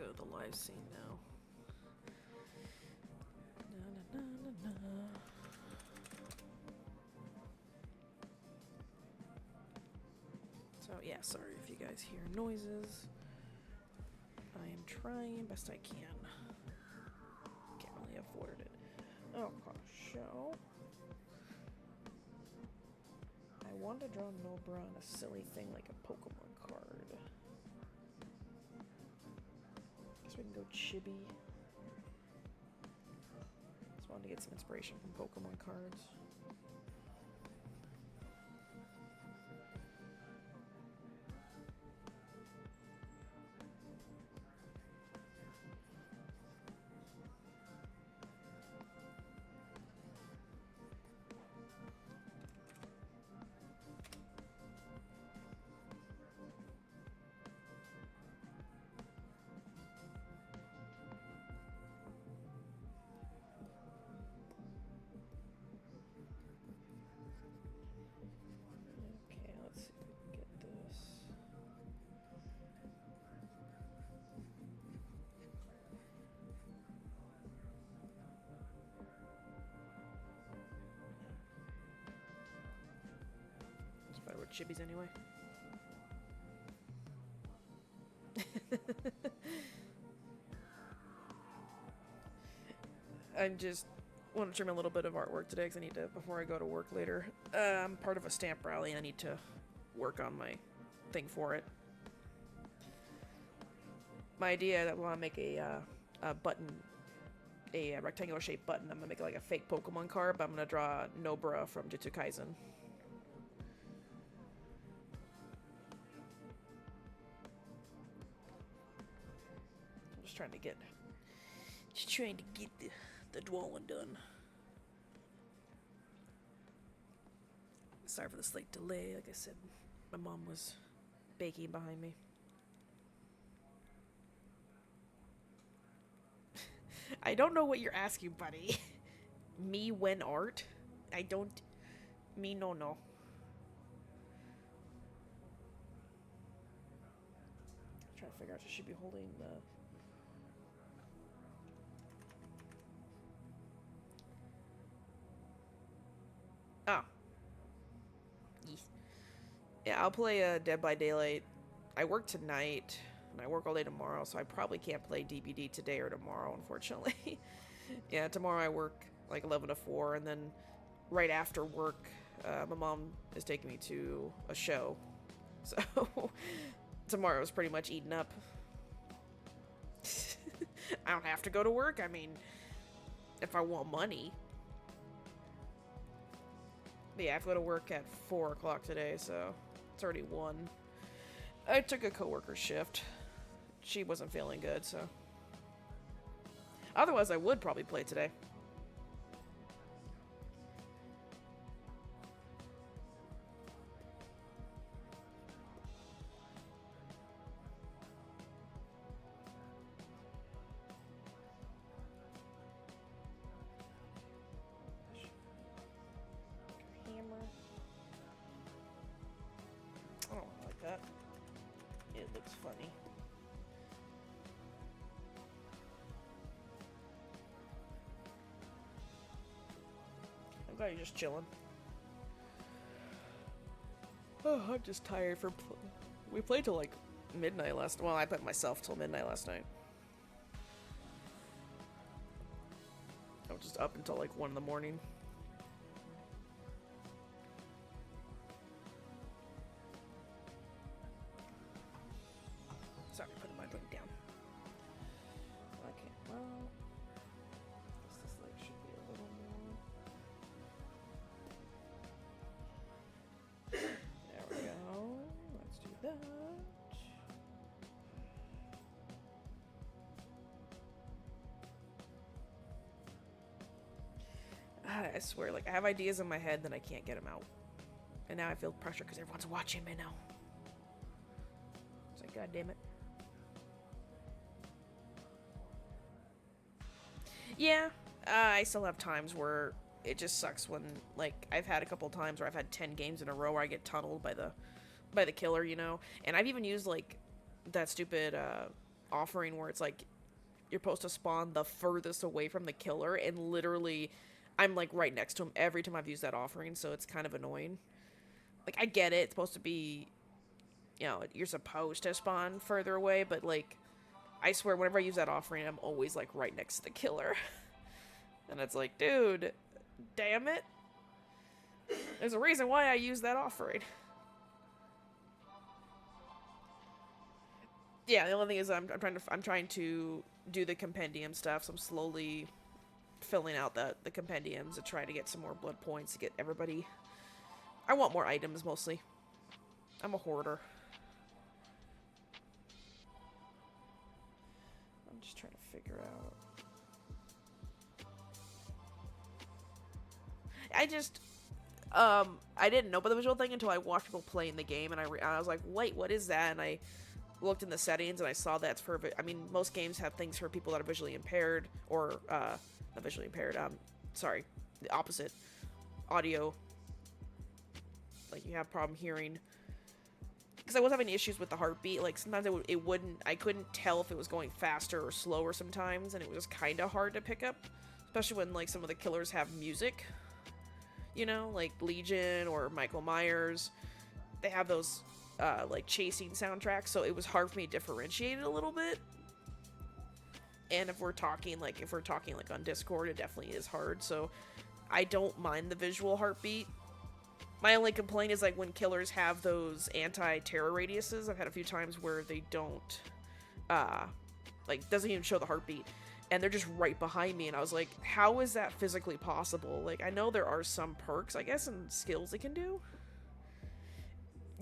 go to the live scene now. Na, na, na, na, na. So yeah, sorry if you guys hear noises. I am trying best I can. Can't really afford it. Oh gosh, so I want to draw Nobra on a silly thing like a Pokemon card. Guess we can go chibi. Just wanted to get some inspiration from Pokemon cards. Okay, let's see if we can get this. It's better with chibis anyway. I just want to trim a little bit of artwork today because I need to, before I go to work later. I'm part of a stamp rally and I need to work on my thing for it. My idea is I want to make a button, a rectangular shaped button. I'm going to make it like a fake Pokemon card, but I'm going to draw Nobra from Jujutsu Kaisen. I'm just trying to get the drawing done. Sorry for the slight delay. Like I said, my mom was baking behind me. I don't know what you're asking, buddy. Me when art? I don't... Me no. I'm trying to figure out if I should be holding the... Oh. Yes. Yeah, I'll play Dead by Daylight. I work tonight, and I work all day tomorrow, so I probably can't play DBD today or tomorrow, unfortunately. Yeah, tomorrow I work like 11 to 4, and then right after work, my mom is taking me to a show. So tomorrow is pretty much eaten up. I don't have to go to work. I mean, if I want money. But yeah, I have to go to work at 4 o'clock today, so it's already 1. I took a coworker shift. She wasn't feeling good, so. Otherwise, I would probably play today. Hammer. I don't like that. It looks funny. I'm glad you're just chilling. Oh, I'm just tired for... We played till like midnight last... Well, I played myself till midnight last night. I was just up until like 1 in the morning. Sorry, putting my drink down. Okay, well... This like should be a little more... There we go. Let's do that. I swear, like, I have ideas in my head, then I can't get them out. And now I feel pressure because everyone's watching me now. It's like, God damn it. Yeah, I still have times where it just sucks when, like, I've had a couple times where I've had 10 games in a row where I get tunneled by the killer, you know? And I've even used, like, that stupid offering where it's like you're supposed to spawn the furthest away from the killer, and literally I'm like right next to him every time I've used that offering, so it's kind of annoying. Like, I get it, it's supposed to be, you know, you're supposed to spawn further away, but like, I swear whenever I use that offering, I'm always like right next to the killer. And it's like, dude, damn it. There's a reason why I use that offering. Yeah, the only thing is I'm trying to do the compendium stuff, so I'm slowly filling out the compendiums to try to get some more blood points to get everybody. I want more items mostly. I'm a hoarder. I'm just trying to figure out. I didn't know about the visual thing until I watched people playing the game, and I was like, wait, what is that? And I looked in the settings, and I saw that's for, I mean, most games have things for people that are visually impaired, or, not visually impaired, sorry, the opposite, audio, like, you have problem hearing, because I was having issues with the heartbeat, like, sometimes I couldn't tell if it was going faster or slower sometimes, and it was kind of hard to pick up, especially when, like, some of the killers have music. You know, like Legion or Michael Myers, they have those, like, chasing soundtracks, so it was hard for me to differentiate it a little bit. And if we're talking, like, on Discord, it definitely is hard, so I don't mind the visual heartbeat. My only complaint is, like, when killers have those anti-terror radiuses, I've had a few times where they don't, like, doesn't even show the heartbeat. And they're just right behind me, and I was like, how is that physically possible? Like, I know there are some perks, I guess, and skills they can do.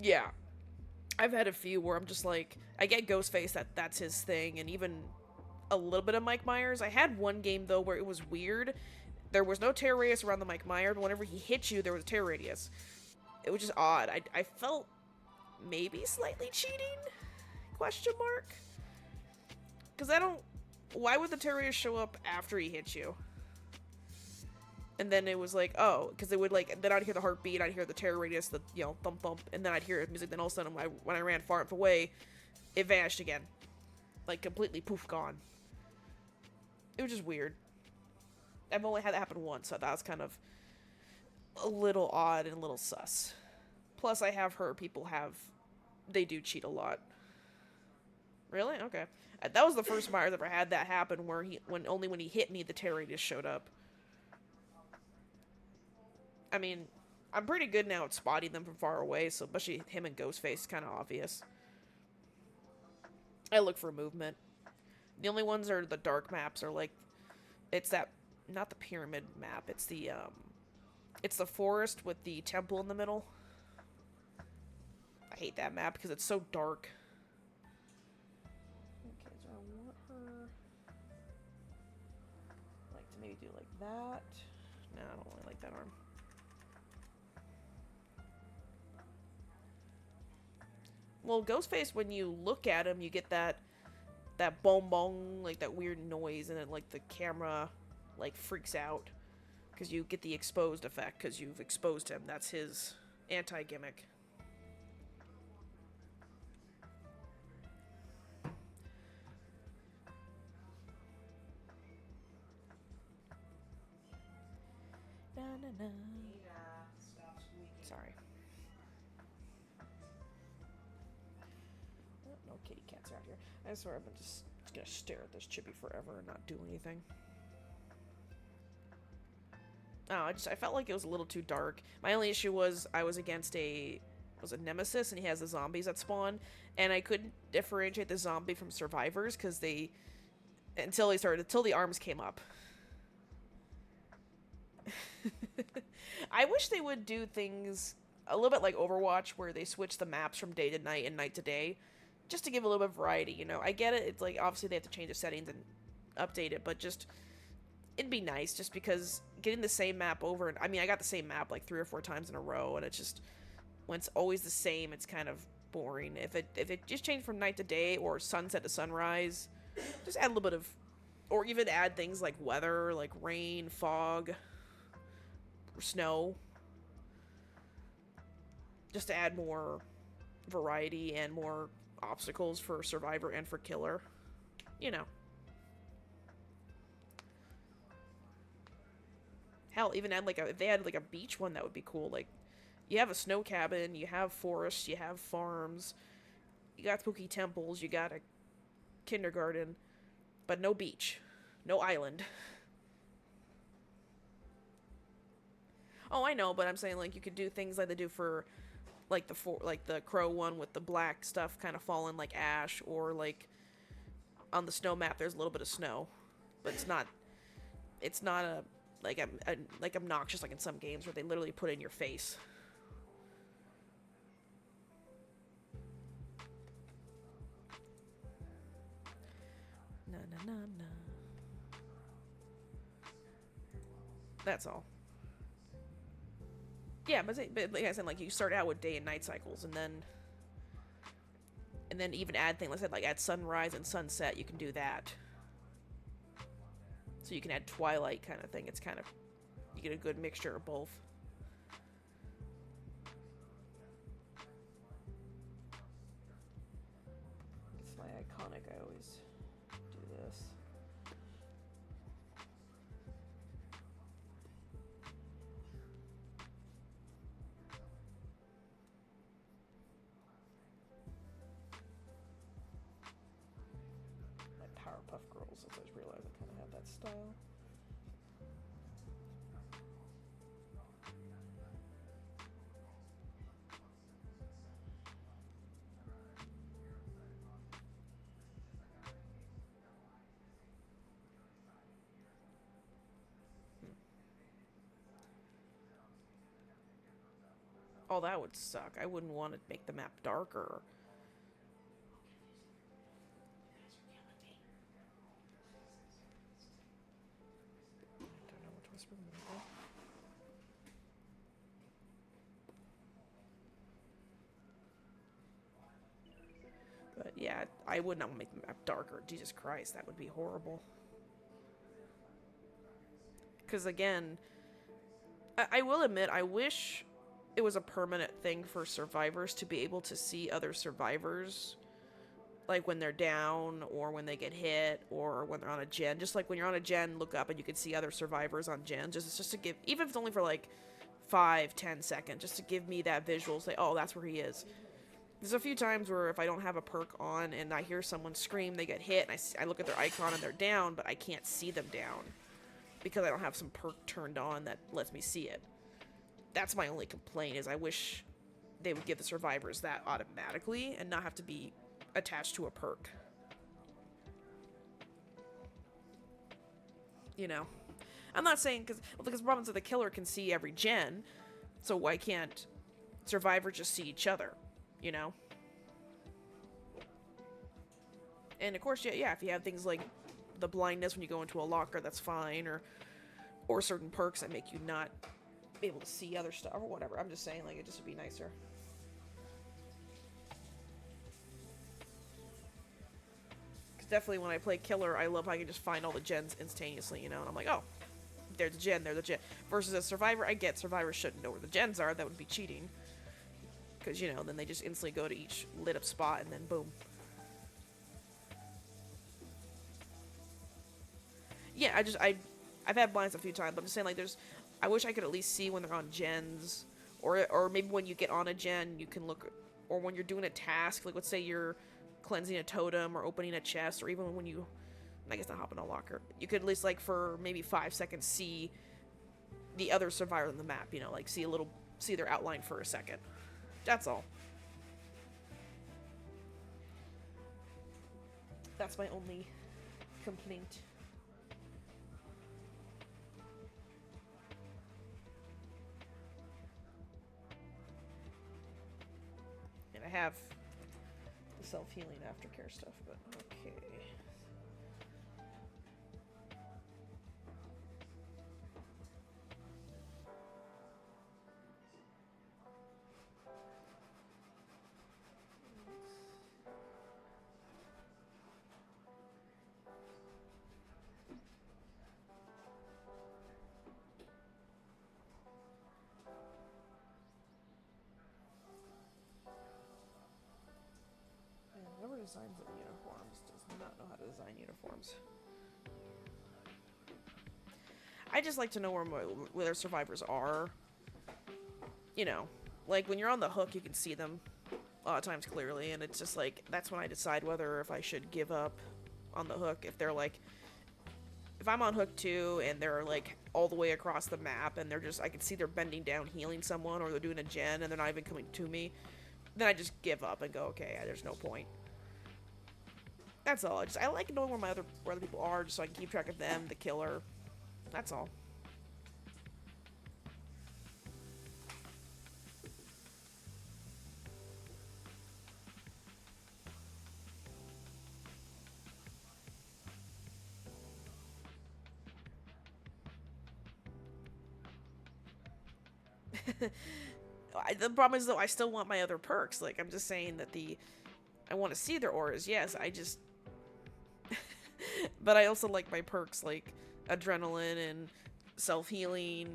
Yeah. I've had a few where I'm just like, I get Ghostface, that's his thing, and even a little bit of Mike Myers. I had one game, though, where it was weird. There was no terror radius around the Mike Myers, but whenever he hit you, there was a terror radius. It was just odd. I felt maybe slightly cheating? Question mark? Because I don't... Why would the terror radius show up after he hits you? And then it was like, oh, because they would, like, then I'd hear the heartbeat, I'd hear the terror radius, the, you know, thump thump, and then I'd hear music, then all of a sudden, when I ran far enough away, it vanished again. Like, completely poof, gone. It was just weird. I've only had that happen once, so that was kind of a little odd and a little sus. Plus, I have heard people they do cheat a lot. Really? Okay. That was the first Myers I've ever had that happen, where only when he hit me, the terror radius showed up. I mean, I'm pretty good now at spotting them from far away, so especially him and Ghostface is kind of obvious. I look for movement. The only ones are the dark maps, are like, it's that, not the pyramid map, it's the forest with the temple in the middle. I hate that map because it's so dark. Okay, so I want her, like, to maybe do like that. No, I don't really like that arm. Well, Ghostface, when you look at him, you get that bong bong, like that weird noise, and then like the camera like freaks out because you get the exposed effect because you've exposed him. That's his anti-gimmick. Na, na, na. Sorry. No kitty cats out here. I swear I'm just gonna stare at this chibi forever and not do anything. Oh, I felt like it was a little too dark. My only issue was I was against a nemesis, and he has the zombies that spawn, and I couldn't differentiate the zombie from survivors because until the arms came up. I wish they would do things a little bit like Overwatch, where they switch the maps from day to night and night to day, just to give a little bit of variety, you know. I get it, it's like, obviously they have to change the settings and update it, but just, it'd be nice, just because getting the same map over, and I mean, I got the same map like 3 or 4 times in a row, and it's just, when it's always the same, it's kind of boring. If it just changed from night to day, or sunset to sunrise, just add a little bit of, or even add things like weather, like rain, fog, snow, just to add more variety and more obstacles for survivor and for killer. you know. Hell, even add like if they had like a beach one, that would be cool. Like, you have a snow cabin, you have forests, you have farms, you got spooky temples, you got a kindergarten, but no beach, no island. Oh, I know, but I'm saying like you could do things like they do for like the crow one with the black stuff kind of falling like ash, or like on the snow map there's a little bit of snow, but it's not a like obnoxious like in some games where they literally put it in your face. Na na na na. That's all. Yeah, but like I said, like you start out with day and night cycles, and then even add things. Like I said, like at sunrise and sunset, you can do that. So you can add twilight kind of thing. It's kind of, you get a good mixture of both. It's my iconic. I always do this. Powerpuff Girls. I just realized I kind of have that style. Oh, that would suck. I wouldn't want to make the map darker. But yeah, I would not want to make the map darker. Jesus Christ, that would be horrible. Because again, I will admit, I wish it was a permanent thing for survivors to be able to see other survivors, like when they're down or when they get hit or when they're on a gen. Just like when you're on a gen, look up and you can see other survivors on gen. Just to give, even if it's only for like 5-10 seconds, just to give me that visual. Say, oh, that's where he is. There's a few times where if I don't have a perk on and I hear someone scream, they get hit, and I look at their icon and they're down, but I can't see them down because I don't have some perk turned on that lets me see it. That's my only complaint, is I wish they would give the survivors that automatically and not have to be attached to a perk. You know? I'm not saying, because the problem is the killer can see every gen, so why can't survivors just see each other? You know? And of course, yeah, if you have things like the blindness when you go into a locker, that's fine, or certain perks that make you not be able to see other stuff or whatever. I'm just saying, like, it just would be nicer. Because definitely when I play killer, I love how I can just find all the gens instantaneously, you know? And I'm like, oh, there's a gen, there's a gen. Versus a survivor, I get survivors shouldn't know where the gens are. That would be cheating. Because, you know, then they just instantly go to each lit up spot and then boom. Yeah, I've had blinds a few times, but I'm just saying, like, I wish I could at least see when they're on gens, or maybe when you get on a gen, you can look, or when you're doing a task, like let's say you're cleansing a totem or opening a chest, or even when you, I guess not hopping a locker, you could at least like for maybe 5 seconds see the other survivor on the map, you know, like see their outline for a second. That's all. That's my only complaint. And I have the self-healing aftercare stuff, but okay. Whoever designs the uniforms does not know how to design uniforms. I just like to know where their survivors are. You know, like when you're on the hook, you can see them a lot of times clearly, and it's just like, that's when I decide whether if I should give up on the hook. If they're like, if I'm on hook 2 and they're like all the way across the map and they're just, I can see they're bending down healing someone, or they're doing a gen and they're not even coming to me, then I just give up and go, okay, there's no point. That's all. I like knowing where other people are, just so I can keep track of them, the killer. That's all. The problem is, though, I still want my other perks. Like, I'm just saying that I want to see their auras, yes, I just... But I also like my perks, like adrenaline and self-healing.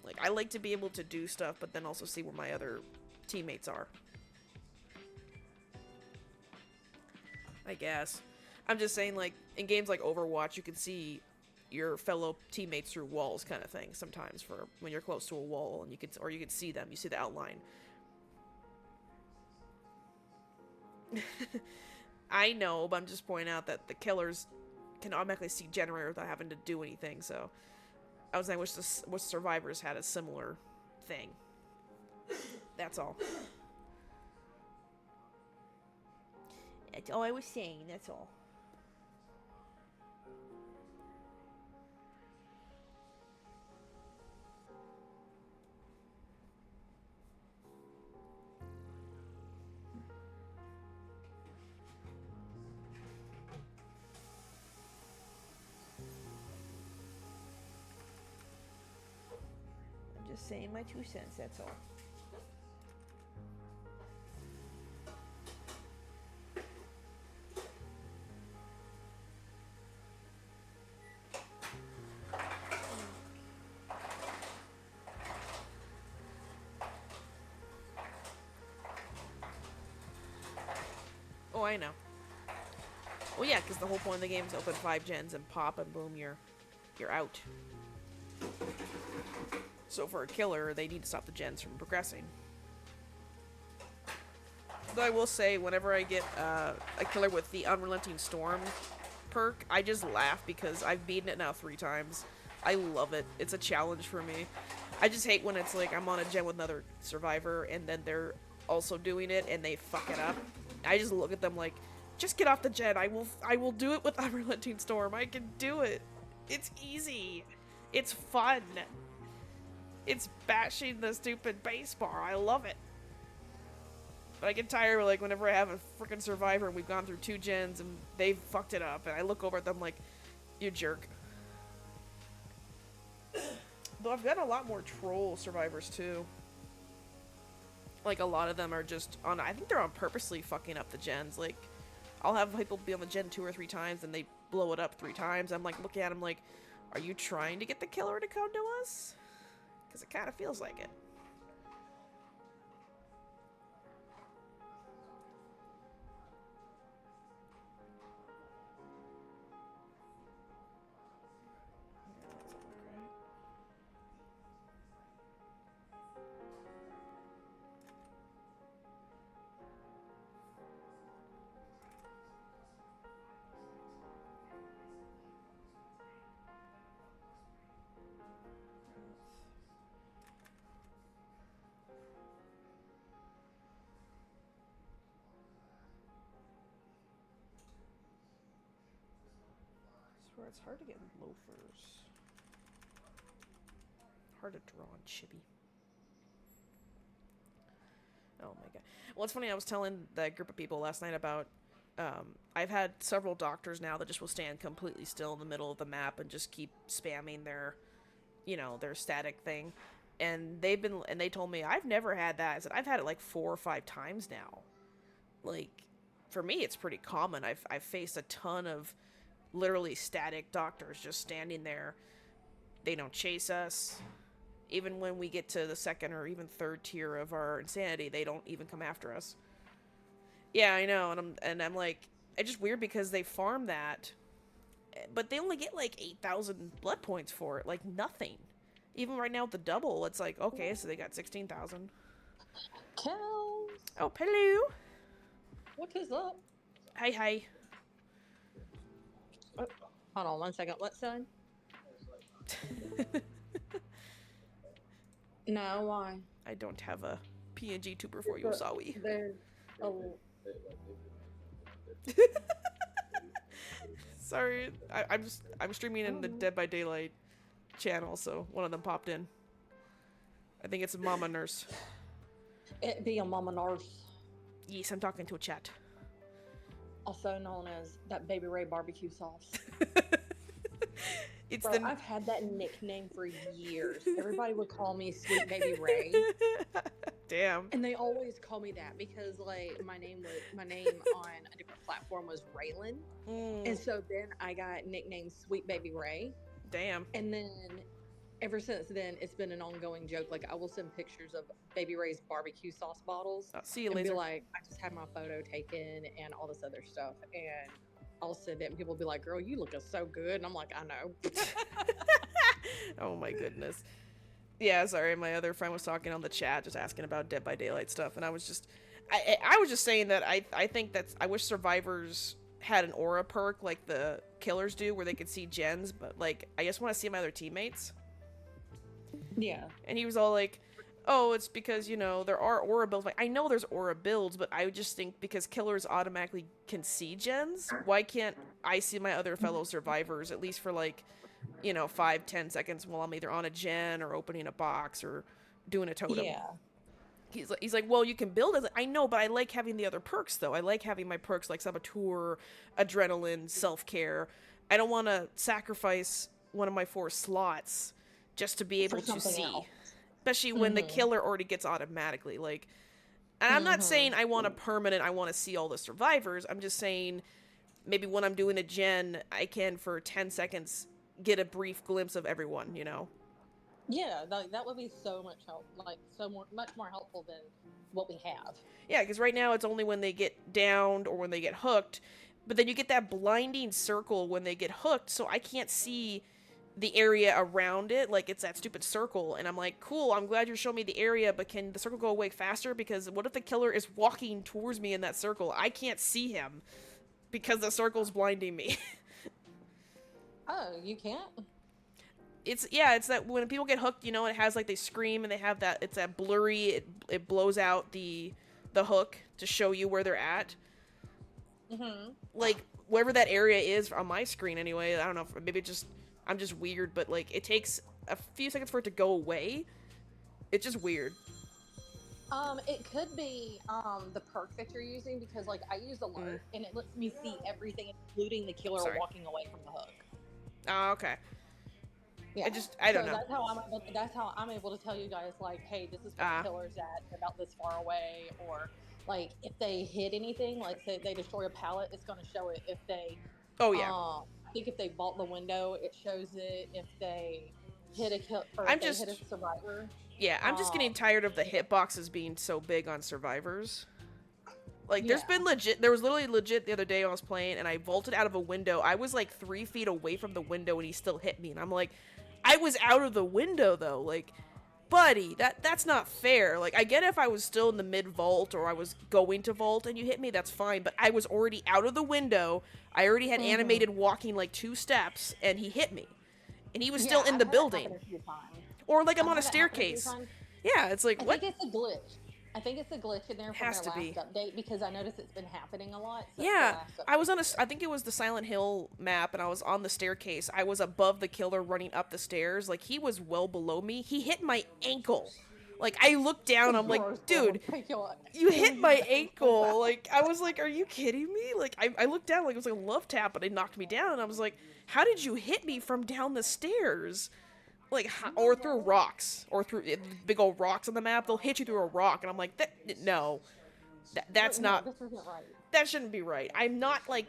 Like, I like to be able to do stuff, but then also see where my other teammates are. I guess. I'm just saying, like, in games like Overwatch, you can see your fellow teammates through walls, kind of thing, sometimes, for when you're close to a wall, and you can see them, you see the outline. I know, but I'm just pointing out that the killers can automatically see generator without having to do anything, so I was saying I wish survivors had a similar thing. That's all. That's all I was saying, that's all. I'm just saying my 2 cents, that's all. Oh, I know. Well, yeah, because the whole point of the game is open 5 gens and pop, and boom, you're out. So for a killer, they need to stop the gens from progressing. Though I will say, whenever I get a killer with the Unrelenting Storm perk, I just laugh because I've beaten it now 3 times. I love it. It's a challenge for me. I just hate when it's like I'm on a gen with another survivor and then they're also doing it and they fuck it up. I just look at them like, just get off the gen. I will do it with Unrelenting Storm. I can do it. It's easy. It's fun. It's bashing the stupid base bar. I love it. But I get tired, like, whenever I have a freaking survivor and we've gone through 2 gens and they've fucked it up, and I look over at them like, you jerk. Though I've got a lot more troll survivors, too. Like, a lot of them are just on, I think they're on purposely fucking up the gens. Like, I'll have people be on the gen 2 or 3 times and they blow it up 3 times. I'm like, looking at them like, are you trying to get the killer to come to us? Because it kind of feels like it. It's hard to get loafers. Hard to draw on chibi. Oh my god. Well, it's funny, I was telling that group of people last night about, I've had several doctors now that just will stand completely still in the middle of the map and just keep spamming their, their static thing. And they told me, I've never had that. I said, I've had it like 4 or 5 times now. Like, for me, it's pretty common. I've faced a ton of literally static doctors just standing there. They don't chase us. Even when we get to the 2nd or even 3rd tier of our insanity, they don't even come after us. Yeah, I know, and I'm like, it's just weird because they farm that, but they only get like 8,000 blood points for it, like nothing. Even right now with the double, it's like, okay, so they got 16,000. Cows. Oh, hello. What is up? Hi, hi. Oh, hold on 1 second. What, son? No, why? I don't have a PNG tuber for you, sorry. There's oh. Sorry, I'm streaming in the Dead by Daylight channel, so one of them popped in. I think it's Mama Nurse. It be a mama nurse. Yes, I'm talking to a chat. Also known as that Baby Ray barbecue sauce. It's Bro, I've had that nickname for years. Everybody would call me Sweet Baby Ray. Damn. And they always call me that because like my name on a different platform was Raylan. And so then I got nicknamed Sweet Baby Ray. Damn. And then ever since then it's been an ongoing joke. Like I will send pictures of Baby Ray's barbecue sauce bottles. See you and later. Be like, I just had my photo taken and all this other stuff. And I'll send it and people will be like, girl, you look so good. And I'm like, I know. Oh my goodness. Yeah, sorry, my other friend was talking on the chat, just asking about Dead by Daylight stuff, and I was just saying that I think that's, I wish survivors had an aura perk like the killers do, where they could see gens, but like, I just want to see my other teammates. Yeah. And he was all like, oh, it's because, you know, there are aura builds. Like, I know there's aura builds, but I just think because killers automatically can see gens, why can't I see my other fellow survivors, at least for like, you know, 5-10 seconds while I'm either on a gen or opening a box or doing a totem. Yeah. He's like, well, you can build it. I know, but I like having the other perks, though. I like having my perks like Saboteur, Adrenaline, Self-Care. I don't want to sacrifice one of my 4 slots just to be able to see. Else. Especially when the killer already gets automatically. Like, and I'm not saying I want a permanent, I want to see all the survivors. I'm just saying maybe when I'm doing a gen, I can, for 10 seconds, get a brief glimpse of everyone, you know? Yeah, that would be so much help, like much more helpful than what we have. Yeah, because right now it's only when they get downed or when they get hooked, but then you get that blinding circle when they get hooked, so I can't see the area around it, like it's that stupid circle, and I'm like, cool, I'm glad you're showing me the area, but can the circle go away faster? Because what if the killer is walking towards me in that circle? I can't see him because the circle's blinding me. Oh, you can't? It's that when people get hooked, you know, it has like they scream and they have that, it's that blurry, it blows out the hook to show you where they're at. Like wherever that area is on my screen anyway. I don't know, maybe I'm just weird, but like it takes a few seconds for it to go away. It's just weird. It could be the perk that you're using, because like I use alert and it lets me see everything, including the killer walking away from the hook. Oh, okay. Yeah. I don't know. That's how I'm able to tell you guys, like, hey, this is where the killer's at, about this far away, or like if they hit anything, like say they destroy a pallet, it's going to show it. If they, I think if they vault the window, it shows it. If they hit hit a survivor. Yeah, I'm just getting tired of the hitboxes being so big on survivors. Like, there was literally legit the other day I was playing, and I vaulted out of a window. I was like 3 feet away from the window, and he still hit me. And I'm like, I was out of the window, though. Like, buddy, that's not fair. Like, I get if I was still in the mid-vault, or I was going to vault, and you hit me, that's fine. But I was already out of the window. I already had animated walking like 2 steps, and he hit me. And he was still in the building. Or like I'm on a staircase. Yeah, it's like, what? I think it's a glitch. I think it's a glitch in there from their last update, because I noticed it's been happening a lot. Yeah, I was on I think it was the Silent Hill map, and I was on the staircase. I was above the killer running up the stairs. Like, he was well below me. He hit my ankle. Like, I looked down, I'm like, dude, you hit my ankle. Like, I was like, are you kidding me? Like, I looked down, like it was like a love tap, but it knocked me down, and I was like, how did you hit me from down the stairs? Like, or through rocks, or through big old rocks on the map. They'll hit you through a rock, and I'm like, no, that's not, this isn't right. That shouldn't be right. I'm not, like,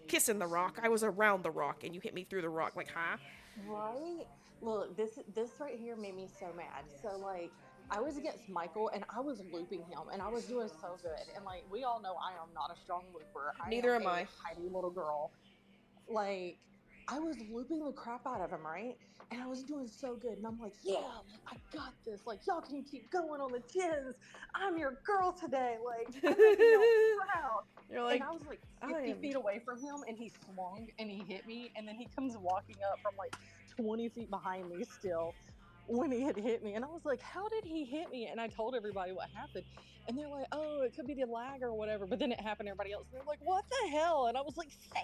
kissing the rock. I was around the rock, and you hit me through the rock. Like, huh? Right? Look, this right here made me so mad. So like I was against Michael and I was looping him and I was doing so good. And like we all know I am not a strong looper. I Neither am am a I. tiny little girl. Like I was looping the crap out of him, right? And I was doing so good. And I'm like, yeah, like I got this. Like y'all can keep going on the tens. I'm your girl today. Like I'm making y'all proud. You're And like, I was like I 50 am. feet away from him and he swung and he hit me. And then he comes walking up from like 20 feet behind me still when he had hit me. And I was like, how did he hit me? And I told everybody what happened. And they're like, oh, it could be the lag or whatever. But then it happened to everybody else. And they're like, what the hell? And I was like, see,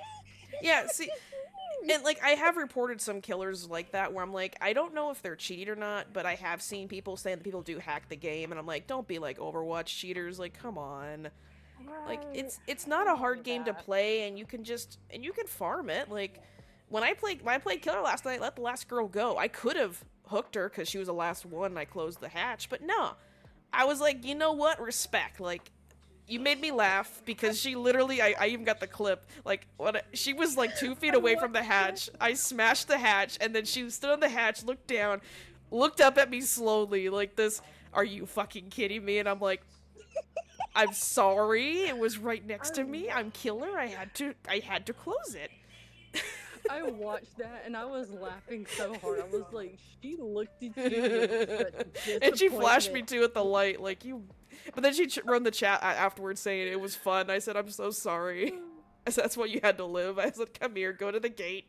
it's Yeah, not see, just me. and like I have reported some killers like that where I'm like, I don't know if they're cheating or not, but I have seen people saying that people do hack the game, and I'm like, don't be like Overwatch cheaters. Like, come on. Like Right. it's I not a don't hard believe game to that. play, and you can farm it. Like when I played killer last night, let the last girl go. I could have hooked her because she was the last one and I closed the hatch, but no. I was like, you know what? Respect. Like you made me laugh because she literally I even got the clip like what she was like 2 feet I away from the watched it. hatch. I smashed the hatch and then she stood on the hatch, looked down, looked up at me slowly like this, are you fucking kidding me? And I'm like, I'm sorry, it was right next I to me, wa- I'm killer, I had to close it. I watched that and I was laughing so hard. I was like, she looked at you with such And she flashed me disappointment. too at the light like you, but then she wrote in the chat afterwards saying it was fun. I said, I'm so sorry. I said, that's what you had to live. I said, come here, go to the gate.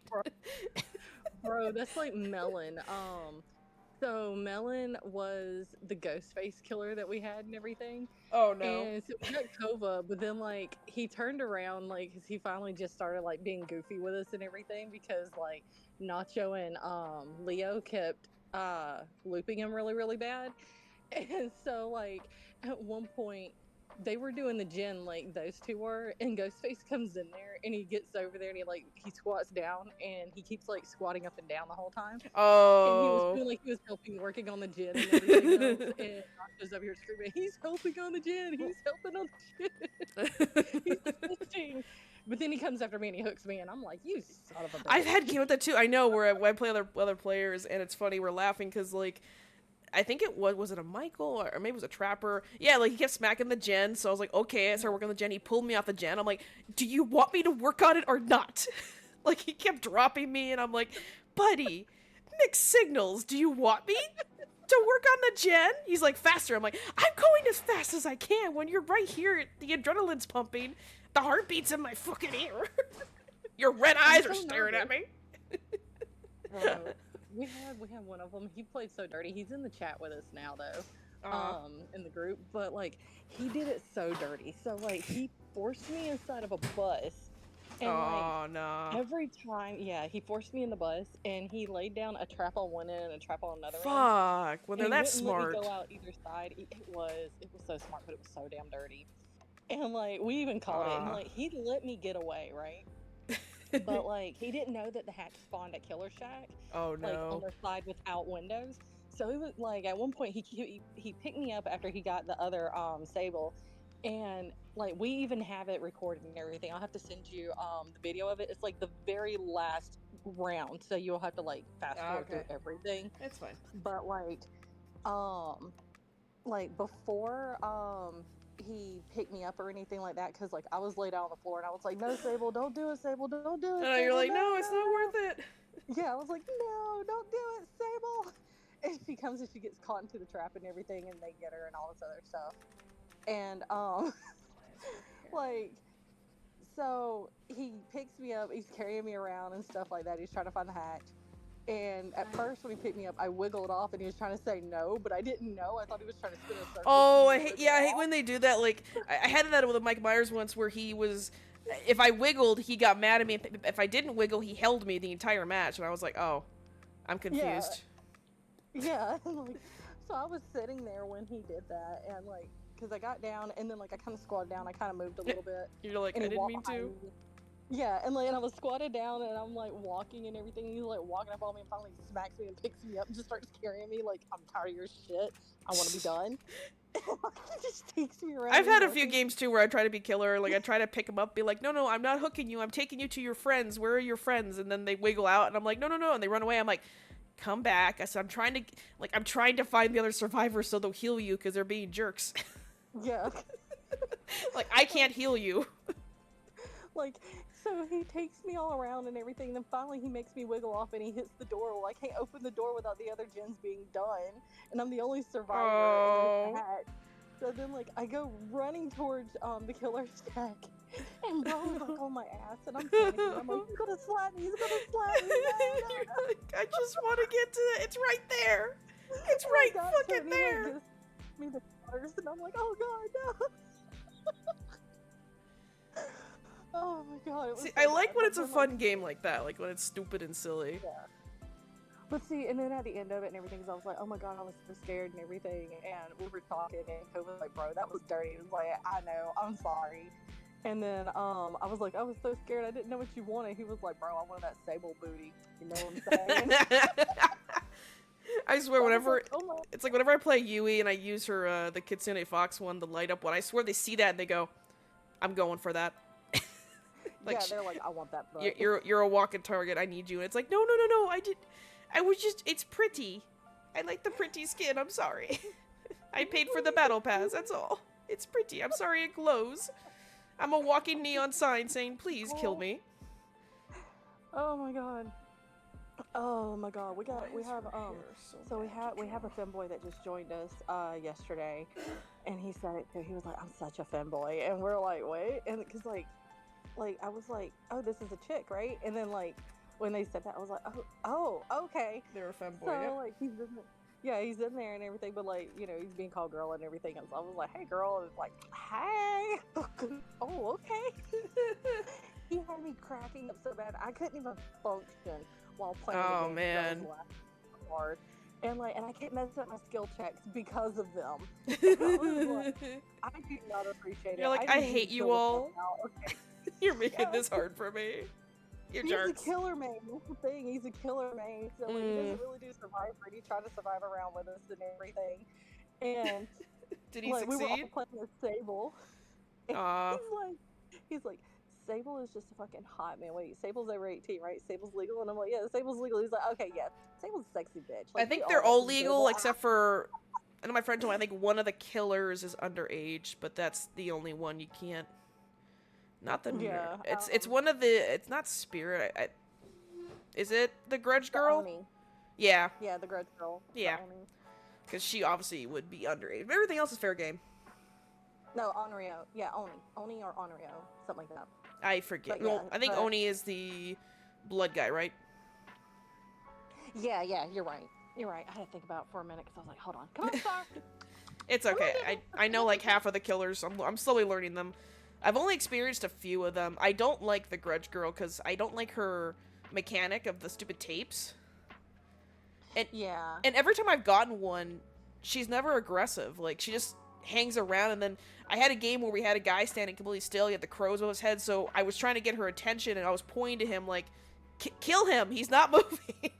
Bro, that's like Melon. So Melon was the ghost face killer that we had and everything. Oh no. And so we got Kova, but then like he turned around like 'cause he finally just started like being goofy with us and everything because like Nacho and Leo kept looping him really, really bad. And so like at one point they were doing the gin like those two were, and Ghostface comes in there and he gets over there and he squats down and he keeps like squatting up and down the whole time. And he was Oh. feeling like he was helping, working on the gin and everything else. And Nacho's over here screaming, "He's helping on the gin! He's helping on the gin! He's assisting!" But then he comes after me and he hooks me, and I'm like, "You son of a I've had bitch!" game with that too. I know where I play other players, and it's funny. We're laughing because like I think it was it a Michael or maybe it was a Trapper. Yeah, like he kept smacking the gen, so I was like, okay, I started working on the gen. He pulled me off the gen. I'm like, do you want me to work on it or not? Like he kept dropping me, and I'm like, buddy, mixed signals. Do you want me to work on the gen? He's like, faster. I'm like, I'm going as fast as I can. When you're right here, the adrenaline's pumping, the heartbeat's in my fucking ear. Your red I'm eyes are so staring at nervous, me. bro. We had one of them. He played so dirty. He's in the chat with us now though, Aw. in the group. But like he did it so dirty. So like he forced me inside of a bus, and like Oh no. every time, yeah, he forced me in the bus and he laid down a trap on one end and a trap on another end. Fuck. When And they're he that wouldn't let me go smart. out either side. It was so smart, but it was so damn dirty. And like we even called it and Ah. like he let me get away, right? But like he didn't know that the hatch spawned at Killer Shack, Oh like on no. their side without windows. So it was like at one point he picked me up after he got the other Sable, and like we even have it recorded and everything. I'll have to send you the video of it. It's like the very last round, so you'll have to like fast Ah, forward through okay. everything. It's fine. But um like before he picked me up or anything like that, because like I was laid out on the floor and I was like, no, Sable, don't do it, Sable, don't do I it, know you're Sable, like, no, no, it's no, not no. worth it. Yeah, I was like, no, don't do it, Sable. And she comes and she gets caught into the trap and everything, and they get her and all this other stuff. And like, so he picks me up, he's carrying me around and stuff like that, he's trying to find the hatch. And at first when he picked me up, I wiggled off and he was trying to say no, but I didn't know. I thought he was trying to spin a circle for Oh, me to wiggle I hate off. when they do that. Like, I had that with Mike Myers once where he was. If I wiggled, he got mad at me. If I didn't wiggle, he held me the entire match. And I was like, oh, I'm Yeah, confused. yeah. And like, so I was sitting there when he did that, and like, because I got down and then like I kind of squatted down, I kind of moved a little bit, You're like, and I he didn't walked mean behind to. me. Yeah, and like, and I was squatted down, and I'm like walking and everything. And he's like walking up on me, and finally he smacks me and picks me up, and just starts carrying me. Like, I'm tired of your shit. I want to be done. He just takes me around I've and had a few walking. games too where I try to be killer. Like, I try to pick him up, be like, no, no, I'm not hooking you. I'm taking you to your friends. Where are your friends? And then they wiggle out, and I'm like, no, no, no. And they run away. I'm like, come back. I said, I'm trying to find the other survivors so they'll heal you because they're being jerks. Yeah. Like, I can't heal you. Like, so he takes me all around and everything, then finally he makes me wiggle off and he hits the door. Well, I can't open the door without the other gens being done, and I'm the only survivor, and there's that. So then, like, I go running towards the killer's shack, and Bro's like on my ass, and I'm panicking. I'm like, he's gonna slap me, he's gonna slap me. No. Like, I just want to get to it. It's right there. It's right fucking there. Like, gives me the waters, and I'm like, oh god, no. Oh my god. See, I like when it's a fun game like that, like when it's stupid and silly. Yeah. But see, and then at the end of it and everything, I was like, oh my god, I was so scared and everything, and we were talking, and Kobe was like, bro, that was dirty. He was like, I know, I'm sorry. And then I was like, I was so scared, I didn't know what you wanted. He was like, bro, I wanted that sable booty. You know what I'm saying? I swear, whenever it's like whenever I play Yui and I use her the Kitsune Fox one, the light up one, I swear they see that and they go, I'm going for that. Like, yeah, they're like, I want that book. You're a walking target. I need you. And it's like, no. It's pretty. I like the pretty skin. I'm sorry. I paid for the battle pass. That's all. It's pretty. I'm sorry it glows. I'm a walking neon sign saying, please kill me. Oh my god. Oh my god. We have a femboy that just joined us yesterday, and he said it too. He was like, I'm such a femboy, and we're like, wait, and because like I was like, oh, this is a chick, right? And then like when they said that, I was like, oh, okay. They're a femboy. So yeah. like he's in there and everything, but like, you know, he's being called girl and everything. And so I was like, hey girl, and it's like, hey. Oh, okay. He had me cracking up so bad I couldn't even function while playing the game. Man. Hard. And I can't mess up my skill checks because of them. I do not appreciate it. You're like, I hate you all. Okay. You're making this hard for me. You're jerks. He's a killer main. That's the thing. He's a killer main. So like, he doesn't really do Survivor. He tried to survive around with us and everything. And did he like, succeed? We were all playing with Sable. He's like, Sable is just a fucking hot man. Wait, Sable's over 18, right? Sable's legal? And I'm like, yeah, Sable's legal. He's like, okay, yeah, Sable's a sexy bitch. Like, I think they're all legal except for, I know my friend told me, I think one of the killers is underage, but that's the only one you can't. Not the it's one of the, it's not Spirit. Is it the Grudge Girl? Oni. Yeah. Yeah, the Grudge Girl. Yeah. Because she obviously would be underage. But everything else is fair game. No, Onryo. Yeah, Oni. Oni or Onryo. Something like that. I forget. Well, I think Oni is the blood guy, right? Yeah, you're right. You're right. I had to think about it for a minute because I was like, hold on. Come on, Star. It's okay. I know like half of the killers. I'm slowly learning them. I've only experienced a few of them. I don't like the Grudge Girl because I don't like her mechanic of the stupid tapes. And, yeah. And every time I've gotten one, she's never aggressive. Like, she just hangs around, and then I had a game where we had a guy standing completely still. He had the crows above his head, so I was trying to get her attention, and I was pointing to him like, kill him, he's not moving.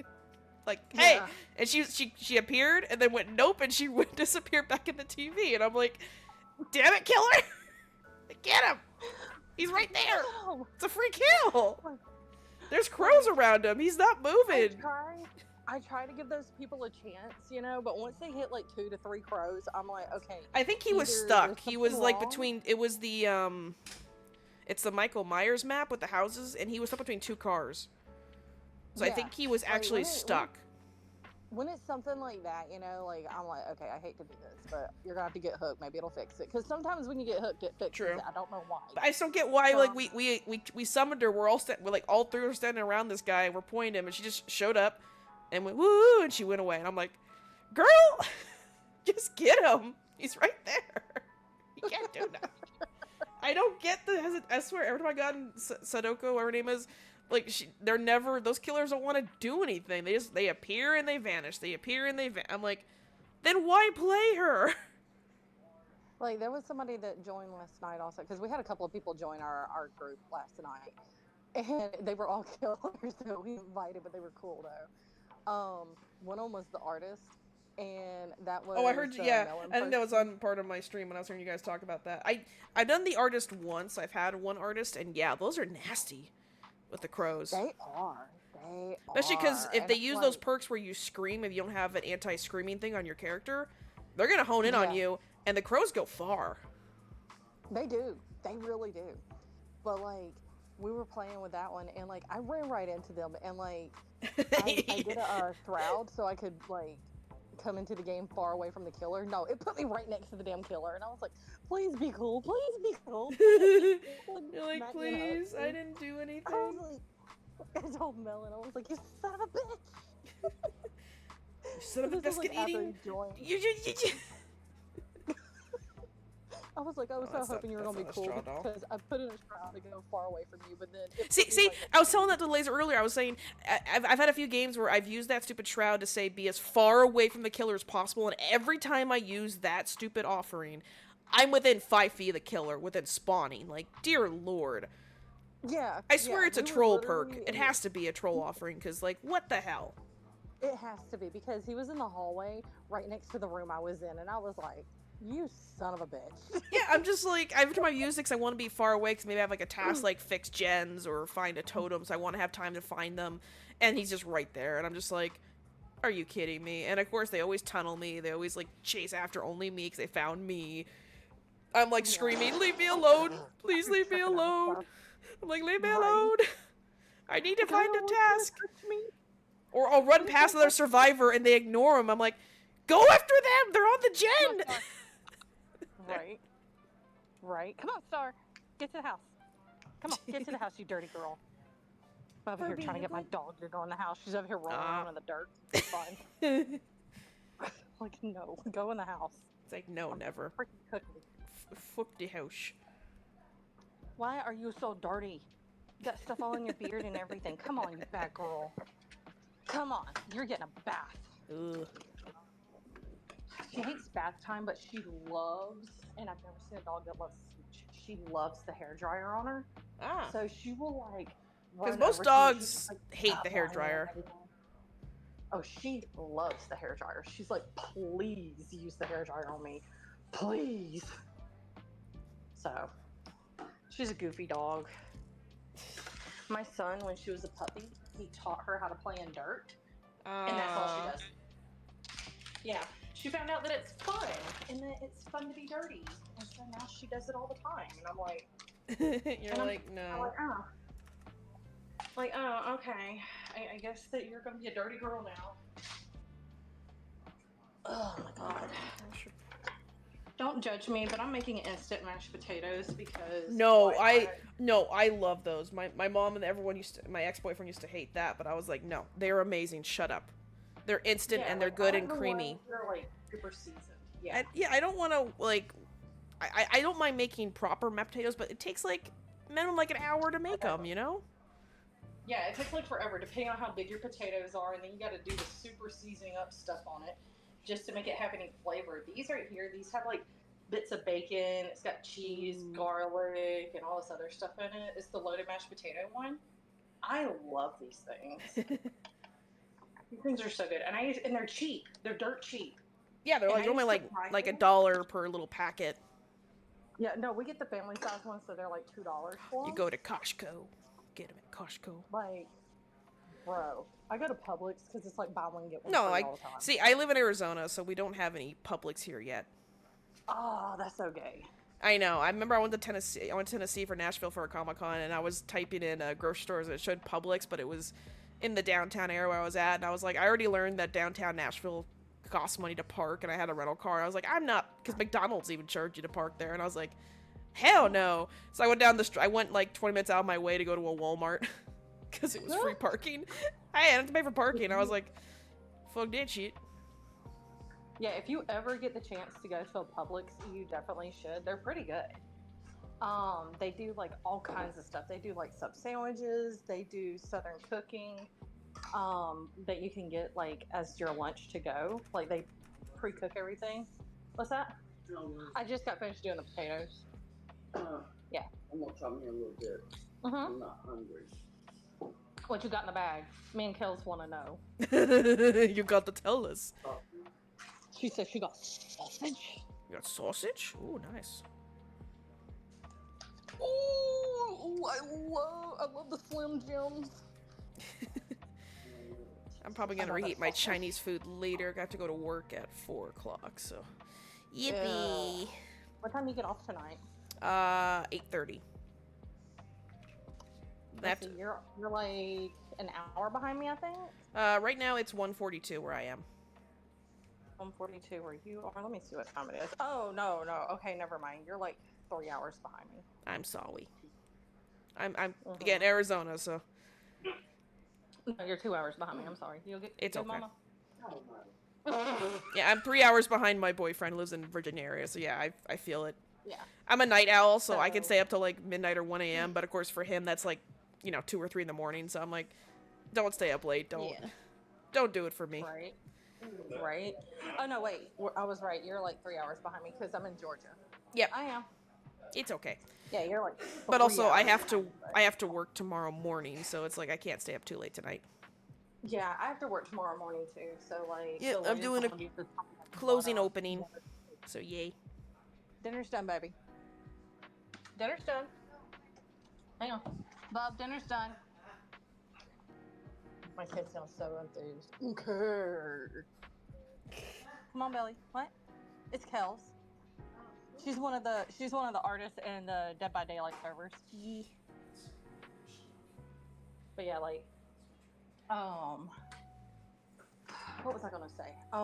Like, hey. Yeah. And she appeared, and then went nope, and she would disappear back in the TV, and I'm like, damn it, kill her! Get him! He's right there! It's a free kill! There's crows around him, he's not moving! I try to give those people a chance, you know, but once they hit like 2 to 3 crows, I'm like, okay. I think he was stuck. He was like between, it was the, it's the Michael Myers map with the houses, and he was stuck between 2 cars. So yeah. I think he was actually stuck. When it's something like that, you know, like, I'm like, okay, I hate to do this, but you're gonna have to get hooked. Maybe it'll fix it. Because sometimes when you get hooked, it fixes it. I don't know why. But I just don't get why, like, we summoned her. We're like, all 3 were standing around this guy. We're pointing him, and she just showed up and went, woo, and she went away. And I'm like, girl, just get him. He's right there. You can't do that. I don't get I swear, every time I got in Sadoko, whatever her name is, like, they're never, those killers don't want to do anything. They appear and they vanish. They appear and they I'm like, then why play her? Like, there was somebody that joined last night also, because we had a couple of people join our group last night, and they were all killers, so we invited, but they were cool, though. One of them was the artist, and that was... Oh, I heard you, yeah. I think that was on part of my stream when I was hearing you guys talk about that. I've done the artist once. I've had one artist, and yeah, those are nasty. With the crows. They are. They Especially because are. if And they use those like, perks where you scream, if you don't have an anti-screaming thing on your character, they're gonna hone in on yeah, you, and the crows go far. they do. They really do. But like, we were playing with that one, and like, I ran right into them, and like, I did a shroud so I could like come into the game far away from the killer. No, it put me right next to the damn killer, and I was like, please be cool, please be cool, please. Like, You're like, smack me and hug please, I me. didn't do I anything. was like, I told Melon, I was like, you son of a bitch. You son of a This was biscuit like after eating. he joined. You. I was like, I was Oh, so hoping you were that's gonna not be a cool straw doll. because I put in a shroud to go far away from you, but then it put me See, right I was next to telling you. that to Laser earlier. I was saying I've had a few games where I've used that stupid shroud to say be as far away from the killer as possible, and every time I use that stupid offering, I'm within 5 feet of the killer, within spawning. Like, dear lord. Yeah, I yeah, swear it's a we were troll perk. literally It in the. has to be a troll offering, because, like, what the hell? It has to be because he was in the hallway right next to the room I was in, and I was like, "You son of a bitch!" Yeah, I'm just like, every time I use it, 'cause I want to be far away, because maybe I have like a task like fix gens or find a totem, so I want to have time to find them, and he's just right there, and I'm just like, are you kidding me? And of course, they always tunnel me, they always like chase after only me, because they found me. I'm like Yeah. screaming, leave me alone, please You're leave me tripping out, alone. stuff. I'm like, leave me Right? alone. I need to Like, I find don't a want you to task. touch me. Or I'll run Please past don't another touch me. survivor and they ignore him. I'm like, go after them, they're on the Come on, gen. Star. Right. Right. Come on, Star. Get to the house. Come on, get to the house, you dirty girl. I'm over here trying to get my dog to go in the house. She's over here rolling around in the dirt. It's fine. It's Like, no, go in the house. like, no, I'm never. freaking cooking. Fuck the house. Why are you so dirty? You got stuff all in your beard and everything. Come on, you bad girl. Come on, you're getting a bath. Ugh. She hates bath time, but she loves, and I've never seen a dog that loves, she loves the hair dryer on her. Ah. So she will like Because run most over to her. She's dogs like, hate the hair on it and dryer. everything. Oh, she loves the hair dryer. She's like, please use the hair dryer on me. Please. So, she's a goofy dog. My son, when she was a puppy, he taught her how to play in dirt. And that's all she does. Yeah. She found out that it's fun and that it's fun to be dirty. And so now she does it all the time. And I'm like, You're like, no. I'm like, oh. Like, oh, okay. I guess that you're going to be a dirty girl now. Oh my god. Don't judge me, but I'm making instant mashed potatoes because No, I love those. My mom and everyone my ex-boyfriend used to hate that, but I was like, no, they're amazing. Shut up. They're instant and they're good and creamy. They're like super seasoned. Yeah. I don't want to like. I don't mind making proper mashed potatoes, but it takes like minimum like an hour to make them. You know. Yeah, it takes like forever, depending on how big your potatoes are, and then you got to do the super seasoning up stuff on it, just to make it have any flavor. These right here, these have like bits of bacon. It's got cheese, garlic, and all this other stuff in it. It's the loaded mashed potato one. I love these things. These things are so good, and they're cheap. They're dirt cheap. Yeah, they're like only like $1 per little packet. Yeah, no, we get the family size ones, so they're like $2 for them. You go to Costco. Get them at Costco. Like, bro, I go to Publix because it's like buy one get one no, free like, all the time. See, I live in Arizona, so we don't have any Publix here yet. Oh, that's so gay. I know. I remember I went to Tennessee for Nashville for a Comic-Con, and I was typing in grocery stores, and it showed Publix, but it was in the downtown area where I was at, and I was like, I already learned that downtown Nashville costs money to park, and I had a rental car. I was like, I'm not, because McDonald's even charge you to park there, and I was like, hell no. So I went down the street. I went like 20 minutes out of my way to go to a Walmart because it was free parking. I had to pay for parking. I was like, fuck that shit. Yeah, if you ever get the chance to go to a Publix, you definitely should. They're pretty good. They do like all kinds of stuff. They do like sub sandwiches. They do Southern cooking that you can get like as your lunch to go. Like they pre-cook everything. What's that? I just got finished doing the potatoes. Yeah. I'm gonna come here a little bit. I'm not hungry. What you got in the bag? Me and Kels want to know. You got to tell us. She said she got sausage. You got sausage? Oh, nice. Oh, I love the Slim Jims. I'm probably gonna reheat my Chinese food later. Got to go to work at 4 o'clock, so. Yippee! What time do you get off tonight? 8:30. So you're like an hour behind me, I think? Right now it's 1:42 where I am. 1:42 where you are. Let me see what time it is. Oh, no. Okay, never mind. You're like 3 hours behind me. I'm sorry. I'm again, Arizona, so. No, you're 2 hours behind me. I'm sorry. You'll get it's okay. Mama. Yeah, I'm 3 hours behind my boyfriend, lives in Virginia area, so yeah, I feel it. Yeah. I'm a night owl, so I can stay up till like midnight or 1 a.m., but of course for him that's like, 2 or 3 in the morning, so I'm like, don't stay up late, don't do it for me. Right. Oh, no, wait. I was right. You're like 3 hours behind me because I'm in Georgia. Yep. I am. It's okay. Yeah, you're like. But also, I have to work tomorrow morning, so it's like I can't stay up too late tonight. Yeah, I have to work tomorrow morning too, so like. Yeah, I'm doing a closing opening, so yay. Dinner's done, baby. Dinner's done. Hang on, Bob. Dinner's done. My kid sounds so enthused. Okay. Come on, Belly. What? It's Kels. She's one of the artists in the Dead by Daylight servers. Yeah. But yeah, like, what was I gonna say? I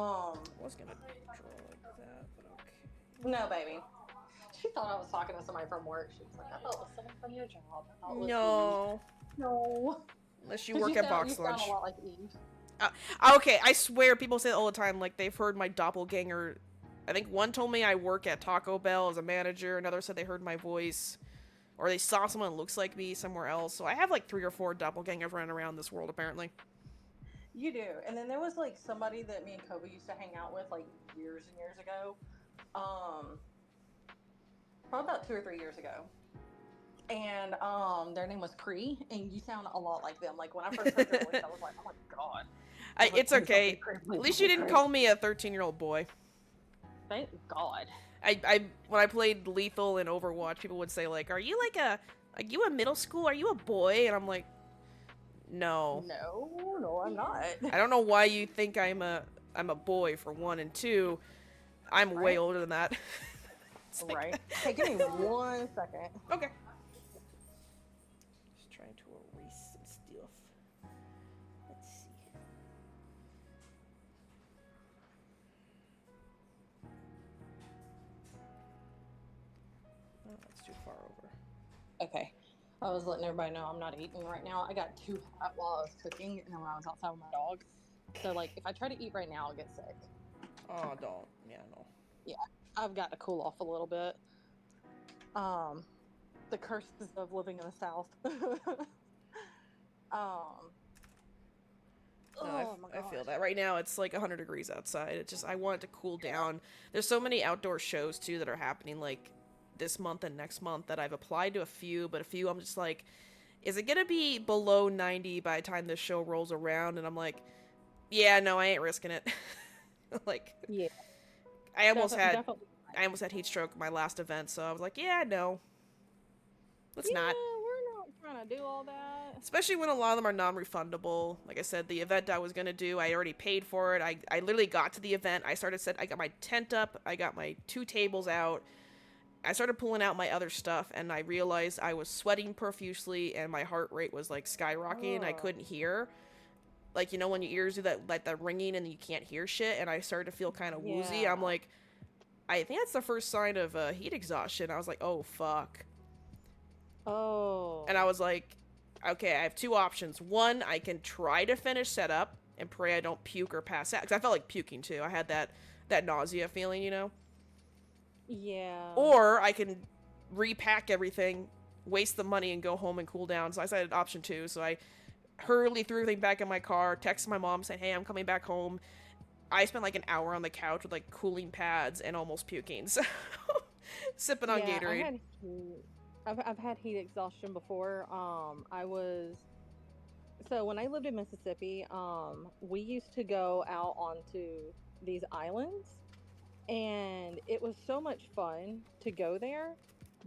was gonna draw like that, but okay. No, baby. She thought I was talking to somebody from work. She was like, I thought it was someone from your job. No. Unless you work at Box Lunch. You sound a lot like Eve. Okay, I swear people say it all the time, like they've heard my doppelganger. I think one told me I work at Taco Bell as a manager, another said they heard my voice, or they saw someone that looks like me somewhere else. So I have like 3 or 4 doppelgangers running around this world, apparently. You do. And then there was like somebody that me and Kobe used to hang out with like years and years ago. Probably about 2 or 3 years ago. And their name was Cree, and you sound a lot like them. Like when I first heard their voice, I was like, oh my god. It's okay. At least you didn't call me a 13-year-old boy. Thank God. When I played Lethal in Overwatch, people would say like, "Are you a middle school? Are you a boy?" And I'm like, "No, I'm not." I don't know why you think I'm a boy for 1, and 2, I'm way older than that. Right. Hey, give me 1 second. Okay. Just trying to erase some stuff. Let's see. Oh, that's too far over. Okay. I was letting everybody know I'm not eating right now. I got too hot while I was cooking and then when I was outside with my dog. So, like, if I try to eat right now, I'll get sick. Oh, don't. Yeah, no. Yeah. I've got to cool off a little bit. The curses of living in the South. I feel that. Right now, it's like 100 degrees outside. It's just, I want it to cool down. There's so many outdoor shows, too, that are happening, like, this month and next month that I've applied to a few, but a few I'm just like, is it gonna be below 90 by the time this show rolls around? And I'm like, yeah, no, I ain't risking it. Like, yeah. I almost had heat stroke my last event, so I was like, yeah, no. Let's not. We're not trying to do all that. Especially when a lot of them are non-refundable. Like I said, the event I was going to do, I already paid for it. I literally got to the event. I got my tent up. I got my 2 tables out. I started pulling out my other stuff, and I realized I was sweating profusely, and my heart rate was, like, skyrocketing. I couldn't hear. Like, you know, when your ears do that, like, that ringing and you can't hear shit, and I started to feel kind of woozy. I'm like, I think that's the first sign of heat exhaustion. I was like, oh, fuck. Oh. And I was like, okay, I have 2 options. One, I can try to finish setup and pray I don't puke or pass out. Because I felt like puking, too. I had that nausea feeling, you know? Yeah. Or I can repack everything, waste the money, and go home and cool down. So I decided option 2. So I hurriedly threw everything back in my car, texted my mom, saying, hey, I'm coming back home. I spent like an hour on the couch with like cooling pads and almost puking. So sipping on Gatorade. I've had heat exhaustion before. So when I lived in Mississippi, we used to go out onto these islands, and it was so much fun to go there.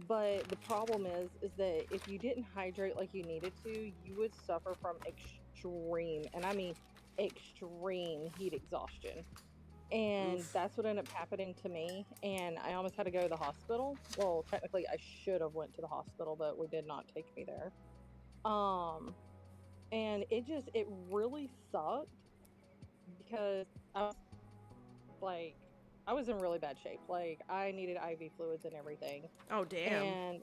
But the problem is that if you didn't hydrate like you needed to, you would suffer from extreme, and I mean extreme heat exhaustion. And that's what ended up happening to me. And I almost had to go to the hospital. Well, technically I should have went to the hospital, but we did not take me there. And it really sucked because I was like, I was in really bad shape. Like, I needed IV fluids and everything. Oh, damn. And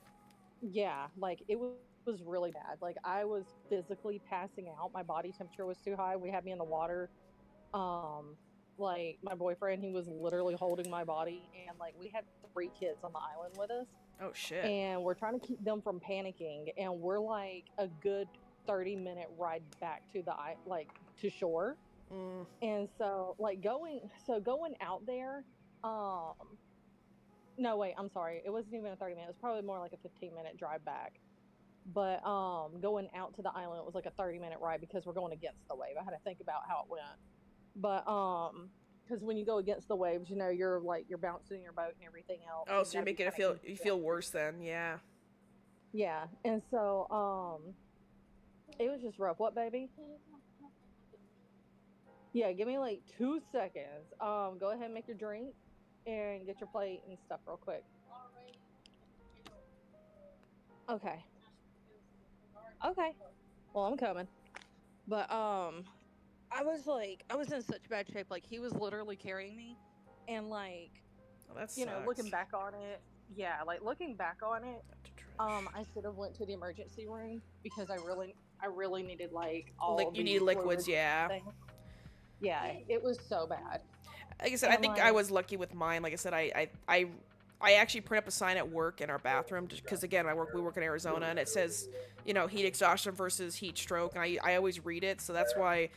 yeah, like it was really bad. Like, I was physically passing out. My body temperature was too high. We had me in the water. Like, my boyfriend, he was literally holding my body, and like we had 3 kids on the island with us. Oh, shit. And we're trying to keep them from panicking, and we're like a good 30-minute ride back to to shore. And so like going out there, no, wait, I'm sorry, it wasn't even a 30 minute, it was probably more like a 15-minute drive back. But going out to the island, it was like a 30-minute ride because we're going against the wave. I had to think about how it went. But because when you go against the waves, you know, you're bouncing your boat and everything else. Oh, so you're making it feel worse then. Yeah. Yeah. And so it was just rough. What, baby? Yeah, give me like 2 seconds. Go ahead and make your drink and get your plate and stuff real quick. Okay. Okay. Well, I'm coming. But I was in such bad shape. Like, he was literally carrying me, and like, you know, looking back on it, I should have went to the emergency room because I really needed like all you need liquids, yeah. Yeah, it was so bad. Like I said, I think I was lucky with mine. Like I said, I actually print up a sign at work in our bathroom because again, we work in Arizona, and it says, you know, heat exhaustion versus heat stroke, and I always read it, so that's why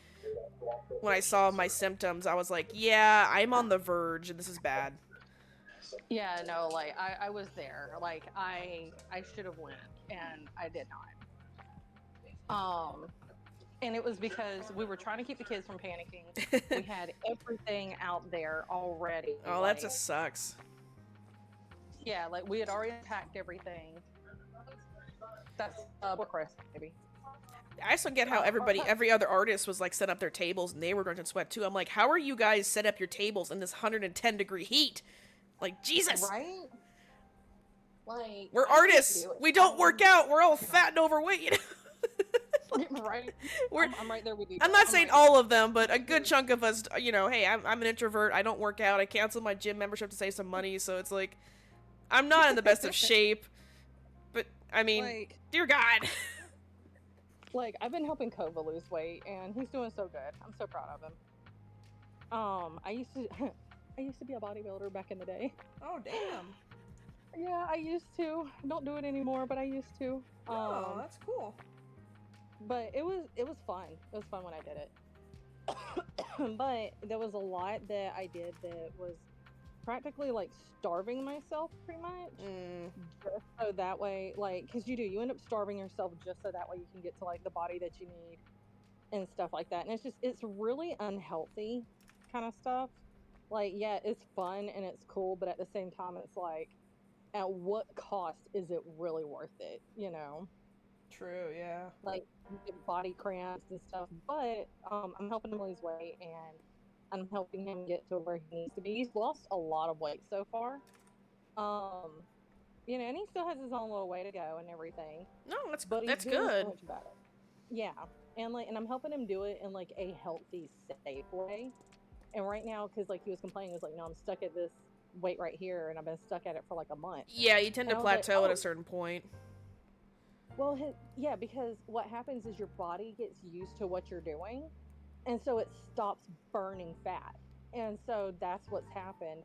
when I saw my symptoms, I was like, yeah, I'm on the verge, and this is bad. Yeah, no, like I was there. Like I should have went, and I did not. And it was because we were trying to keep the kids from panicking. We had everything out there already. Oh, that just sucks. Yeah, like we had already packed everything. That's request, baby. I just don't get how every other artist was like set up their tables and they were drinking sweat too. I'm like, how are you guys set up your tables in this 110-degree heat? Like, Jesus. Right? Like, we're artists. We don't work out. We're all fat and overweight, you know? Right. I'm right there with you. I'm not saying all of them, but a good chunk of us, you know, hey, I'm an introvert. I don't work out. I canceled my gym membership to save some money, so it's like, I'm not in the best of shape. But, I mean, like, dear God. Like, I've been helping Kova lose weight, and he's doing so good. I'm so proud of him. I used to be a bodybuilder back in the day. Oh, damn. Yeah, I used to. I don't do it anymore, but I used to. Oh, that's cool. But it was fun. It was fun when I did it. But there was a lot that I did that was practically like starving myself, pretty much. Just so that way, like, because you end up starving yourself just so that way you can get to like the body that you need and stuff like that. And it's really unhealthy kind of stuff. Like, yeah, it's fun and it's cool, but at the same time, it's like, at what cost is it really worth it? You know? True, yeah. Like, body cramps and stuff, but I'm helping him lose weight, and I'm helping him get to where he needs to be. He's lost a lot of weight so far. You know, and he still has his own little way to go and everything. No, that's good. So much about it. Yeah, and I'm helping him do it in like a healthy, safe way. And right now, because like he was complaining, he was like, "No, I'm stuck at this weight right here, and I've been stuck at it for like a month." Yeah, you tend to plateau at a certain point. Well, yeah, because what happens is your body gets used to what you're doing, and so it stops burning fat. And so that's what's happened.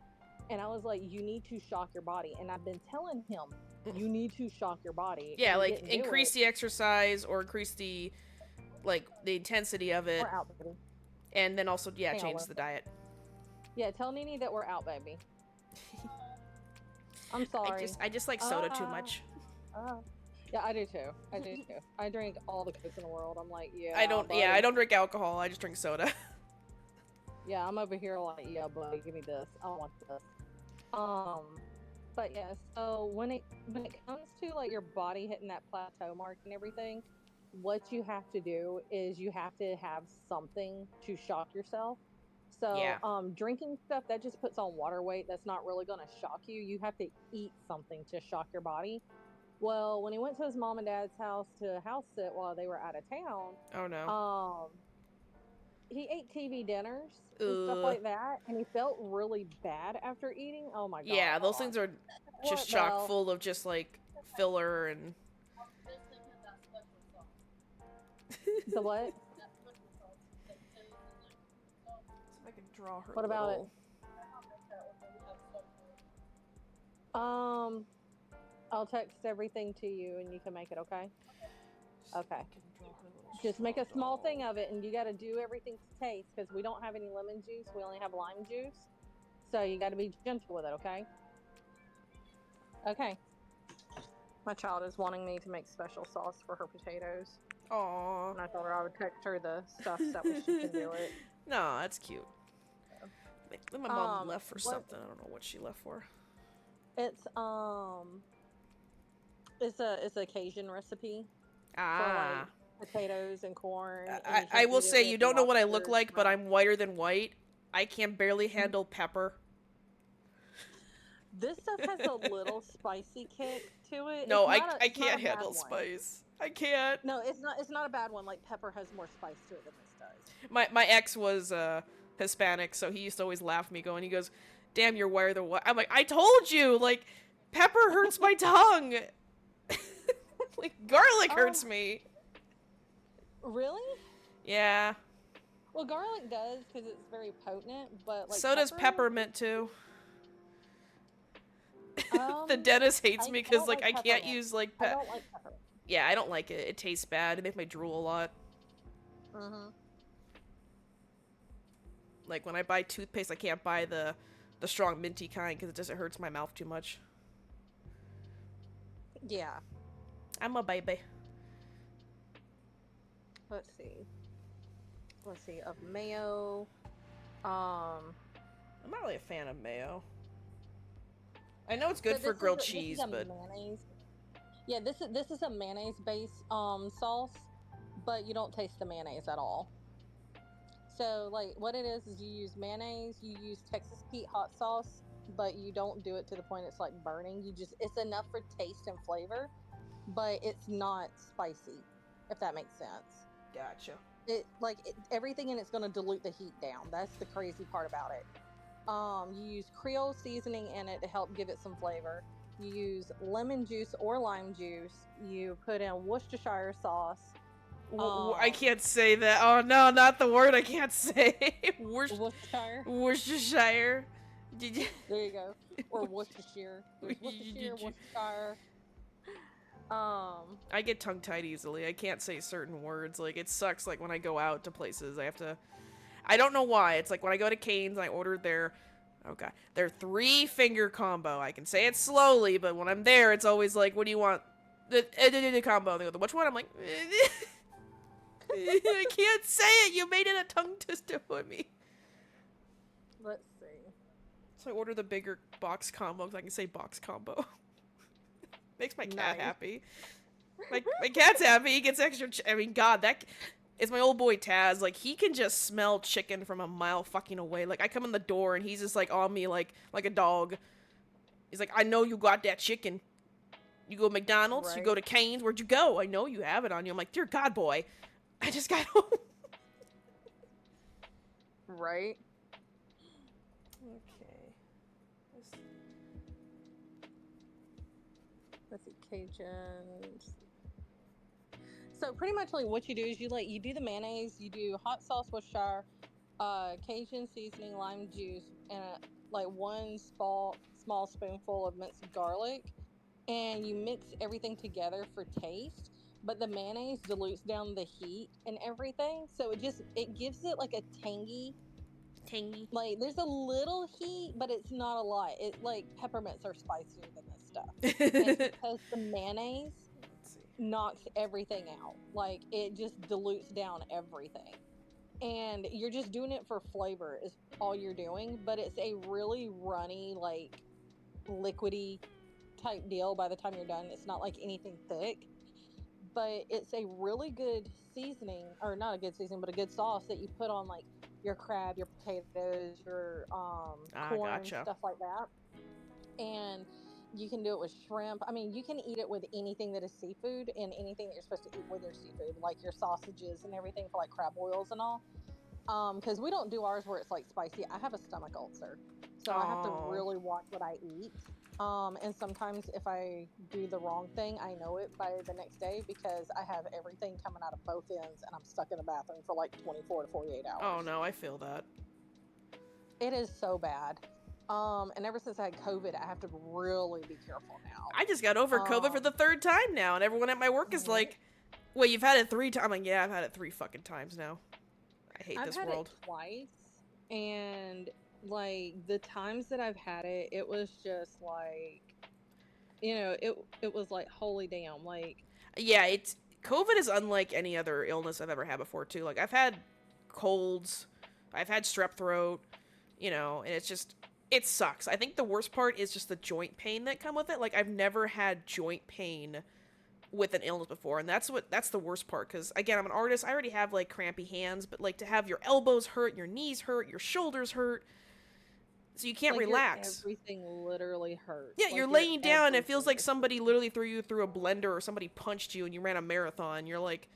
And I was like, you need to shock your body. And I've been telling him, you need to shock your body. Yeah, like increase the exercise or increase the intensity of it. We're out, baby. And then also, yeah, change the diet. Yeah, tell Nene that we're out, baby. I'm sorry. I just like soda too much. Yeah, I do too. I drink all the Cokes in the world. I'm like, yeah. I don't drink alcohol. I just drink soda. Yeah, I'm over here like, yeah, buddy, give me this. I want this. But yeah, so when it comes to like your body hitting that plateau mark and everything, what you have to do is you have to have something to shock yourself. So, Yeah. drinking stuff that just puts on water weight, that's not really going to shock you. You have to eat something to shock your body. Well, when he went to his mom and dad's house to house sit while they were out of town, Oh no. he ate TV dinners and stuff Ugh. like that, and he felt really bad after eating. Oh my Yeah, those god! things are just What chock the? full of just like filler and. The what? I can draw her. What about it? I'll text everything to you and you can make it, okay? Okay. Just make a small thing of it, and you got to do everything to taste because we don't have any lemon juice. We only have lime juice. So you got to be gentle with it, okay? Okay. My child is wanting me to make special sauce for her potatoes. Aww. And I told her I would text her the stuff so that she can do it. No, that's cute. My mom left for something. I don't know what she left for. It's it's a Cajun recipe. Ah. For like potatoes and corn. I will say, you don't know what I look like, but I'm whiter than white. I can barely handle pepper. This stuff has a little spicy kick to it. No, I can't handle spice. I can't. No, it's not a bad one. Like, pepper has more spice to it than this does. My ex was Hispanic, so he used to always laugh at me going, he goes, "Damn, you're whiter than white." I'm like, I told you, like, pepper hurts my tongue. Like, garlic hurts me. Really? Yeah. Well, garlic does because it's very potent, but like so does peppermint too. The dentist hates me because like I can't use like I don't like peppermint. Yeah, I don't like it. It tastes bad. It makes me drool a lot. Like when I buy toothpaste, I can't buy the strong minty kind because it hurts my mouth too much. Yeah. I'm a baby. Let's see. Of mayo. I'm not really a fan of mayo. I know it's good for grilled cheese, but mayonnaise. Yeah, this is a mayonnaise-based sauce, but you don't taste the mayonnaise at all. So, like, what it is you use mayonnaise, you use Texas Pete hot sauce, but you don't do it to the point it's like burning. It's enough for taste and flavor, but it's not spicy, if that makes sense. Gotcha. Everything in it's going to dilute the heat down. That's the crazy part about it. You use Creole seasoning in it to help give it some flavor. You use lemon juice or lime juice. You put in Worcestershire sauce. I can't say that. Oh no, not the word I can't say. Worcestershire. Worcestershire. There you go. Or Worcestershire. Worcestershire. I get tongue-tied easily. I can't say certain words. Like, it sucks. Like when I go out to places, I don't know why. It's like when I go to Cane's, I ordered their 3-finger combo. I can say it slowly, but when I'm there, it's always like, "What do you want?" The combo. They go, "Which one?" I'm like, I can't say it. You made it a tongue twister for me. Let's see. So I order the bigger box combo because I can say box combo. Makes my cat happy. My cat's happy. He gets extra. I mean, God, it's my old boy Taz. Like, he can just smell chicken from a mile fucking away. Like, I come in the door and he's just like on me like a dog. He's like, "I know you got that chicken. You go to McDonald's, right. You go to Cane's. Where'd you go? I know you have it on you." I'm like, "Dear God, boy, I just got home." Right. Okay. Let's see, Cajun. So pretty much like what you do is you do the mayonnaise, you do hot sauce Worcestershire, Cajun seasoning, lime juice, and like one small spoonful of minced garlic, and you mix everything together for taste. But the mayonnaise dilutes down the heat and everything, so it gives it like a tangy. Like, there's a little heat, but it's not a lot. It like peppermints are spicier than this stuff. It's because the mayonnaise knocks everything out. Like, it just dilutes down everything. And you're just doing it for flavor is all you're doing, but it's a really runny, like, liquidy type deal by the time you're done. It's not like anything thick. but it's a really good seasoning, or not a good seasoning, but a good sauce that you put on like your crab, your potatoes, your corn, Gotcha. stuff like that. And you can do it with shrimp. I mean, you can eat it with anything that is seafood and anything that you're supposed to eat with your seafood, like your sausages and everything for like crab boils and all. Because we don't do ours where it's like spicy. I have a stomach ulcer, so I have to really watch what I eat. And sometimes if I do the wrong thing, I know it by the next day because I have everything coming out of both ends and I'm stuck in the bathroom for like 24 to 48 hours. Oh no, I feel that. It is so bad. And ever since I had COVID, I have to really be careful now. I just got over COVID for the 3rd time now, and everyone at my work is like, "Wait, you've had it 3 times?" I'm like, "Yeah, I've had it 3 fucking times now. I hate this world." I've had it twice, and like the times that I've had it, it was just like, it was like, holy damn, like. Yeah, COVID is unlike any other illness I've ever had before too. Like I've had colds, I've had strep throat, and it sucks. I think the worst part is just the joint pain that come with it. Like I've never had joint pain with an illness before, and that's the worst part, because again, I'm an artist. I already have like crampy hands, but like to have your elbows hurt, your knees hurt, your shoulders hurt, so you can't relax. Everything literally hurts. Yeah, you're laying down and it feels like somebody literally threw you through a blender, or somebody punched you and you ran a marathon. You're like,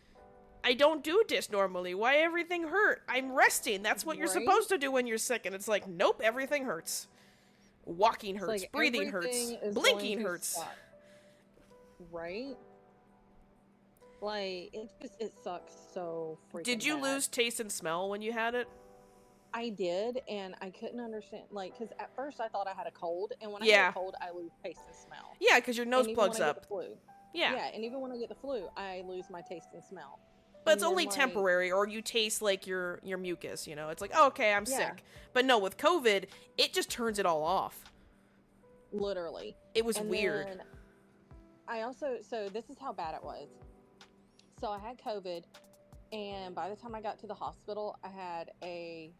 I don't do this normally. Why everything hurt? I'm resting. That's what you're supposed to do when you're sick. And it's like, nope, everything hurts. Walking hurts, like breathing hurts, blinking hurts. Suck. Right? Like, it sucks so freaking Did you bad. lose taste and smell when you had it? I did, and I couldn't understand, like, because at first I thought I had a cold, and when I get a cold, I lose taste and smell. Yeah, because your nose plugs up. Get the flu. Yeah. Yeah, and even when I get the flu, I lose my taste and smell. But it's only temporary, or you taste like your mucus, It's like, oh, okay, I'm sick. But no, with COVID, it just turns it all off. Literally. It was weird. Then I also, so this is how bad it was. So I had COVID, and by the time I got to the hospital, I had a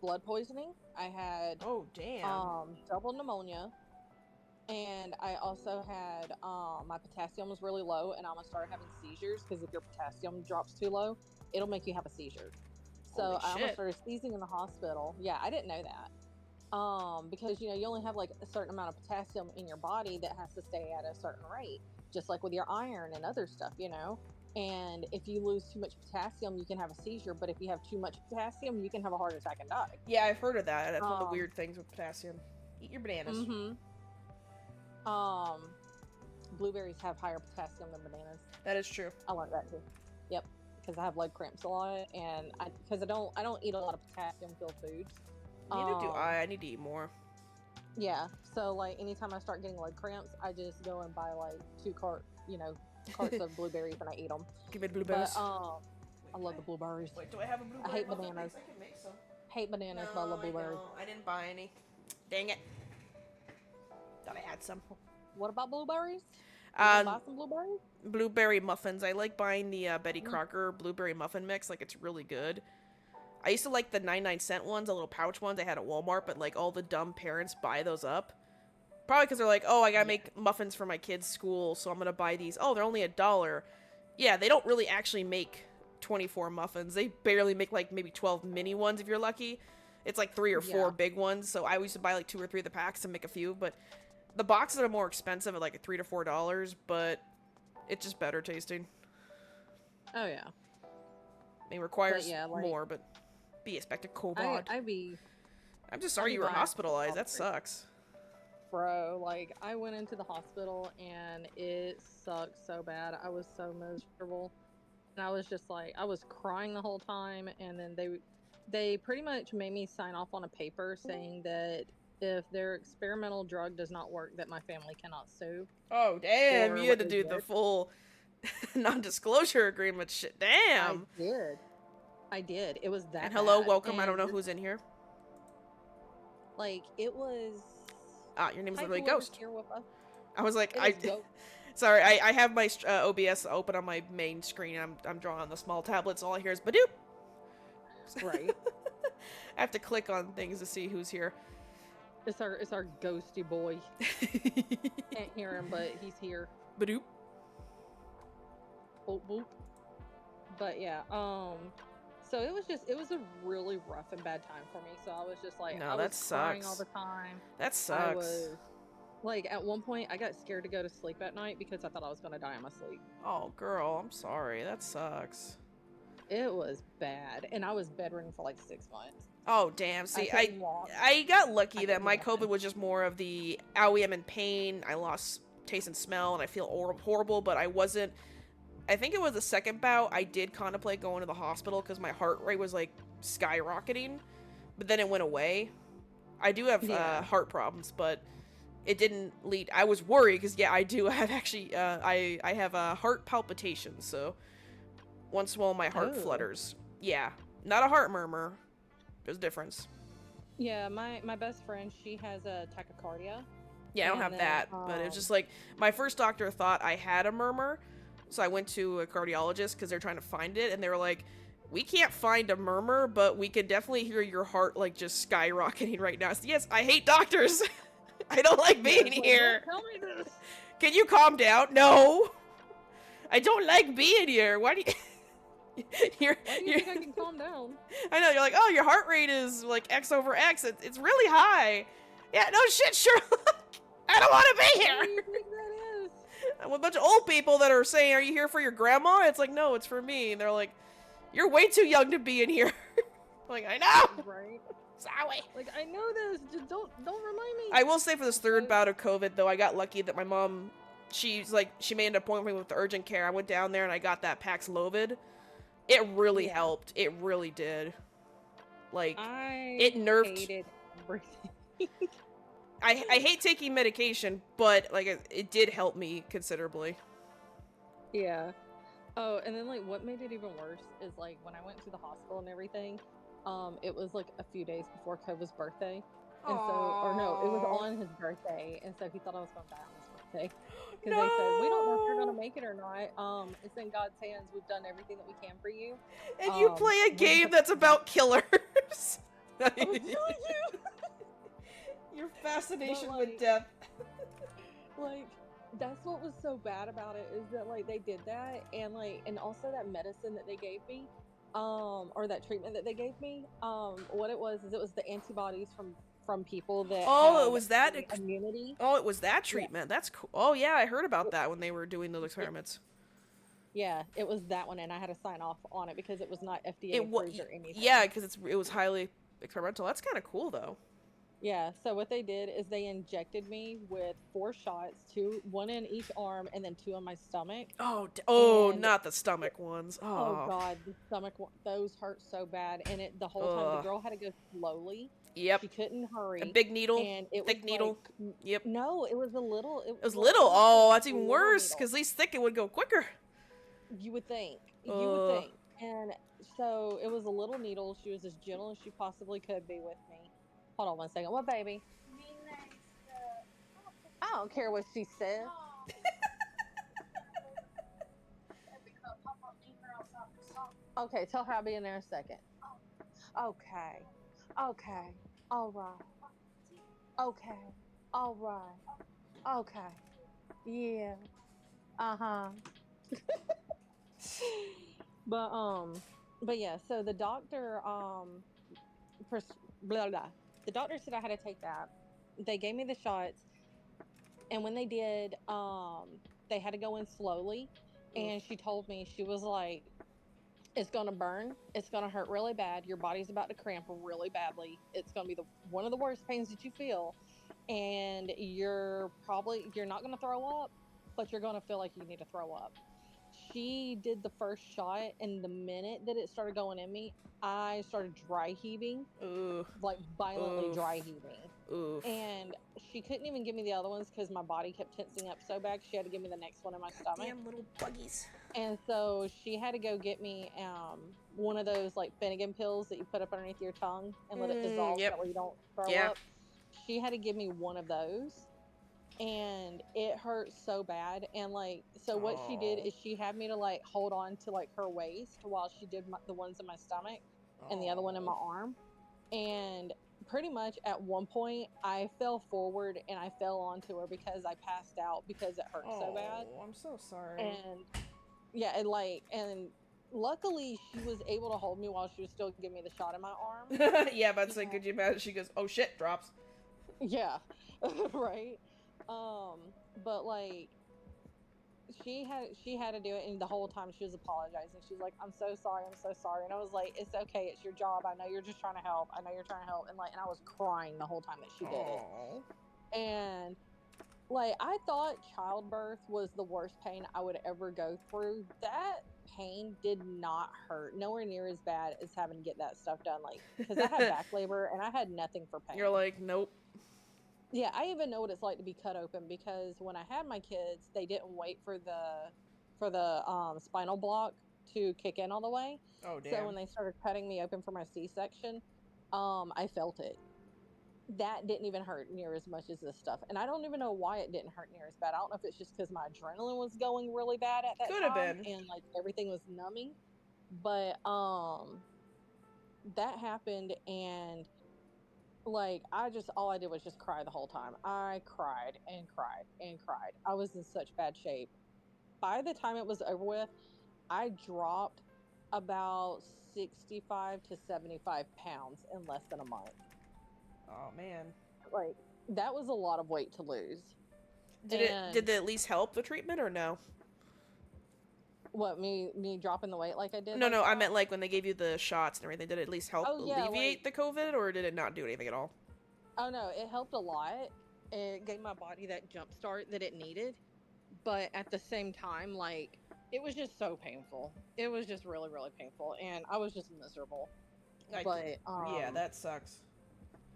blood poisoning. I had double pneumonia, and I also had my potassium was really low, and I almost started having seizures, because if your potassium drops too low, it'll make you have a seizure. So I almost started seizing in the hospital. Yeah, I didn't know that. Because you only have like a certain amount of potassium in your body that has to stay at a certain rate, just like with your iron and other stuff, And if you lose too much potassium, you can have a seizure. But if you have too much potassium, you can have a heart attack and die. Yeah, I've heard of that. That's one of the weird things with potassium. Eat your bananas. Blueberries have higher potassium than bananas. That is true. I learned that too. Yep, because I have leg cramps a lot, and because I don't eat a lot of potassium-filled foods. Neither do I. I need to eat more. Yeah, so like anytime I start getting leg cramps, I just go and buy like 2 carts of blueberries and I eat them. Give me blueberries. But, I love the blueberries. Wait, do I have a blueberry? I hate bananas. I can make some. Hate bananas, but I love blueberries. I didn't buy any. Dang it. Thought I had some. What about blueberries? Buy some blueberries? Blueberry muffins. I like buying the Betty Crocker blueberry muffin mix. Like, it's really good. I used to like the 99-cent ones, the little pouch ones I had at Walmart, but like all the dumb parents buy those up. Probably because they're like, oh, I gotta make muffins for my kids' school, so I'm gonna buy these. Oh, they're only $1. Yeah, they don't really actually make 24 muffins. They barely make like maybe 12 mini ones if you're lucky. It's like 3 or 4 big ones, so I used to buy like 2 or 3 of the packs to make a few, but the boxes are more expensive at like $3 to $4, but it's just better tasting. Oh, yeah. It requires more, but be expected cobod. I'm just sorry you were hospitalized. That sucks. Bro, like, I went into the hospital and it sucked so bad. I was so miserable. And I was just like, I was crying the whole time. And then they pretty much made me sign off on a paper saying that if their experimental drug does not work, that my family cannot sue. Oh, damn. You had to do the full non-disclosure agreement shit. Damn. I did. It was that. And hello, bad. welcome. I don't know who's in here. Like, it was. Your name's literally Ghost. Here with us. I was like, sorry, I have my OBS open on my main screen. I'm drawing on the small tablet, so all I hear is Badoop. Right. I have to click on things to see who's here. It's our ghosty boy. Can't hear him, but he's here. Badoop. boop boop. But yeah, so it was a really rough and bad time for me. So I was just like, No, I that was crying all sucks. the time. That sucks. I was like, at one point, I got scared to go to sleep at night because I thought I was gonna die in my sleep. Oh, girl, I'm sorry. That sucks. It was bad, and I was bedridden for like 6 months. Oh, damn. See, walk. I got lucky that my COVID was just more of the, owie, I'm in pain, I lost taste and smell, and I feel horrible, but I wasn't. I think it was the second bout, I did contemplate going to the hospital because my heart rate was, like, skyrocketing, but then it went away. I do have heart problems, but it didn't lead. I was worried because, yeah, I do have actually, I have heart palpitations, so once in a while my heart flutters. Yeah, not a heart murmur. There's a difference. Yeah, my best friend, she has a tachycardia. Yeah, I don't have that, but it was just like, my first doctor thought I had a murmur, so I went to a cardiologist because they're trying to find it, and they were like, we can't find a murmur, but we can definitely hear your heart, like, just skyrocketing right now. So, yes, I hate doctors. I don't like being here. Don't tell me this. Can you calm down? No. I don't like being here. Why do you... Why do you think I can calm down? I know, you're like, oh, your heart rate is like X over X. It's really high. Yeah, no shit, Sherlock. I don't want to be here. What do you think that is? I'm a bunch of old people that are saying, are you here for your grandma? It's like, no, it's for me. And they're like, you're way too young to be in here. Like, I know. Right. Sorry. Like, I know this. Just don't remind me. I will say for this third bout of COVID, though, I got lucky that my mom, she made an appointment with the urgent care. I went down there and I got that Paxlovid. It really helped. It really did. Like, it nerfed. Hated everything. I hate taking medication, but, like, it did help me considerably. Yeah. Oh, and then, like, what made it even worse is, like, when I went to the hospital and everything, it was, like, a few days before Kova's birthday. And so, it was on his birthday, and so he thought I was going to die on his birthday. Because they said, we don't know if you're going to make it or not. It's in God's hands. We've done everything that we can for you. And you play a game that's about killers. I'm telling you. Your fascination with death. Like, that's what was so bad about it, is that, like, they did that, and, like, and also that medicine that they gave me, or that treatment that they gave me, what it was the antibodies from people that it was that immunity. Oh, it was that treatment. Yeah. That's cool. Oh yeah, I heard about that when they were doing those experiments. Yeah, it was that one, and I had to sign off on it because it was not FDA approved or anything. Yeah, because it was highly experimental. That's kind of cool, though. Yeah, so what they did is they injected me with 4 shots, 1 in each arm, and then 2 in my stomach. Not the stomach ones. Oh God, the stomach, those hurt so bad, and the whole time the girl had to go slowly. Yep. She couldn't hurry. A big needle. And it thick was needle. Like, yep. No, it was a little. It was little. Oh, that's even worse. Because at least thick, it would go quicker. You would think. You would think. And so it was a little needle. She was as gentle as she possibly could be with me. Hold on one second. What, baby? I don't care what she says. Okay, tell her I'll be in there in a second. Okay. Okay. All right. Okay. All right. Okay. Yeah. Uh-huh. But yeah, so the doctor, the doctor said I had to take that. They gave me the shots, and when they did, they had to go in slowly, and she told me, she was like, it's gonna burn, it's gonna hurt really bad, your body's about to cramp really badly, it's gonna be one of the worst pains that you feel, and you're not gonna throw up, but you're gonna feel like you need to throw up. She did the first shot, and the minute that it started going in me, I started dry heaving. Ooh. Like violently dry heaving. Ooh. And she couldn't even give me the other ones because my body kept tensing up so bad. She had to give me the next one in my stomach. Damn little buggies. And so she had to go get me one of those like Finnegan pills that you put up underneath your tongue and let it dissolve so that way you don't throw up. She had to give me one of those. And it hurt so bad, and like, so what she did is she had me to like hold on to like her waist while she did the ones in my stomach and the other one in my arm. And pretty much at one point I fell forward and I fell onto her because I passed out because it hurt so bad. I'm so sorry. And Yeah, and luckily she was able to hold me while she was still giving me the shot in my arm. Yeah, but say, could you imagine? She goes, "Oh shit!" Drops. Yeah, right. But like she had to do it, and the whole time she was apologizing. She's like, I'm so sorry, and I was like, it's okay, it's your job, I know you're just trying to help, and I was crying the whole time that she did it. And like, I thought childbirth was the worst pain I would ever go through. That pain did not hurt, nowhere near as bad as having to get that stuff done, like, because I had back labor and I had nothing for pain. You're like, nope. Yeah, I even know what it's like to be cut open, because when I had my kids, they didn't wait for the spinal block to kick in all the way. Oh damn. So when they started cutting me open for my C-section, I felt it. That didn't even hurt near as much as this stuff, and I don't even know why it didn't hurt near as bad. I don't know if it's just because my adrenaline was going really bad at that Could have time, been. and like everything was numbing. But that happened, and like, all I did was just cry the whole time. I cried and cried and cried. I was in such bad shape. By the time it was over with, I dropped about 65 to 75 pounds in less than a month. Oh man. Like, that was a lot of weight to lose. Did it at least help the treatment or no? What, me dropping the weight like I did? No, I meant like when they gave you the shots and everything. Did it at least help alleviate like, the COVID, or did it not do anything at all? Oh no, it helped a lot. It gave my body that jump start that it needed. But at the same time, like, it was just so painful. It was just really, really painful, and I was just miserable. Yeah, that sucks.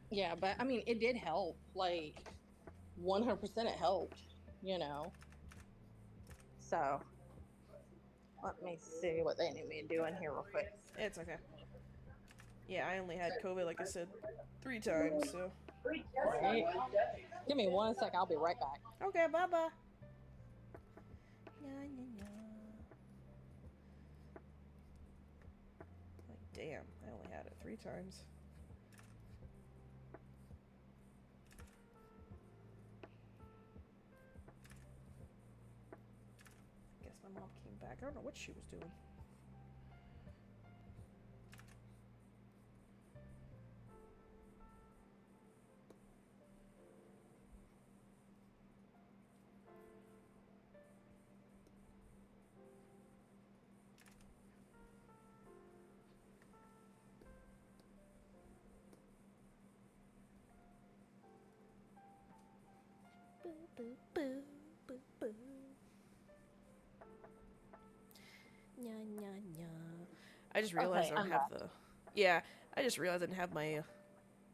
Yeah, but I mean, it did help. Like, 100% it helped, you know. So, let me see what they need me to do in here real quick. It's okay. Yeah, I only had COVID, like I said, 3 times, so. Right. Give me 1 sec, I'll be right back. Okay, bye-bye. Like, damn, I only had it 3 times. I guess my mom came back. I don't know what she was doing. I just realized I don't have the... Yeah, I just realized I didn't have my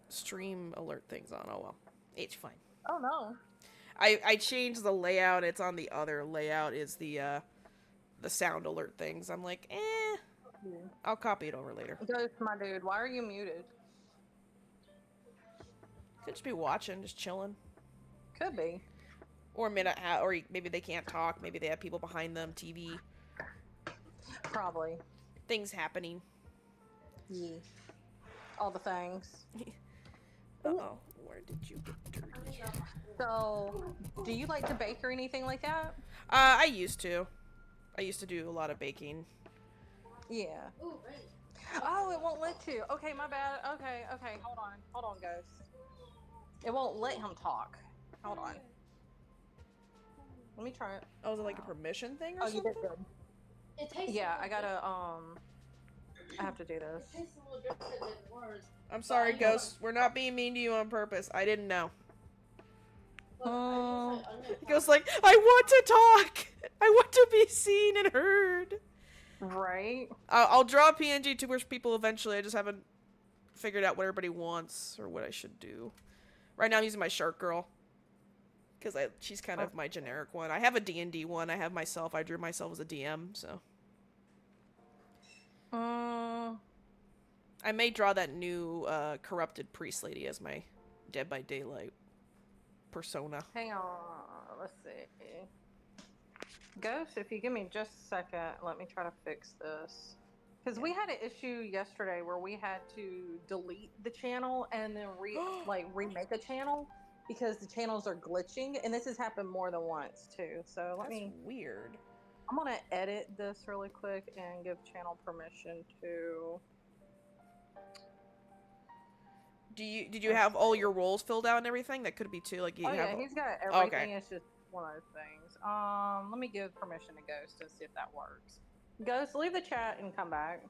stream alert things on. Oh well. It's fine. Oh no. I changed the layout. It's on the other layout is the sound alert things. I'm like, I'll copy it over later. Ghost, my dude, why are you muted? Could just be watching, just chilling. Could be. Or maybe they can't talk. Maybe they have people behind them, TV. Probably. Things happening. Yeah. All the things. Uh-oh. Where did you get dirty? So, do you like to bake or anything like that? I used to. I used to do a lot of baking. Yeah. Oh, it won't let you. Okay, my bad. Okay. Hold on, Ghost. It won't let him talk. Hold on. Let me try it. Oh, is it like a permission thing or something? You did good. It tastes I gotta, I have to do this. It tastes a little different than words. I'm sorry, Ghost. We're not being mean to you on purpose. I didn't know. He goes like, I want to talk! I want to be seen and heard! Right? I'll draw PNG to wish people eventually. I just haven't figured out what everybody wants or what I should do. Right now I'm using my Shark Girl. Because she's kind of my generic one. I have a D&D one. I have myself. I drew myself as a DM, so. I may draw that new corrupted priest lady as my Dead by Daylight persona. Hang on. Let's see. Ghost, if you give me just a second, let me try to fix this. Because we had an issue yesterday where we had to delete the channel and then remake a channel because the channels are glitching, and this has happened more than once too. So That's weird. I'm gonna edit this really quick and give channel permission to. Did you have all your roles filled out and everything? That could be too. Like you have. Yeah, he's got everything. Okay. It's just one of those things. Let me give permission to Ghost and see if that works. Ghost, leave the chat and come back.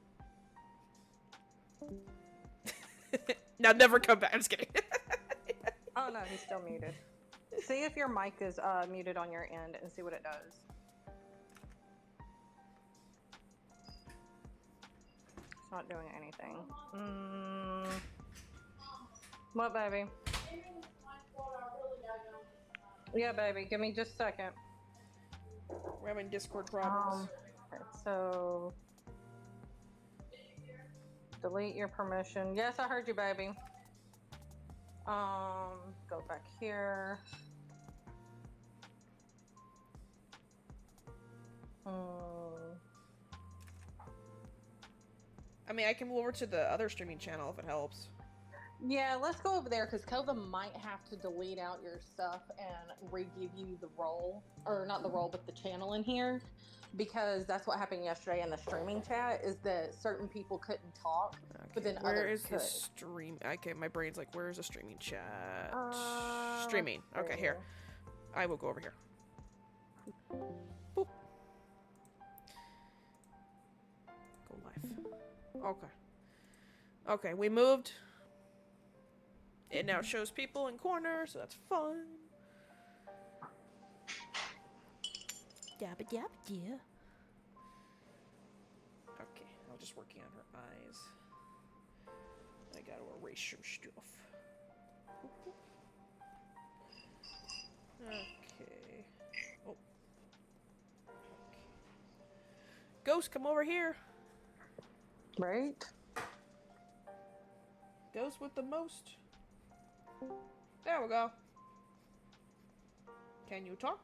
Now never come back. I'm just kidding. Oh no, he's still muted. See if your mic is muted on your end and see what it does. It's not doing anything. What, baby? Yeah, baby. Give me just a second. We're having Discord problems. Okay, so delete your permission. Yes, I heard you, baby. Go back here. I mean, I can move over to the other streaming channel if it helps. Yeah, let's go over there because Kova might have to delete out your stuff and re-give you the role, or not the role, but the channel in here, because that's what happened yesterday in the streaming chat. Is that certain people couldn't talk, okay, but then where others is could. the stream? Okay, my brain's like, where's the streaming chat? Streaming. Okay, here. I will go over here. Boop. Go live. Okay. Okay, we moved. It now shows people in corners, so that's fun. Dabba dabba yeah. Okay, I'm just working on her eyes. I gotta erase some stuff. Okay. Oh. Okay. Ghost, come over here. Right? Ghost with the most. There we go. Can you talk?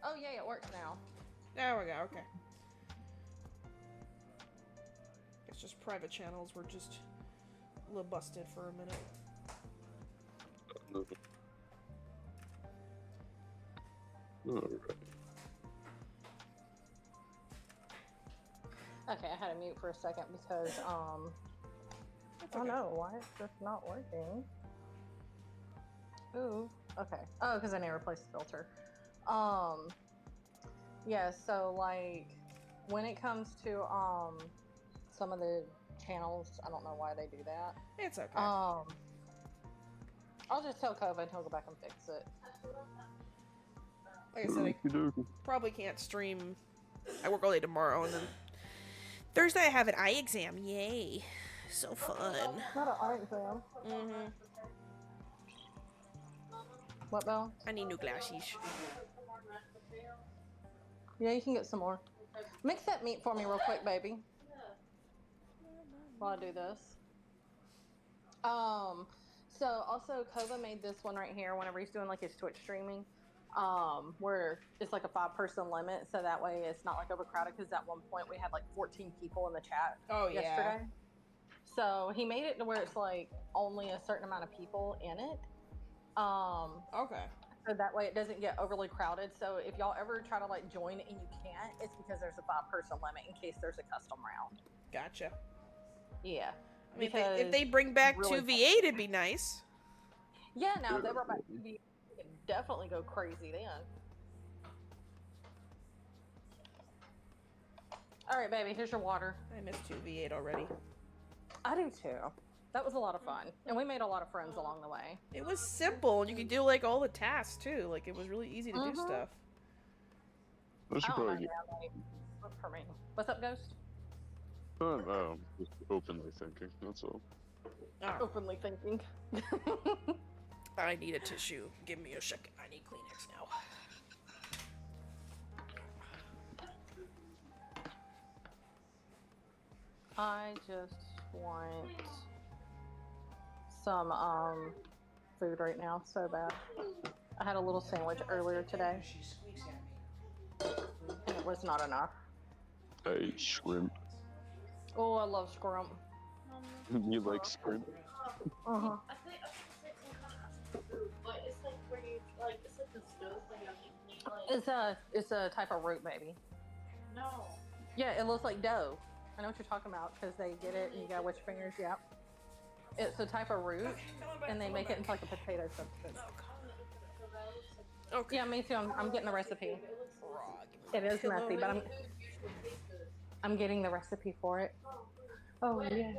Oh yeah, it works now. There we go, okay. It's just private channels were just a little busted for a minute. Alright. Okay, I had to mute for a second because Okay. oh no, why is this not working? Ooh, okay. Oh, because I never replaced the filter. Yeah, so like when it comes to some of the channels, I don't know why they do that. It's okay. I'll just tell Kova and he'll go back and fix it. Like I said, I probably can't stream. I work all day tomorrow, and then Thursday I have an eye exam. Yay. So fun. Not an art exam. Mm-hmm. What, Belle? I need new glasses. Yeah, you can get some more. Mix that meat for me real quick, baby. While I do this. So also Kova made this one right here whenever he's doing like his Twitch streaming. Where it's like a 5-person limit, so that way it's not like overcrowded, because at one point we had like 14 people in the chat yesterday. So he made it to where it's like only a certain amount of people in it. Okay. So that way it doesn't get overly crowded. So if y'all ever try to like join and you can't, it's because there's a 5-person limit in case there's a custom round. Gotcha. Yeah. I mean, if they bring back really 2v8, it'd be nice. Yeah, now if they brought back 2v8, you could definitely go crazy then. All right, baby, here's your water. I missed 2v8 already. I do too. That was a lot of fun, and we made a lot of friends along the way. It was simple, and you could do like all the tasks too. Like it was really easy to do stuff. I should probably get... Look for me. What's up, Ghost? Just openly thinking, that's all. Openly thinking. I need a tissue. Give me a second. I need Kleenex now. I just want some food right now, so bad. I had a little sandwich earlier today, and it was not enough. Hey, shrimp. Oh, I love scrimp. You like shrimp? Uh-huh. I think I should say some kind of food, but it's like where you like it's like the stove It's a type of root, baby. No. Yeah, it looks like dough. I know what you're talking about because they get it and you gotta wet your fingers. Yeah. It's a type of root, and they make it into like a potato substance. Okay. Yeah, me too. I'm getting the recipe. It is messy, but I'm getting the recipe for it. Oh yeah.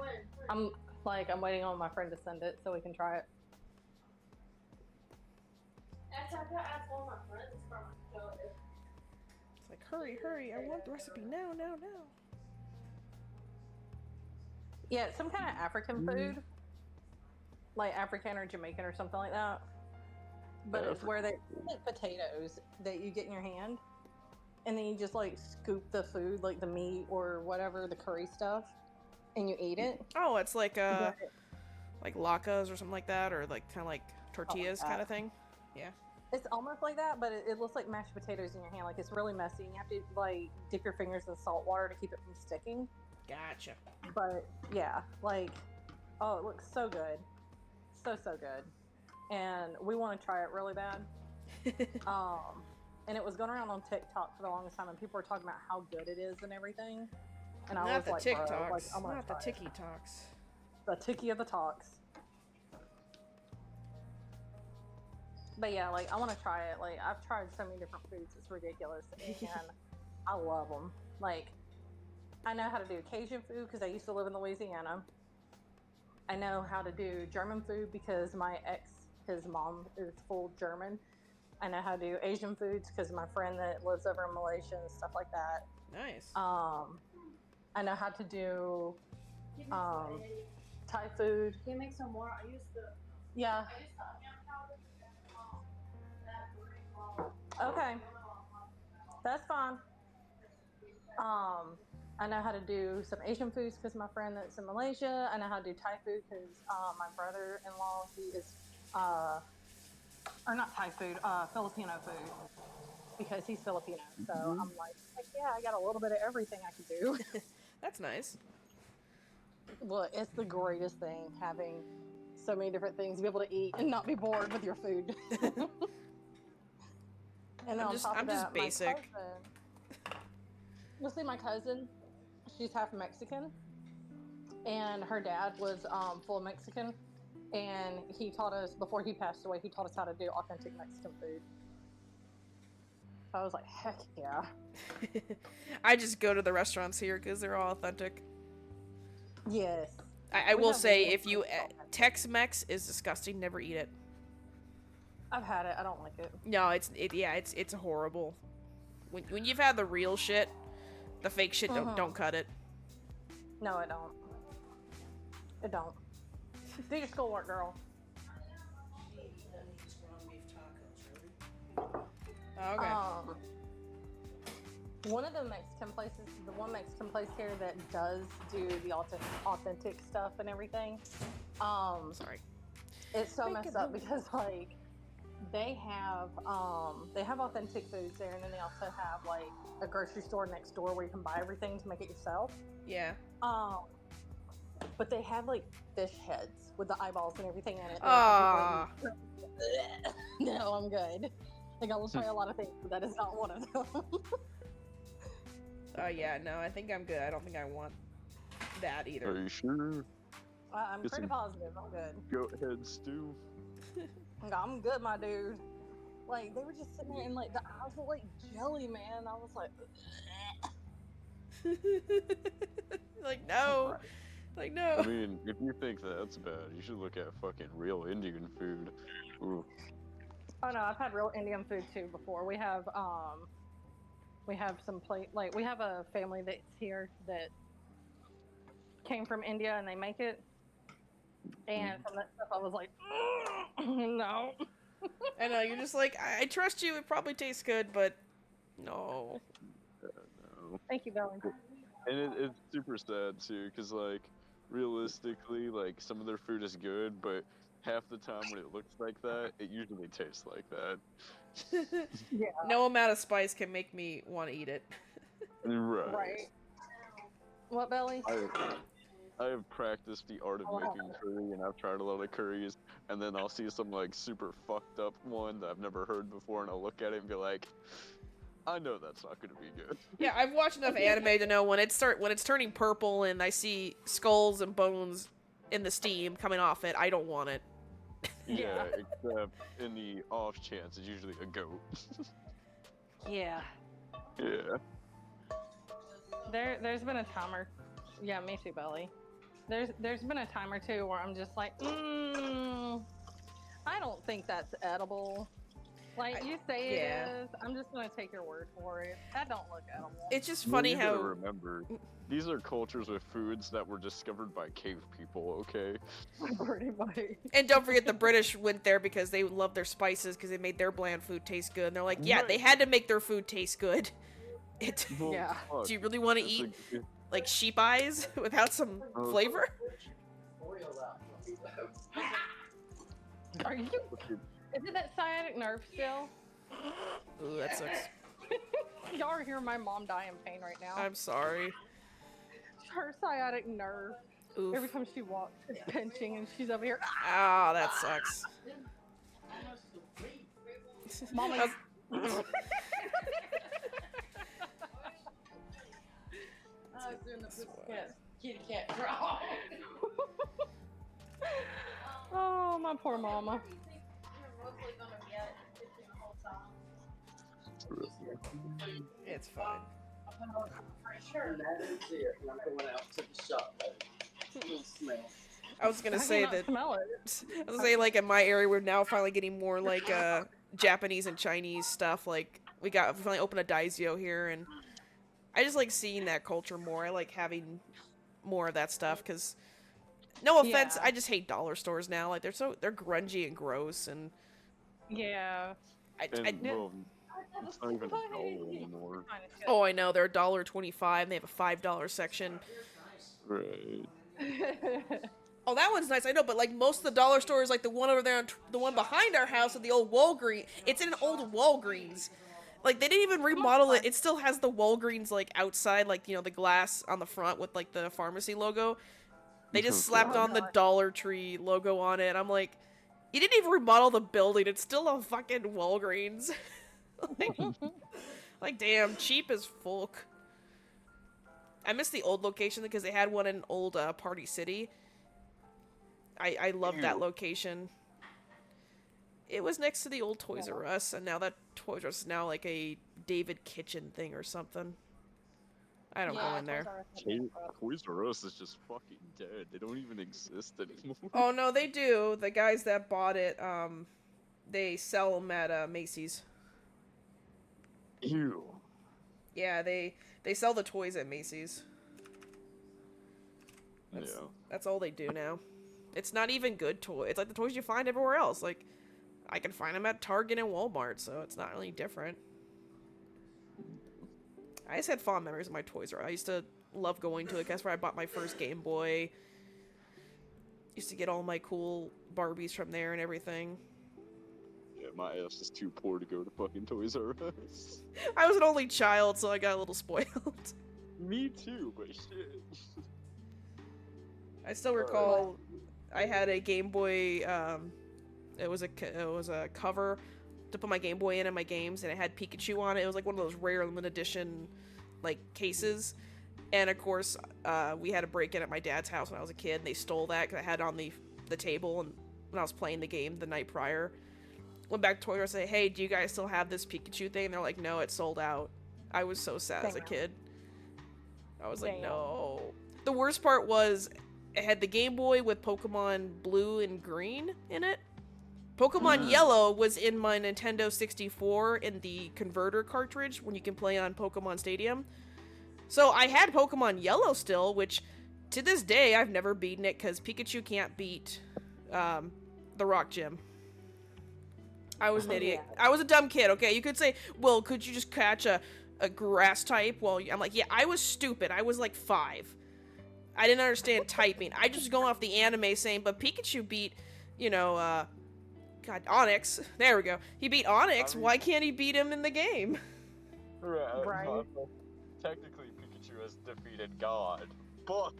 I'm waiting on my friend to send it so we can try it. Actually, I could ask one of my friends for my show. It's like, hurry, hurry! I want the recipe now, now, now. Yeah, it's some kind of African food, like African or Jamaican or something like that. But it's where they like potatoes that you get in your hand, and then you just like scoop the food, like the meat or whatever, the curry stuff, and you eat it. Oh, it's like like latkes or something like that, or like kind of like tortillas kind of thing. Yeah. It's almost like that, but it looks like mashed potatoes in your hand. Like it's really messy, and you have to like dip your fingers in salt water to keep it from sticking. Gotcha. But yeah, like, oh, it looks so good, so good, and we want to try it really bad. And it was going around on TikTok for the longest time, and people were talking about how good it is and everything. And I was like, TikToks, bro, like, I'm not the Tiki Talks. The Tiki of the talks. But yeah, like I want to try it. Like I've tried so many different foods, it's ridiculous, and I love them. Like I know how to do Cajun food because I used to live in Louisiana. I know how to do German food because my ex, his mom is full German. I know how to do Asian foods because my friend that lives over in Malaysia and stuff like that. Nice. I know how to do Thai food. Can you make some more? I used to. Yeah. Okay. That's fine. I know how to do some Asian foods because my friend that's in Malaysia. I know how to do Thai food because my brother-in-law, he is, or not Thai food, Filipino food because he's Filipino. So I'm like, heck yeah, I got a little bit of everything I can do. That's nice. Well, it's the greatest thing having so many different things to be able to eat and not be bored with your food. And then I'm just basic. You'll see my cousin, she's half Mexican, and her dad was full Mexican, and he taught us, before he passed away, he taught us how to do authentic Mexican food. So I was like, heck yeah. I just go to the restaurants here because they're all authentic. Yes. I will say, if you Tex-Mex is disgusting. Never eat it. I've had it. I don't like it. No, it's horrible. When you've had the real shit, the fake shit don't cut it. No, it don't. It don't. Do your schoolwork, girl. Okay. One of the Mexican places, the one Mexican place here that does do the authentic stuff and everything. Sorry. It's so messed up because like they have authentic foods there, and then they also have like a grocery store next door where you can buy everything to make it yourself. Yeah. But they have like fish heads with the eyeballs and everything in it. No, I'm good. Like I will try a lot of things, but that is not one of them. Oh yeah, no, I think I'm good. I don't think I want that either. Are you sure? I'm pretty positive. I'm good. Goat head stew. I'm good, my dude. Like they were just sitting there and like the eyes were like jelly, man. I was like, like no, like no. I mean, if you think that's bad, you should look at fucking real Indian food. Ooh. Oh no, I've had real Indian food too before. We have some we have a family that's here that came from India and they make it. And some of that stuff I was like, no. I know, you're just like, I trust you, it probably tastes good, but no. No. Thank you, Belly. And it's super sad too, because like realistically, like some of their food is good, but half the time when it looks like that, it usually tastes like that. Yeah. No amount of spice can make me want to eat it. Right. What, Belly? I have practiced the art of making curry, and I've tried a lot of curries, and then I'll see some like super fucked up one that I've never heard before, and I'll look at it and be like, I know that's not gonna be good. Yeah, I've watched enough anime to know when it's turning purple and I see skulls and bones in the steam coming off it, I don't want it. Yeah, except in the off chance, it's usually a goat. Yeah. Yeah. There's been a time or yeah, me too, Belly. There's been a time or two where I'm just like, I don't think that's edible. Like you say it is, I'm just gonna take your word for it. That don't look edible. It's just funny Well, you how gotta remember, these are cultures with foods that were discovered by cave people. Okay. Pretty much. and don't forget the British went there because they love their spices because they made their bland food taste good. And they're like, yeah, Right. they had to make their food taste good. Well, Yeah. fuck, Do you really want to it's eat like- like sheep eyes without some flavor? Are you? Is it that sciatic nerve still? Ooh, that sucks. Y'all are hearing my mom die in pain right now. I'm sorry. Her sciatic nerve. Oof. Every time she walks, it's pinching, and she's over here. Ah, that sucks. Mama. I was- I was doing the pussycat kitty cat draw. Oh, my poor mama. It's fine. Sure. That is it. And I'm going out to the shop. Little smell. I was gonna I say cannot that. smell it. I was gonna say like in my area, we're now finally getting more like Japanese and Chinese stuff. Like we finally opened a daizyo here, and I just like seeing that culture more. I like having more of that stuff because, no offense, Yeah. I just hate dollar stores now. Like they're grungy and gross, and Yeah. And, well, it's not even a dollar anymore. oh, I know they're $1.25. And they have a $5 section. Right. Oh, that one's nice. I know, but like most of the dollar stores, like the one over there, the one behind our house at the old Walgreens, it's in an old Walgreens. Like they didn't even remodel it. It still has the Walgreens like outside, like you know the glass on the front with like the pharmacy logo. They just slapped on the Dollar Tree logo on it. I'm like, you didn't even remodel the building. It's still a fucking Walgreens. like damn, cheap as fuck. I miss the old location because they had one in old Party City. I loved that location. It was next to the old Toys R Us, and now that Toys R Us is now like a David Kitchen thing or something. I don't go in there. Toys R Us is just fucking dead. They don't even exist anymore. Oh no, they do. The guys that bought it, they sell them at Macy's. Ew. Yeah, they sell the toys at Macy's. That's all they do now. It's not even good toy. It's like the toys you find everywhere else. Like, I can find them at Target and Walmart, so it's not really different. I just had fond memories of my Toys R Us. I used to love going to it. That's where I bought my first Game Boy. Used to get all my cool Barbies from there and everything. Yeah, my ass is too poor to go to fucking Toys R Us. I was an only child, so I got a little spoiled. Me too, but shit. I still recall I had a Game Boy, it was a cover to put my Game Boy in and my games, and it had Pikachu on it. It was like one of those rare limited edition, like, cases. And of course, we had a break-in at my dad's house when I was a kid, and they stole that because I had it on the table and when I was playing the game the night prior. Went back to Toys R Us and said, hey, do you guys still have this Pikachu thing? And they're like, no, it sold out. I was so sad as a kid. I was like, no. The worst part was it had the Game Boy with Pokemon Blue and Green in it. Pokemon Yellow was in my Nintendo 64 in the converter cartridge when you can play on Pokemon Stadium. So I had Pokemon Yellow still, which to this day I've never beaten it because Pikachu can't beat the Rock Gym. I was an idiot. I was a dumb kid, okay? You could say, well, could you just catch a grass type? Well, I'm like, yeah, I was stupid. I was like 5. I didn't understand typing. I just going off the anime saying, but Pikachu beat, Onyx. There we go. He beat Onyx. Why can't he beat him in the game? Right. Technically, Pikachu has defeated God, but...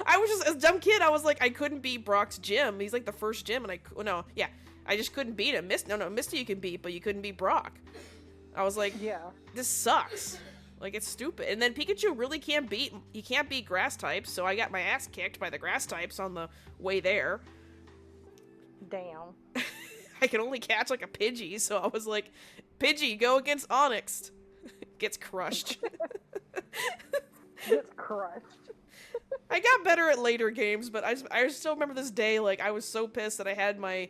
I was just, as a dumb kid, I was like, I couldn't beat Brock's gym. He's like the first gym, and I just couldn't beat him. Misty you can beat, but you couldn't beat Brock. I was like, Yeah. this sucks. Like, it's stupid. And then Pikachu really can't beat grass types, so I got my ass kicked by the grass types on the way there. Damn. I can only catch like a Pidgey, so I was like, Pidgey, go against Onyx. Gets crushed. Gets crushed. I got better at later games, but I still remember this day, like, I was so pissed that I had my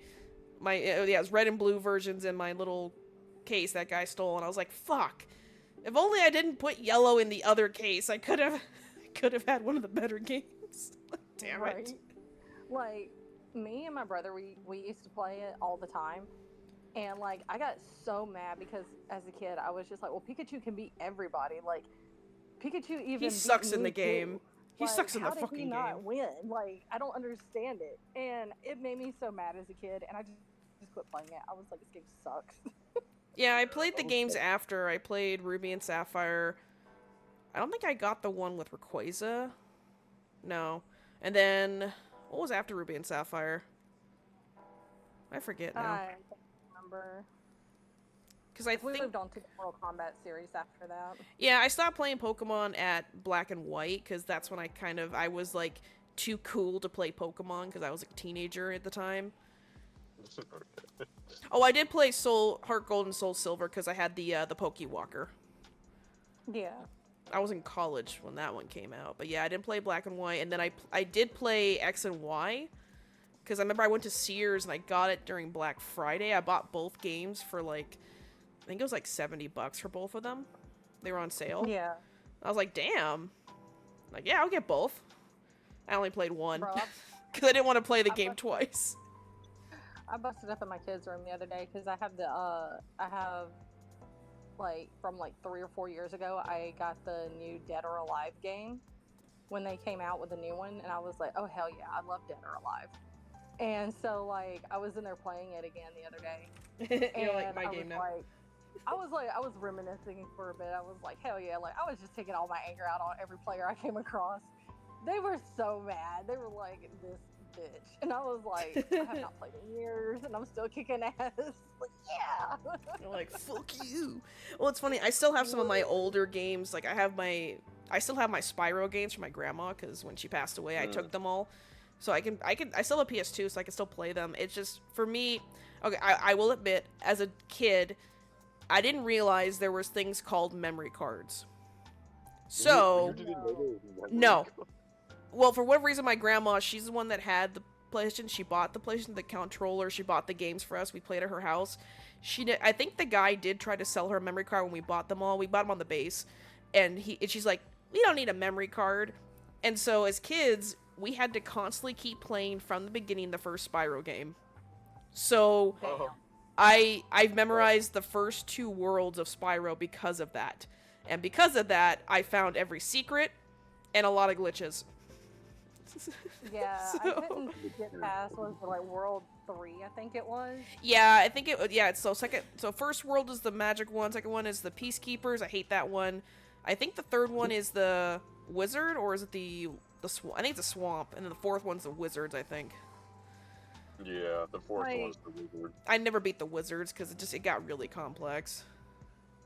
it was red and blue versions in my little case that guy stole, and I was like, fuck. If only I didn't put yellow in the other case, I could have had one of the better games. Damn it. Like, me and my brother, we used to play it all the time. And, like, I got so mad because as a kid, I was just like, well, Pikachu can beat everybody. Like, Pikachu even He sucks in the too. game. He Like, sucks in the how did fucking he game. not win? Like, I don't understand it. And it made me so mad as a kid, and I just quit playing it. I was like, this game sucks. Yeah, I played the games after. I played Ruby and Sapphire. I don't think I got the one with Rayquaza. No. And then, what was after Ruby and Sapphire? I forget now. I don't remember. Because I We think... moved on to the Mortal Kombat series after that. Yeah, I stopped playing Pokemon at Black and White, because that's when I was, like, too cool to play Pokemon, because I was a teenager at the time. Oh, I did play Heart Gold and Soul Silver, because I had the Pokewalker. Yeah. I was in college when that one came out. But yeah, I didn't play Black and White, and then I did play X and Y, because I remember I went to Sears, and I got it during Black Friday. I bought both games for, like, I think it was like $70 for both of them. They were on sale. Yeah. I was like, damn. Like, yeah, I'll get both. I only played one. Bro, Because I didn't want to play the game twice. I busted up in my kids' room the other day because I have like from like 3 or 4 years ago, I got the new Dead or Alive game when they came out with a new one, and I was like, oh hell yeah, I love Dead or Alive. And so like I was in there playing it again the other day. You're like, my I game was now. like, I was reminiscing for a bit. I was like, hell yeah, like I was just taking all my anger out on every player I came across. They were so mad. They were like, this bitch. And I was like, I have not played in years, and I'm still kicking ass. Like, yeah. You're like, fuck you. Well, it's funny. I still have some of my older games. Like, I still have my Spyro games from my grandma, because when she passed away, I took them all. So I still have a PS2, so I can still play them. It's just, for me, okay, I will admit, as a kid, I didn't realize there was things called memory cards. So, no. Well, for whatever reason, my grandma, she's the one that had the PlayStation. She bought the PlayStation, the controller. She bought the games for us. We played at her house. I think the guy did try to sell her a memory card when we bought them all. We bought them on the base. And she's like, we don't need a memory card. And so, as kids, we had to constantly keep playing from the beginning the first Spyro game. So, I've memorized the first 2 worlds of Spyro because of that. And because of that, I found every secret and a lot of glitches. Yeah, So- I couldn't get past like World 3, I think it was. Yeah, I think so first world is the magic one, second one is the Peacekeepers. I hate that one. I think the third one is the Wizard, or is it the swamp? I think it's a swamp, and then the fourth one's the Wizards, I think. Yeah, the fourth Like- one's the wizard. I never beat the Wizards because it got really complex.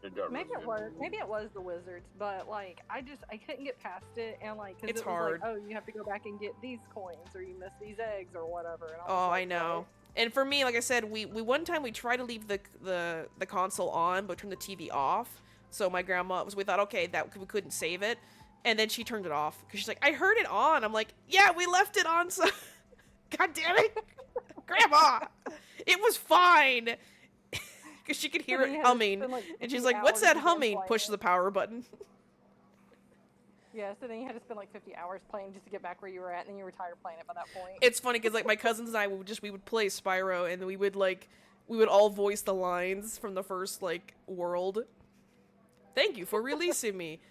It got Maybe it was the Wizards, but like I couldn't get past it, and like 'cause It's it was hard. like, oh, you have to go back and get these coins, or you missed these eggs, or whatever. And I was Oh, like, I know. And for me, like I said, we one time we tried to leave the console on, but turn the TV off. So my grandma we thought, okay, that we couldn't save it, and then she turned it off because she's like, I heard it on. I'm like, yeah, we left it on. So, God damn it, Grandma, it was fine. Because she could hear And then it you had to humming, spend, like, and she's 50 like, what's hours that again humming? playing Push it. the power button. Yeah, so then you had to spend like 50 hours playing just to get back where you were at, and then you were tired of playing it by that point. It's funny because like my cousins and I we would play Spyro, and we would all voice the lines from the first like world. Thank you for releasing me.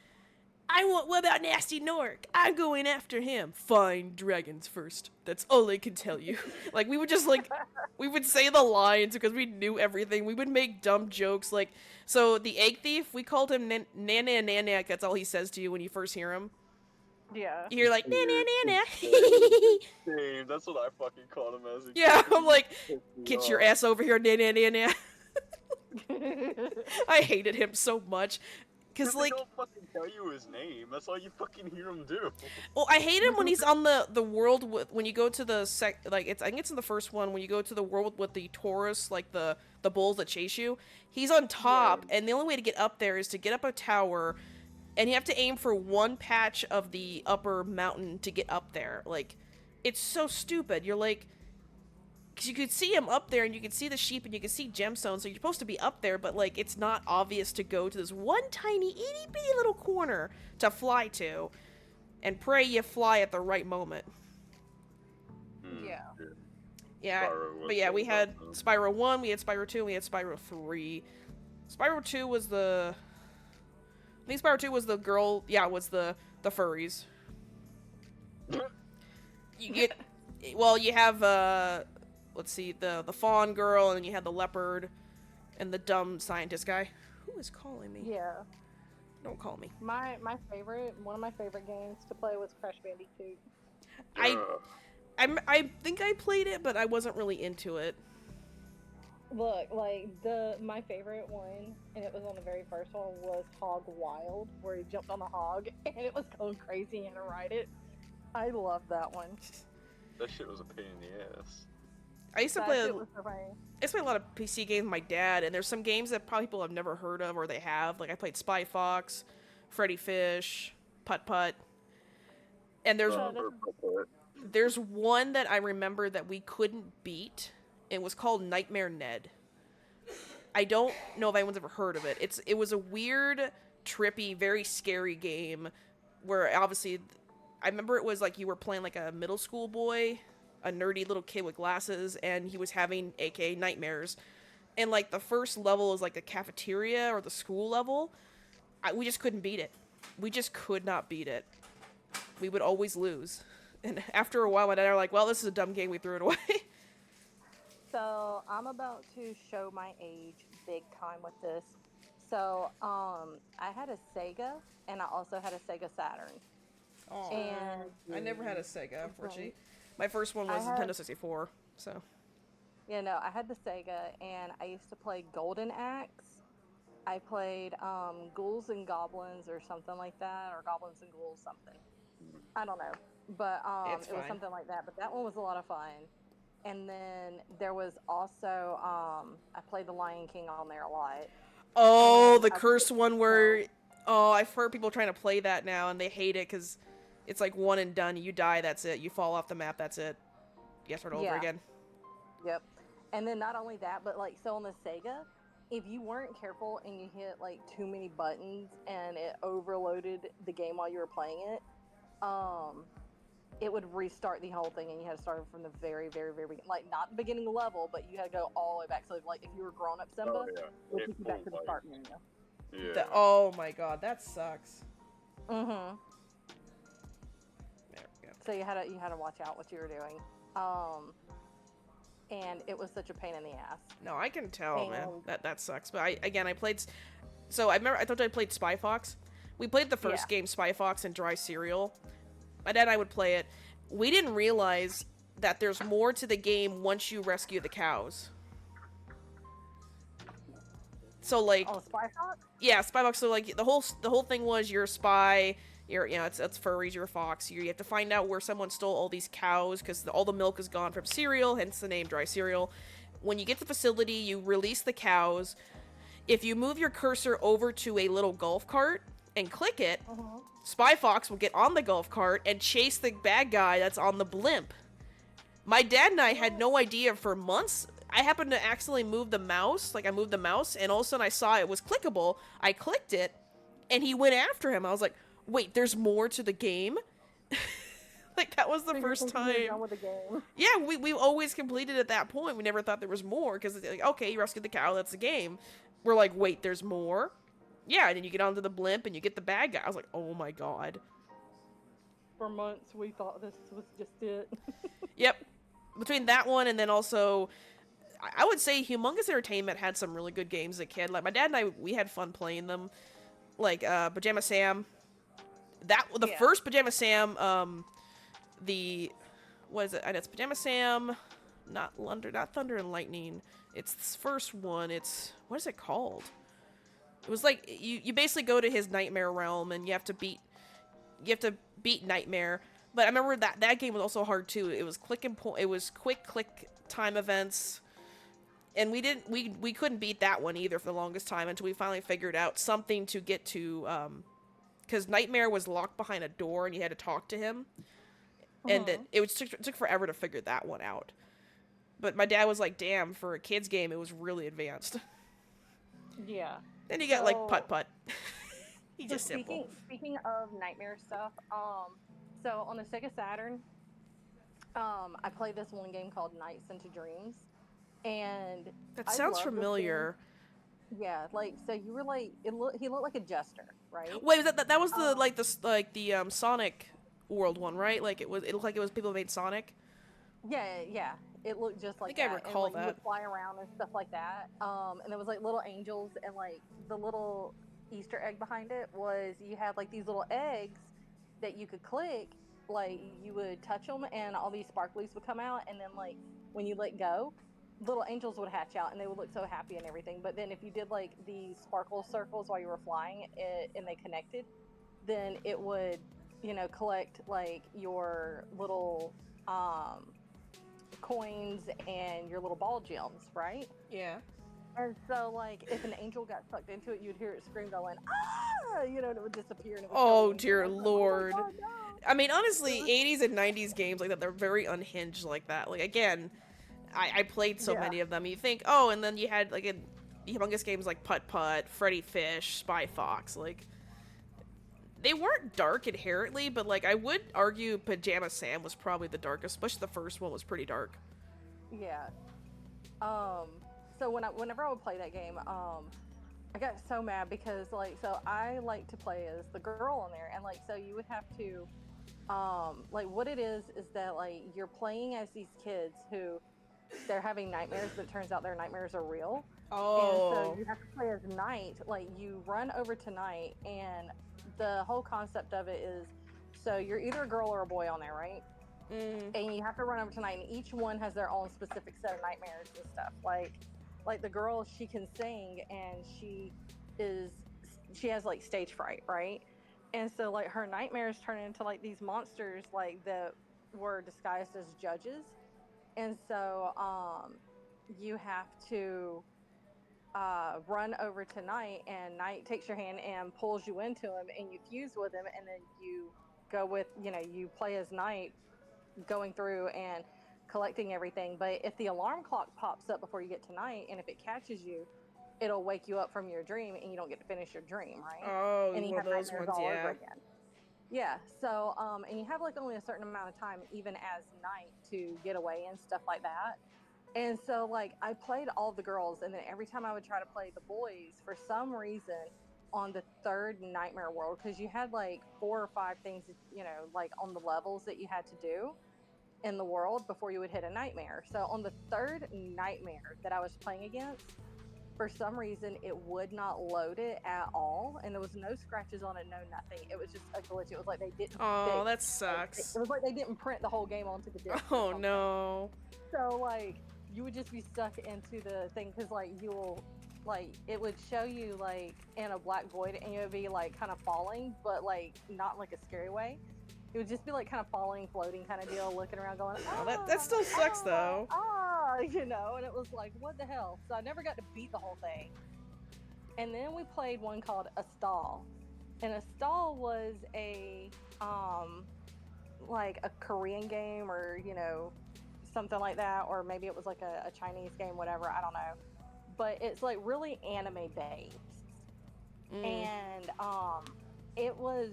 What about Nasty Nork? I'm going after him. Find dragons first. That's all I can tell you. Like, we would just, like, we would say the lines because we knew everything. We would make dumb jokes, like, so the egg thief, we called him Nana Nana. That's all he says to you when you first hear him. Yeah. You hear, like, Nana Nana. Same, that's what I fucking called him as a Yeah, kid. I'm like, Pissed me get your off. ass over here, Nana Nana. I hated him so much. Cause They like, don't fucking tell you his name. That's all you fucking hear him do. well, I hate him when he's on the world with, when you go to the I think it's in the first one when you go to the world with the Taurus, like the bulls that chase you. He's on top, and the only way to get up there is to get up a tower, and you have to aim for one patch of the upper mountain to get up there. Like, it's so stupid. You're like, because you could see him up there, and you could see the sheep, and you could see gemstones, so you're supposed to be up there, but, like, it's not obvious to go to this one tiny, itty-bitty little corner to fly to, and pray you fly at the right moment. Yeah. Yeah, but yeah, we had Spyro 1, we had Spyro 2, and we had Spyro 3. Spyro 2 was the... I think Spyro 2 was the girl... Yeah, was the furries. You get... Well, you have, let's see, the fawn girl, and then you had the leopard, and the dumb scientist guy. Who is calling me? Yeah. Don't call me. One of my favorite games to play was Crash Bandicoot. I think I played it, but I wasn't really into it. Look, like, my favorite one, and it was on the very first one, was Hog Wild, where he jumped on the hog, and it was going crazy and to ride it. I love that one. That shit was a pain in the ass. I used to play That shit was so funny. I used to play a lot of PC games with my dad, and there's some games that probably people have never heard of, or they have. Like, I played Spy Fox, Freddy Fish, Putt Putt. And there's one that I remember that we couldn't beat. It was called Nightmare Ned. I don't know if anyone's ever heard of it. It was a weird, trippy, very scary game where obviously I remember it was like you were playing like a middle school boy, a nerdy little kid with glasses, and he was having aka nightmares. And like the first level is like the cafeteria or the school level. We just couldn't beat it. We just could not beat it. We would always lose. And after a while, my dad were like, well, this is a dumb game, we threw it away. So, I'm about to show my age big time with this. So, I had a Sega, and I also had a Sega Saturn. Oh, and I never had a Sega, unfortunately. My first one was Nintendo 64, so. Yeah, no, I had the Sega, and I used to play Golden Axe. I played Ghouls and Goblins or something like that, or Goblins and Ghouls something. I don't know, but it was something like that. But that one was a lot of fun. And then there was also I played The Lion King on there a lot. Oh, the cursed one where I've heard people trying to play that now, and they hate it because it's like one and done. You die, that's it. You fall off the map, that's it. You have to start over again. Yep. And then not only that, but like so on the Sega, if you weren't careful and you hit like too many buttons and it overloaded the game while you were playing it, it would restart the whole thing and you had to start from the very, very, very beginning. Like not the beginning level, but you had to go all the way back. So like if you were grown up Simba, it would take you back to the start menu. Yeah. Oh my god, that sucks. Mm-hmm. There we go. So you had to watch out what you were doing. And it was such a pain in the ass. No, I can tell, man. That sucks. But I played. So I remember I told you I played Spy Fox. We played the first game, Spy Fox and Dry Cereal. My dad and I would play it. We didn't realize that there's more to the game once you rescue the cows. So like. Oh, Spy Fox? Yeah, Spy Fox. So like the whole thing was you're a spy. It's furries. You're a fox. You have to find out where someone stole all these cows because all the milk is gone from cereal, hence the name Dry Cereal. When you get to the facility, you release the cows. If you move your cursor over to a little golf cart and click it, Spy Fox will get on the golf cart and chase the bad guy that's on the blimp. My dad and I had no idea for months. I happened to accidentally move the mouse. Like I moved the mouse, and all of a sudden I saw it was clickable. I clicked it, and he went after him. I was like, wait, there's more to the game? Like, that was the first time. With the game. Yeah, we always completed at that point. We never thought there was more, because, like, okay, you rescued the cow, that's the game. We're like, wait, there's more? Yeah, and then you get onto the blimp, and you get the bad guy. I was like, oh my god. For months, we thought this was just it. Yep. Between that one, and then also, I would say Humongous Entertainment had some really good games as a kid. Like, my dad and I, we had fun playing them. Like, Pajama Sam. The first Pajama Sam, what is it? And it's Pajama Sam, not Thunder and Lightning. It's this first one. It's what is it called? It was like you basically go to his nightmare realm and you have to beat Nightmare. But I remember that game was also hard too. It was it was quick click time events, and we couldn't beat that one either for the longest time until we finally figured out something to get to because Nightmare was locked behind a door and you had to talk to him, and Mm-hmm. it took forever to figure that one out. But my dad was like, "Damn, for a kids game, it was really advanced." Yeah. Then you got like So putt putt. He's so just simple. speaking of nightmare stuff, so on the Sega Saturn, I played this one game called Nights into Dreams, and That I sounds love this game. familiar. Yeah, like so you were like he looked like a jester, right? Wait, was that was the Um, the Sonic World one, right? Like it looked like it was people who made Sonic. yeah, it looked just I like think I that, and recall like you would that. fly around and stuff like that. And there was like little angels, and like the little Easter egg behind it was you had like these little eggs that you could click, like you would touch them, and all these sparklies would come out, and then like when you let go, little angels would hatch out, and they would look so happy and everything. But then if you did like these sparkle circles while you were flying, and they connected, then it would collect like your little coins and your little ball gems, right? Yeah. And so, like, if an angel got sucked into it, you'd hear it scream going, ah, and it would disappear and it would kill the Oh angel. dear I was like, oh my lord. god, no. I mean, honestly, It was, 80s and 90s games like that, they're very unhinged like that. Like again, I played so yeah, many of them. You think, oh, and then you had like humongous games like Putt Putt, Freddy Fish, Spy Fox. Like they weren't dark inherently, but like I would argue Pajama Sam was probably the darkest. Especially the first one was pretty dark. yeah. Um, so whenever I would play that game, I got so mad because like, so I like to play as the girl on there, and like, so you would have to, like, what it is that like you're playing as these kids who they're having nightmares, but it turns out their nightmares are real. And so Oh. you have to play as Night. Like you run over to Night, and the whole concept of it is, so you're either a girl or a boy on there, right? Mm. And you have to run over to Night, and each one has their own specific set of nightmares and stuff. Like the girl, she can sing, and she has like stage fright, right? And so like her nightmares turn into like these monsters like that were disguised as judges. And so you have to run over to Night, and Night takes your hand and pulls you into him, and you fuse with him, and then you go with, you play as Night, going through and collecting everything. But if the alarm clock pops up before you get to Night, and if it catches you, it'll wake you up from your dream, and you don't get to finish your dream, right? Oh, And you one of have those nightmares ones, all over yeah. again. Yeah, so and you have like only a certain amount of time, even as Night, to get away and stuff like that. And so like I played all the girls, and then every time I would try to play the boys, for some reason on the third nightmare world, because you had like 4 or 5 things, like on the levels that you had to do in the world before you would hit a nightmare. So on the third nightmare that I was playing against, for some reason it would not load it at all, and there was no scratches on it, no nothing. It was just a glitch. It was like they didn't Oh, fix, that like, sucks. it was like they didn't print the whole game onto the disc or Oh something. no. So like you would just be stuck into the thing, because like you'll, like, it would show you like in a black void, and you would be like kind of falling, but like not like a scary way. It would just be like kind of falling, floating kind of deal, looking around going, Oh, that still sucks though. and it was like, what the hell? So I never got to beat the whole thing. And then we played one called A Stall. And A Stall was like a Korean game, or, something like that, or maybe it was like a Chinese game, whatever, I don't know. But it's like really anime based. Mm. And it was,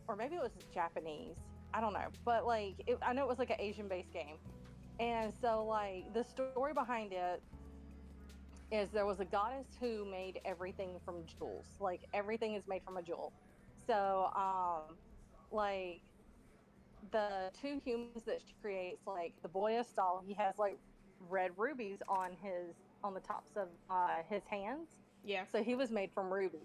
or maybe it was Japanese, I don't know, but like I know it was like an Asian based game. And so like the story behind it is, there was a goddess who made everything from jewels. Like everything is made from a jewel. So like the two humans that she creates, like the boy Astal, he has like red rubies on the tops of his hands. Yeah. So he was made from rubies.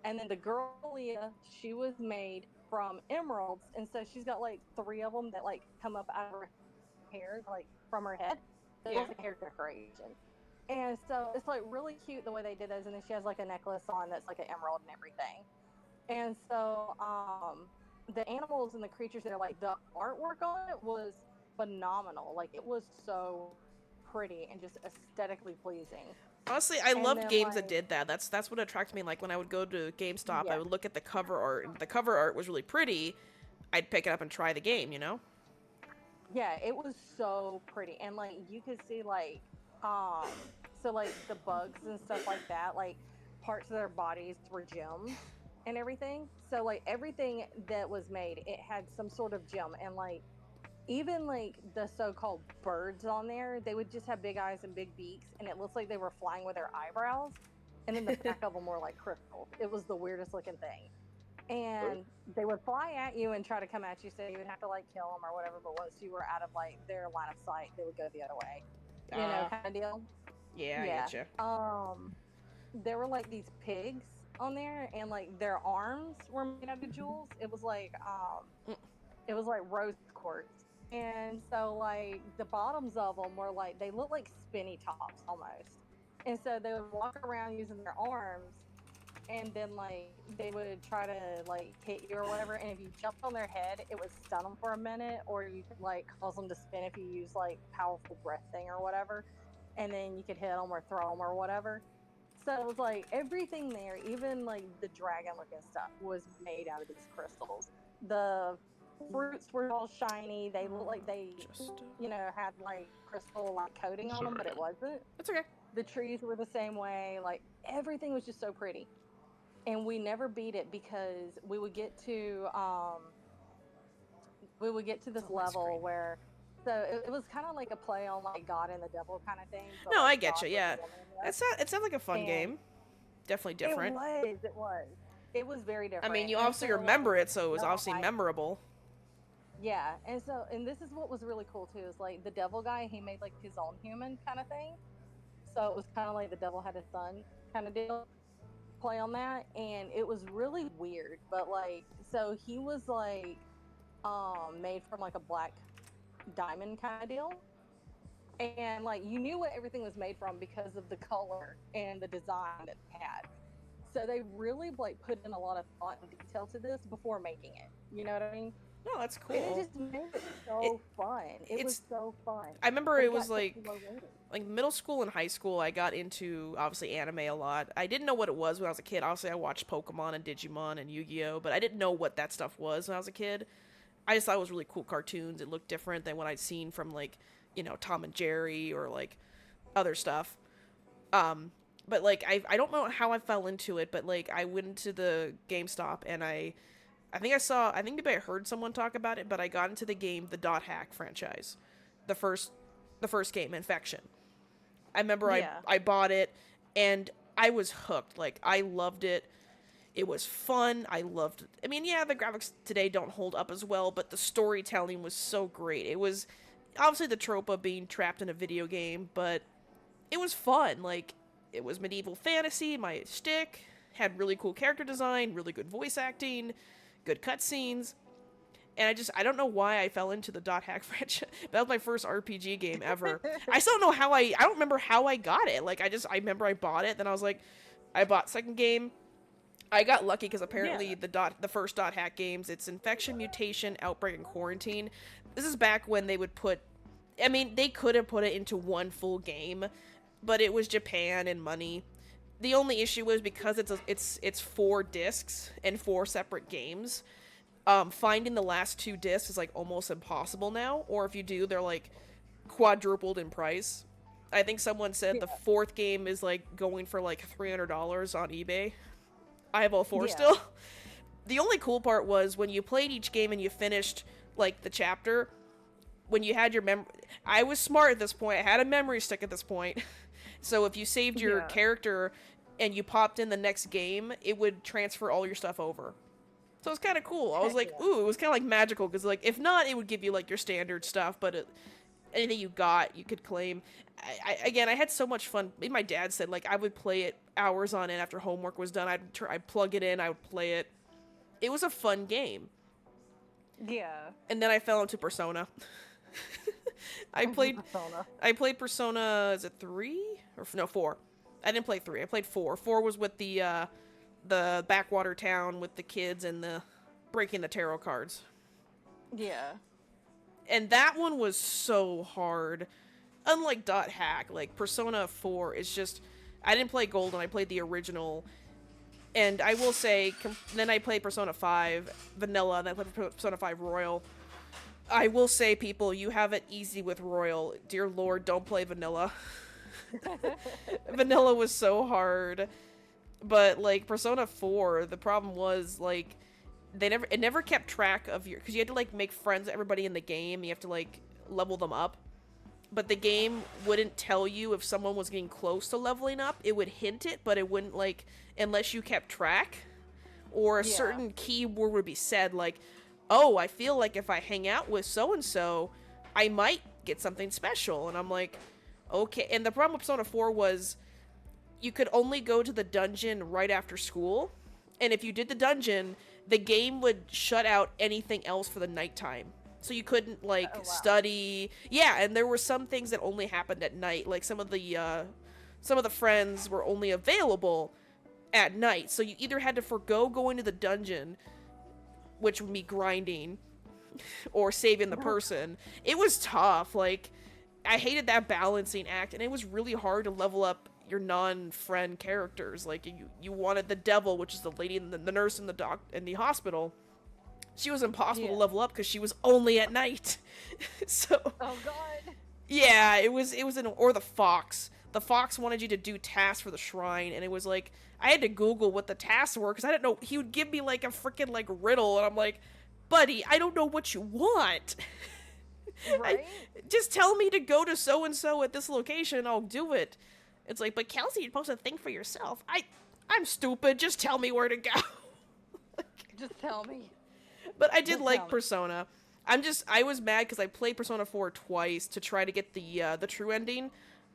And then the girl Leah, she was made from emeralds, and so she's got like 3 of them that like come up out of her hair, like from her head. So it Yeah. was like hair decoration. And so it's like really cute the way they did those. And then she has like a necklace on that's like an emerald and everything. And so the animals and the creatures that are like the artwork on it was phenomenal. Like it was so pretty and just aesthetically pleasing. Honestly, I And loved then games that like did that. That's what attracted me. Like when I would go to GameStop, I yeah, would look at the cover art, and if the cover art was really pretty, I'd pick it up and try the game. You know? yeah, it was so pretty. And like you could see like um so like the bugs and stuff like that, like parts of their bodies were gems and everything. So like everything that was made, it had some sort of gem. And like even like the so-called birds on there, they would just have big eyes and big beaks, and it looks like they were flying with their eyebrows. And then the back of them were like crystal. It was the weirdest looking thing. And they would fly at you and try to come at you, so you would have to like kill them or whatever. But once you were out of like their line of sight, they would go the other way, kind of deal. Yeah, I Yeah. getcha. There were like these pigs on there, and like their arms were made out of jewels. It was like rose quartz. And so like the bottoms of them were like, they look like spinny tops almost. And so they would walk around using their arms, and then like they would try to like hit you or whatever. And if you jumped on their head, it would stun them for a minute, or you could like cause them to spin if you use like powerful breath thing or whatever. And then you could hit them or throw them or whatever. So it was like everything there, even like the dragon looking stuff, was made out of these crystals. The fruits were all shiny. They looked like they, had like crystal like coating on them, but it wasn't. That's okay. The trees were the same way. Like everything was just so pretty. And we never beat it because we would get to this level where, so it was kind of like a play on like God and the devil kind of thing. No, I like, get God you. was Yeah, the woman in this. it sounds like a fun game. Definitely different. It was very different. I mean, you And obviously so, remember like, it, so it was obviously memorable. Yeah, and this is what was really cool too, is like the devil guy, he made like his own human kind of thing. So it was kind of like the devil had a son kind of deal, play on that. And it was really weird, but like, so he was like made from like a black diamond kind of deal. And like you knew what everything was made from because of the color and the design that it had. So they really like put in a lot of thought and detail to this before making it. You know what I mean? No, that's cool. And it just made it so fun. It was so fun. I remember it was like middle school and high school. I got into obviously anime a lot. I didn't know what it was when I was a kid. Obviously, I watched Pokemon and Digimon and Yu-Gi-Oh, but I didn't know what that stuff was when I was a kid. I just thought it was really cool cartoons. It looked different than what I'd seen from like Tom and Jerry or like other stuff. But like I don't know how I fell into it, but like I went into the GameStop and I think maybe I heard someone talk about it, but I got into the game, the Dot Hack franchise, the first game, Infection. I remember I bought it and I was hooked. Like I loved it. It was fun. I mean, yeah, the graphics today don't hold up as well, but the storytelling was so great. It was obviously the trope of being trapped in a video game, but it was fun. Like it was medieval fantasy, my shtick, had really cool character design, really good voice acting, good cutscenes, and I don't know why I fell into the Dot Hack franchise. That was my first RPG game ever. I still don't know I don't remember how I got it. Like I remember I bought it, then I was like, I bought second game. I got lucky because apparently the first Dot Hack games, it's Infection, Mutation, Outbreak, and Quarantine. This is back when they would they could have put it into one full game, but it was Japan and money. The only issue was because it's 4 discs and 4 separate games. Finding the last 2 discs is like almost impossible now, or if you do, they're like quadrupled in price. I think someone said the 4th game is like going for like $300 on eBay. I have all 4 still. The only cool part was when you played each game and you finished like the chapter, when you had your I was smart at this point. I had a memory stick at this point. So if you saved your character and you popped in the next game, it would transfer all your stuff over. So it was kind of cool. I was like, ooh, it was kind of like magical, because like if not, it would give you like your standard stuff, but anything you got, you could claim. I had so much fun. My dad said like I would play it hours on end after homework was done. I'd plug it in, I would play it. It was a fun game. Yeah. And then I fell into Persona. I played Persona. I played Persona, is it 3? Or no, 4. I didn't play 3. I played 4. 4 was with the backwater town with the kids and the breaking the tarot cards. Yeah. And that one was so hard. Unlike Dot Hack, like Persona 4 is just, I didn't play Golden, I played the original. And I will say, then I played Persona 5 Vanilla, and then I played Persona 5 Royal. I will say, people, you have it easy with Royal. Dear Lord, don't play Vanilla. Vanilla was so hard. But, like, Persona 4, the problem was, like, it never kept track of your, because you had to, like, make friends with everybody in the game. You have to, like, level them up. But the game wouldn't tell you if someone was getting close to leveling up. It would hint it, but it wouldn't, like, unless you kept track. Or a certain keyword would be said, like, oh, I feel like if I hang out with so-and-so, I might get something special. And I'm like, okay. And the problem with Persona 4 was you could only go to the dungeon right after school. And if you did the dungeon, the game would shut out anything else for the nighttime. So you couldn't, like, study. Yeah, and there were some things that only happened at night. Like, some of the friends were only available at night. So you either had to forgo going to the dungeon, which would be grinding, or saving the person. It was tough. Like, I hated that balancing act, and it was really hard to level up your non-friend characters. Like, you wanted the devil, which is the lady, the nurse in the hospital. She was impossible to level up because she was only at night. So. Oh God. Yeah, it was or the fox. The fox wanted you to do tasks for the shrine, and it was like I had to Google what the tasks were because I didn't know. He would give me like a freaking like riddle, and I'm like, buddy, I don't know what you want. Right? Just tell me to go to so and so at this location, and I'll do it. It's like, but Kelsey, you're supposed to think for yourself. I'm stupid. Just tell me where to go. Just tell me. But I did like Persona. I was mad because I played Persona 4 twice to try to get the true ending.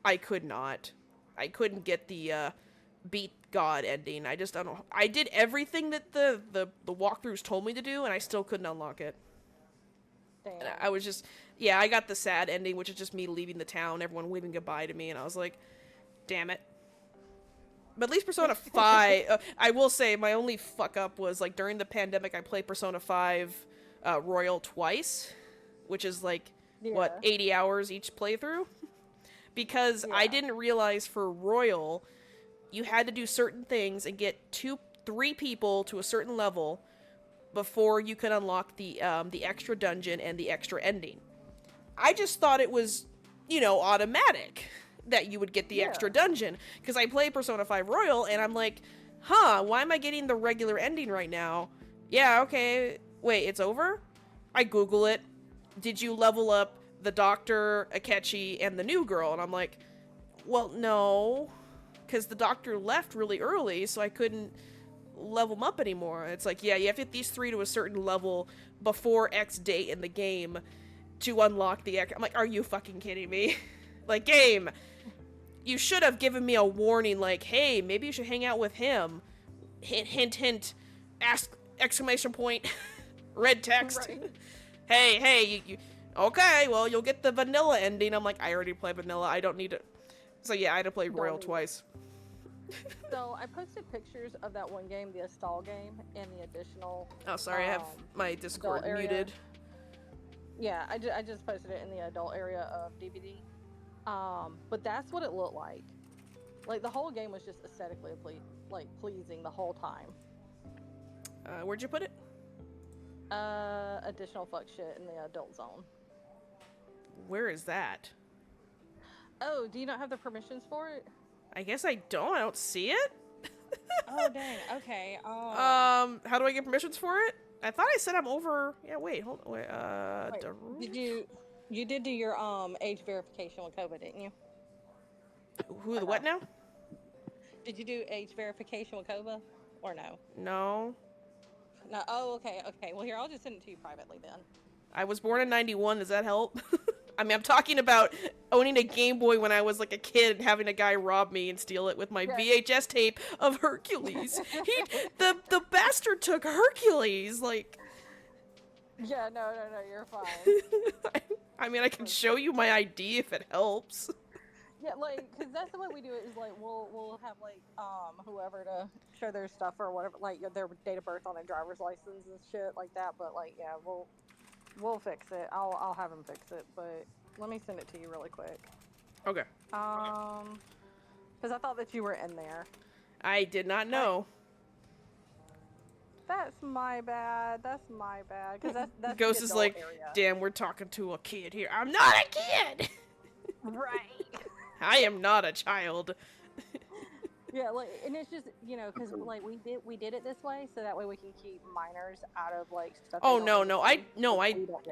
I could not. I couldn't get the beat God ending. I just don't know. I did everything that the walkthroughs told me to do, and I still couldn't unlock it. Damn. And I was just, yeah, I got the sad ending, which is just me leaving the town, everyone waving goodbye to me, and I was like, damn it. But at least Persona 5, I will say my only fuck up was, like, during the pandemic, I played Persona 5 Royal twice, which is, like, 80 hours each playthrough? Because I didn't realize for Royal, you had to do certain things and get 3 people to a certain level before you could unlock the extra dungeon and the extra ending. I just thought it was, automatic that you would get the extra dungeon, because I played Persona 5 Royal, and I'm like, why am I getting the regular ending right now? Yeah, okay, wait, it's over? I Google it. Did you level up the doctor, Akechi, and the new girl? And I'm like, well, no, because the doctor left really early, so I couldn't level them up anymore. It's like, yeah, you have to get these 3 to a certain level before X date in the game to unlock the X. I'm like, are you fucking kidding me? Like, game, you should have given me a warning, like, hey, maybe you should hang out with him. Hint, hint, hint. Exclamation point. Red text. Right. Hey, you okay, well, you'll get the vanilla ending. I'm like, I already played vanilla. I don't need it. So, yeah, I had to play Royal twice. So, I posted pictures of that one game, the Astral game, and the additional... Oh, sorry, I have my Discord muted. Yeah, I just posted it in the adult area of DVD. But that's what it looked like. Like, the whole game was just aesthetically pleasing the whole time. Where'd you put it? Additional fuck shit in the adult zone. Where is that? Oh, do you not have the permissions for it? I guess I don't. I don't see it. Oh, dang. Okay. How do I get permissions for it? I thought I said I'm over. Yeah, wait, hold on. Wait, did you did do your age verification with COVID, didn't you? Who the what now? Did you do age verification with COVID or no? No. No. Oh, okay. Well, here, I'll just send it to you privately then. I was born in 91. Does that help? I mean, I'm talking about owning a Game Boy when I was like a kid and having a guy rob me and steal it with my VHS tape of Hercules. The bastard took Hercules, like. Yeah, no, you're fine. I mean, I can show you my ID if it helps. Yeah, like, because that's the way we do it. Is like we'll have like whoever to show their stuff or whatever, like their date of birth on their driver's license and shit like that. But like, yeah, we'll fix it. I'll have them fix it. But let me send it to you really quick. Okay. Because I thought that you were in there. I did not know. That's my bad. That's my bad. Because that's Ghost the is adult like, area. damn, we're talking to a kid here. I'm not a kid. Right. I am not a child. Yeah, like, and it's just, you know, because like we did it this way, so that way we can keep minors out of like stuff. Oh no, I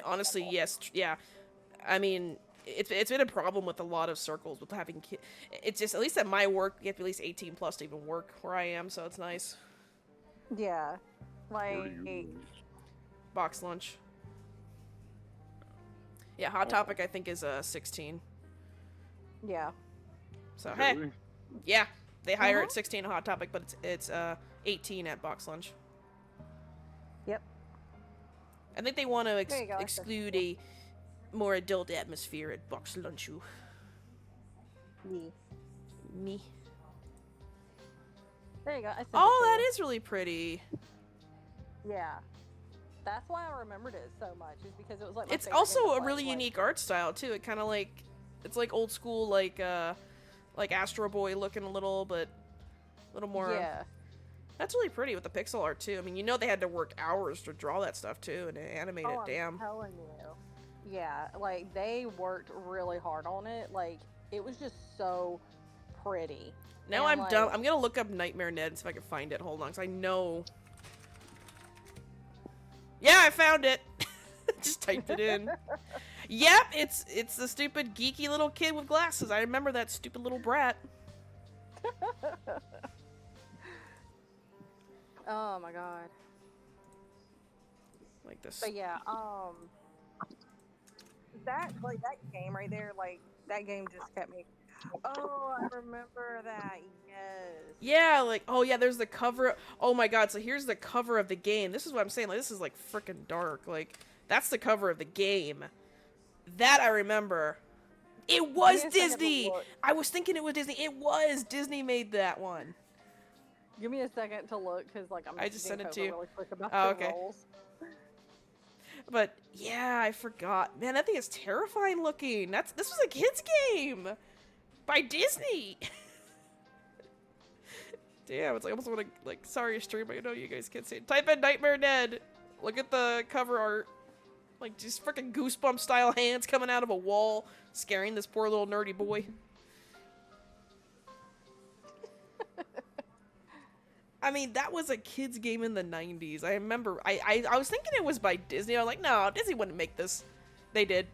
honestly, yes, yeah. I mean, it's been a problem with a lot of circles with having kids. It's just, at least at my work, you have to be at least 18 plus to even work where I am, so it's nice. Yeah, like box lunch. Yeah, Hot Topic I think is 16. Yeah. So hey, yeah, they hire at 16 at Hot Topic, but it's 18 at box lunch. Yep. I think they want to exclude a more adult atmosphere at box lunch. Me. There you go. Oh, that is really pretty. Yeah. That's why I remembered it so much, is because it was like it's also a really unique art style too. It kind of like, it's like old school, like Astro Boy looking a little, but a little more. Yeah. That's really pretty with the pixel art too. I mean, you know they had to work hours to draw that stuff too and animate it. Damn. I'm telling you. Yeah, like they worked really hard on it. Like it was just so pretty. Now I'm done. I'm gonna look up Nightmare Ned and see if I can find it. Hold on, because I know. Yeah, I found it. Just typed it in. Yep, it's the stupid geeky little kid with glasses. I remember that stupid little brat. Oh my god. Like this. But yeah, that game right there, like that game just kept me. Oh, I remember that. Yes. Yeah, like, oh yeah, there's the cover. Oh my god, so here's the cover of the game. This is what I'm saying. Like, this is like freaking dark. Like, that's the cover of the game. That I remember. It was Disney. I was thinking it was Disney. It was Disney made that one. Give me a second to look, because like I just sent it to you. Really quick about okay. Rolls. But yeah, I forgot. Man, that thing is terrifying looking. This was a kid's game by Disney. Damn, it's like, I almost want to, like, sorry stream, I know you guys can't see it. Type in Nightmare Ned. Look at the cover art. Like, just freaking Goosebump style hands coming out of a wall, scaring this poor little nerdy boy. I mean, that was a kid's game in the 90s. I remember, I was thinking it was by Disney. I was like, no, Disney wouldn't make this. They did.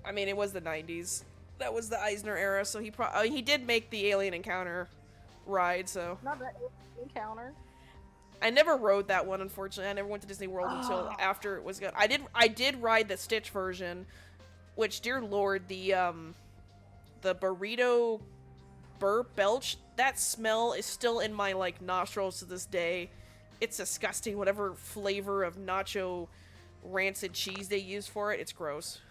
I mean, it was the 90s. That was the Eisner era, so he did make the Alien Encounter ride, so. Not that Encounter. I never rode that one, unfortunately. I never went to Disney World until after it was good. I did ride the Stitch version, which, dear lord, the burrito burp belch, that smell is still in my, like, nostrils to this day. It's disgusting, whatever flavor of nacho rancid cheese they use for it. It's gross.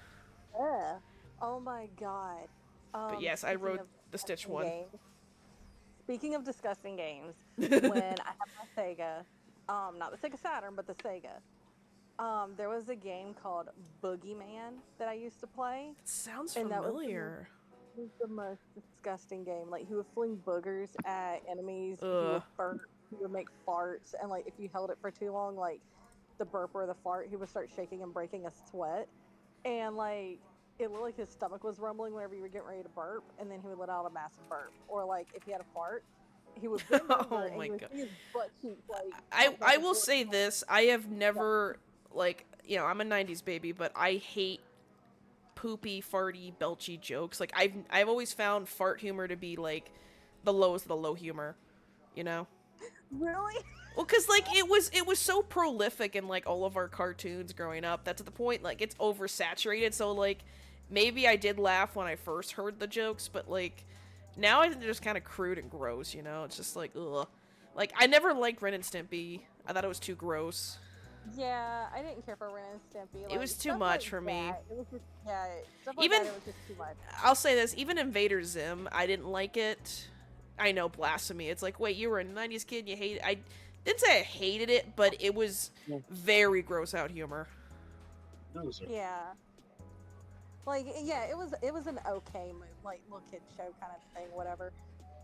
Yeah. Oh my god. But yes, I rode the Stitch one. Speaking of disgusting games, when I had my Sega, not the Sega Saturn, but the Sega, there was a game called Boogeyman that I used to play. It sounds familiar. It was the most disgusting game. Like, he would fling boogers at enemies, he would burp, he would make farts, and like, if you held it for too long, like, the burp or the fart, he would start shaking and breaking a sweat. And like, it looked like his stomach was rumbling whenever you were getting ready to burp, and then he would let out a massive burp. Or like, if he had a fart, he would bend over and you would see his butt cheeks, like... I will say this, I have never, like, you know, I'm a 90s baby, but I hate poopy, farty, belchy jokes. Like, I've always found fart humor to be, like, the lowest of the low humor, you know? Really? Well, because, like, it was so prolific in, like, all of our cartoons growing up that to the point, like, it's oversaturated, so, like, maybe I did laugh when I first heard the jokes, but, like, now I think they're just kind of crude and gross, you know? It's just like, ugh. Like, I never liked Ren and Stimpy. I thought it was too gross. Yeah, I didn't care for Ren and Stimpy. It Like, was too stuff much like for me. that, it was just, yeah, stuff like Even that, it was just too much. I'll say this, even Invader Zim, I didn't like it. I know, blasphemy. It's like, wait, you were a 90s kid and you hate it. I didn't say I hated it, but it was very gross out humor. Yeah. Like, yeah, it was an okay like little kid show kind of thing, whatever.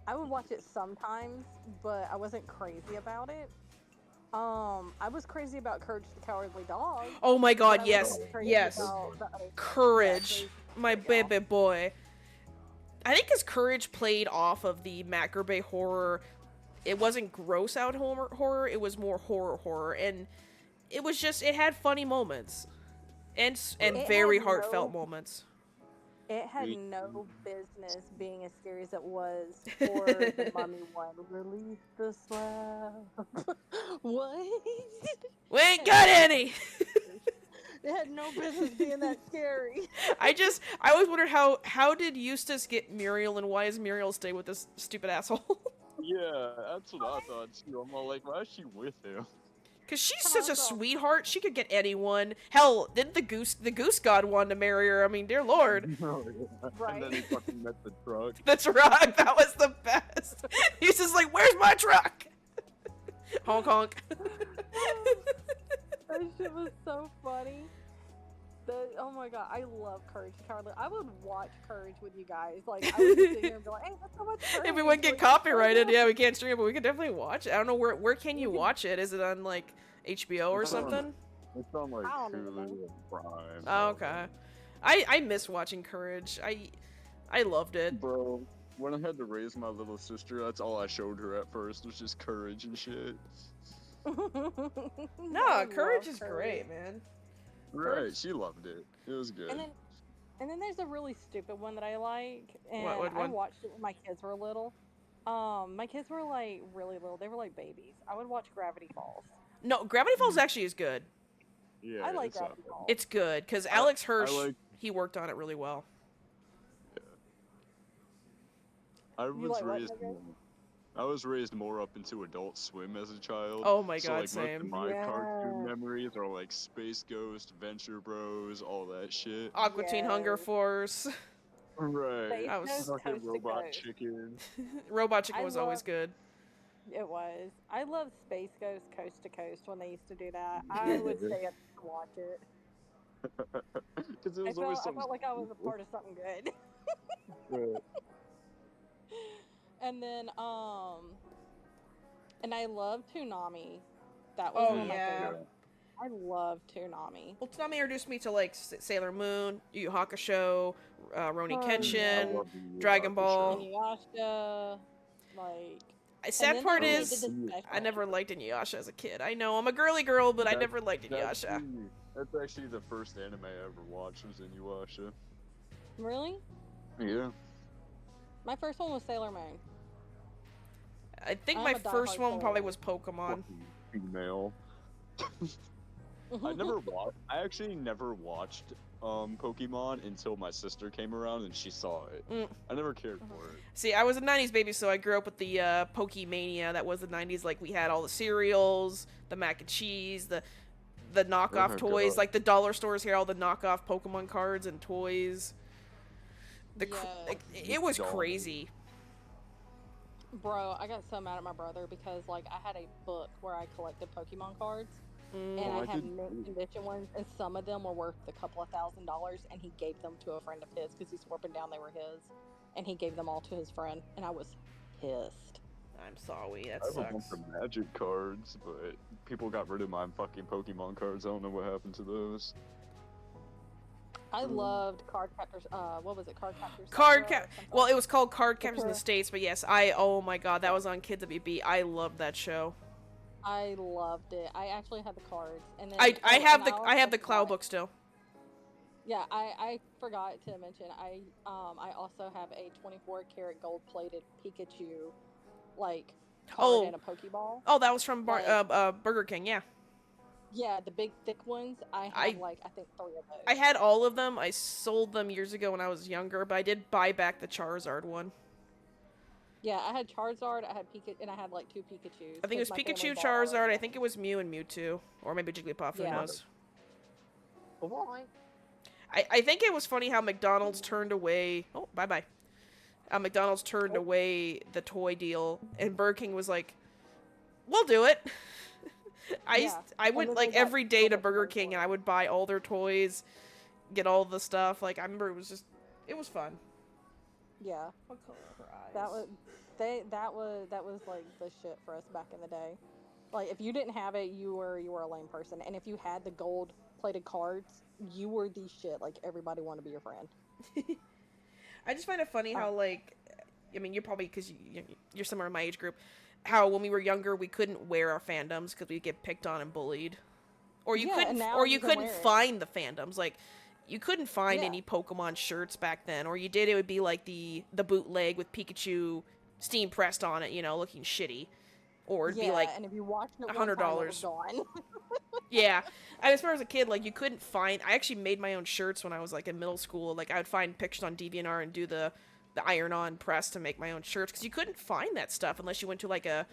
I would watch it sometimes, but I wasn't crazy about it. I was crazy about Courage the Cowardly Dog. Oh my god, but I yes, wasn't crazy yes. about the other stuff. Courage, Yeah, my Crazy baby boy. I think his Courage played off of the Macrobay horror. It wasn't gross out horror, it was more horror, and it was just, it had funny moments. And very heartfelt moments. It had no business being as scary as it was for the Mummy one. Release the slab. What? We ain't got any! It had no business being that scary. I always wondered how did Eustace get Muriel, and why is Muriel stay with this stupid asshole? Yeah, that's what I thought too. I'm all like, why is she with him? Because she's such a sweetheart, she could get anyone. Hell, didn't the goose god want to marry her? I mean, dear lord. Right. And then he fucking met the truck. That's right, that was the best. He's just like, where's my truck? Honk honk. That shit was so funny. Oh my god, I love Courage the Cowardly. I would watch Courage with you guys. Like, I would just sit here and be like, hey, let's go watch Courage. If we wouldn't get copyrighted, yeah, we can't stream it, but we can definitely watch it. I don't know, where can you watch it? Is it on, like, HBO or something? It's on, like, I don't Hulu know. and Prime. Oh, okay. I miss watching Courage. I loved it. Bro, when I had to raise my little sister, that's all I showed her at first, was just Courage and shit. No, Courage is great, man. Right, she loved it. It was good. And then there's a really stupid one that I like, and What I one? watched it when my kids were little. My kids were like really little; they were like babies. I would watch Gravity Falls. No, Gravity Falls actually is good. Yeah, I like it's Gravity not Falls. It's good, because Alex Hirsch, like- he worked on it really well. I You was like what, raised. Megan? I was raised more up into Adult Swim as a child. Oh my so, god, like, same. Most of my cartoon Yes. memories are like Space Ghost, Venture Bros, all that shit. Aqua Teen Hunger Yes. Force. Right. Space I was- Ghost Fucking Coast to Robot Coast. Chicken. Robot Chicken I was always love- good. It was. I love Space Ghost Coast to Coast when they used to do that. I would stay up to watch it. Because it I was always felt something. like I was a part of something good. Right. And then, and I love Toonami. That was Oh, one of my yeah. favorites. I love Toonami. Well, Tommy introduced me to, like, Sailor Moon, Yu Yu Hakusho, Rurouni Oh, I Kenshin, love the Yu Dragon Hakusho. Ball. Inuyasha, like. Sad then part they is, did the special. I never liked Inuyasha as a kid. I know, I'm a girly girl, but I That- never liked Inuyasha. That's actually the first anime I ever watched was Inuyasha. Really? Yeah. My first one was Sailor Moon. I think I'm my a diehard first one Sailor probably Moon. was Pokemon. Fucking female. I never watched. I actually never watched Pokemon until my sister came around and she saw it. Mm. I never cared for it. See, I was a 90s baby, so I grew up with the Pokemania that was the 90s. Like, we had all the cereals, the mac and cheese, the knockoff Oh, toys. God. Like, the dollar stores here, all the knockoff Pokemon cards and toys. Yeah. It was Dog. crazy. Bro, I got so mad at my brother because like I had a book where I collected Pokemon cards, and Oh, I I had did mint too. condition ones, and some of them were worth a couple of $1,000s, and he gave them to a friend of his because he swore up and down they were his, and he gave them all to his friend, and I was pissed. I'm sorry, that I have a bunch sucks. of Magic cards, but people got rid of my fucking Pokemon cards. I don't know what happened to those. I loved Card Captors. What was it? Card Captors. Well, it was called Card Captors in the Sakura. States, but yes, oh my god, that was on Kids WB. I loved that show. I loved it. I actually had the cards, and then I have and I have the also Cloud forgot- book still. Yeah, I forgot to mention I also have a 24-karat gold-plated Pikachu, like card Oh. and a Pokeball. Oh, that was from Like- Burger King, yeah. Yeah, the big thick ones. I have like I think 3 of those. I had all of them. I sold them years ago when I was younger, but I did buy back the Charizard one. Yeah, I had Charizard, I had Pikachu, and I had like 2 Pikachus. I think it was 'Cause my family Pikachu, bought all Charizard. I of think them. it was Mew and Mewtwo, or maybe Jigglypuff. Who Yeah. knows? Oh boy. I think it was funny how McDonald's turned away. Oh, bye bye. McDonald's turned Oh. away the toy deal, and Burger King was like, "We'll do it." Yeah. I And went then like they got every so day to much Burger money King, for and it. I would buy all their toys, get all the stuff. Like I remember it was fun. Yeah. What color are her eyes? That was like the shit for us back in the day. Like if you didn't have it, you were a lame person. And if you had the gold plated cards, you were the shit. Like everybody wanted to be your friend. I just find it funny Oh. how like, I mean, you're probably because you're somewhere in my age group. How when we were younger we couldn't wear our fandoms because we'd get picked on and bullied, or you Yeah, couldn't, and now or you you can couldn't wear it. find the fandoms. Like, you couldn't find Yeah. any Pokemon shirts back then, or you did, it would be like the bootleg with Pikachu steam pressed on it, you know, looking shitty, or it'd be like and if you watched it one $100. time, it was gone. Yeah, I as far as a kid, like you couldn't find. I actually made my own shirts when I was like in middle school. Like I would find pictures on DeviantArt and do the iron-on press to make my own shirts because you couldn't find that stuff unless you went to like a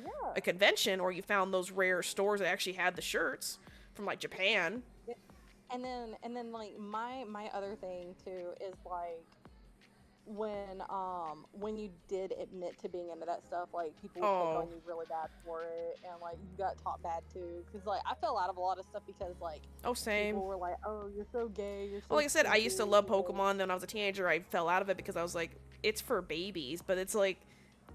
convention or you found those rare stores that actually had the shirts from like Japan. And then like my other thing too is like when you did admit to being into that stuff, like people would pick on you really bad for it, and like you got taught bad too. Because like I fell out of a lot of stuff because like Same. people were like, "Oh, you're so gay." You're so Well, like I said, I used to stupid," love you know? Pokemon. Then when I was a teenager, I fell out of it because I was like, it's for babies. But it's like,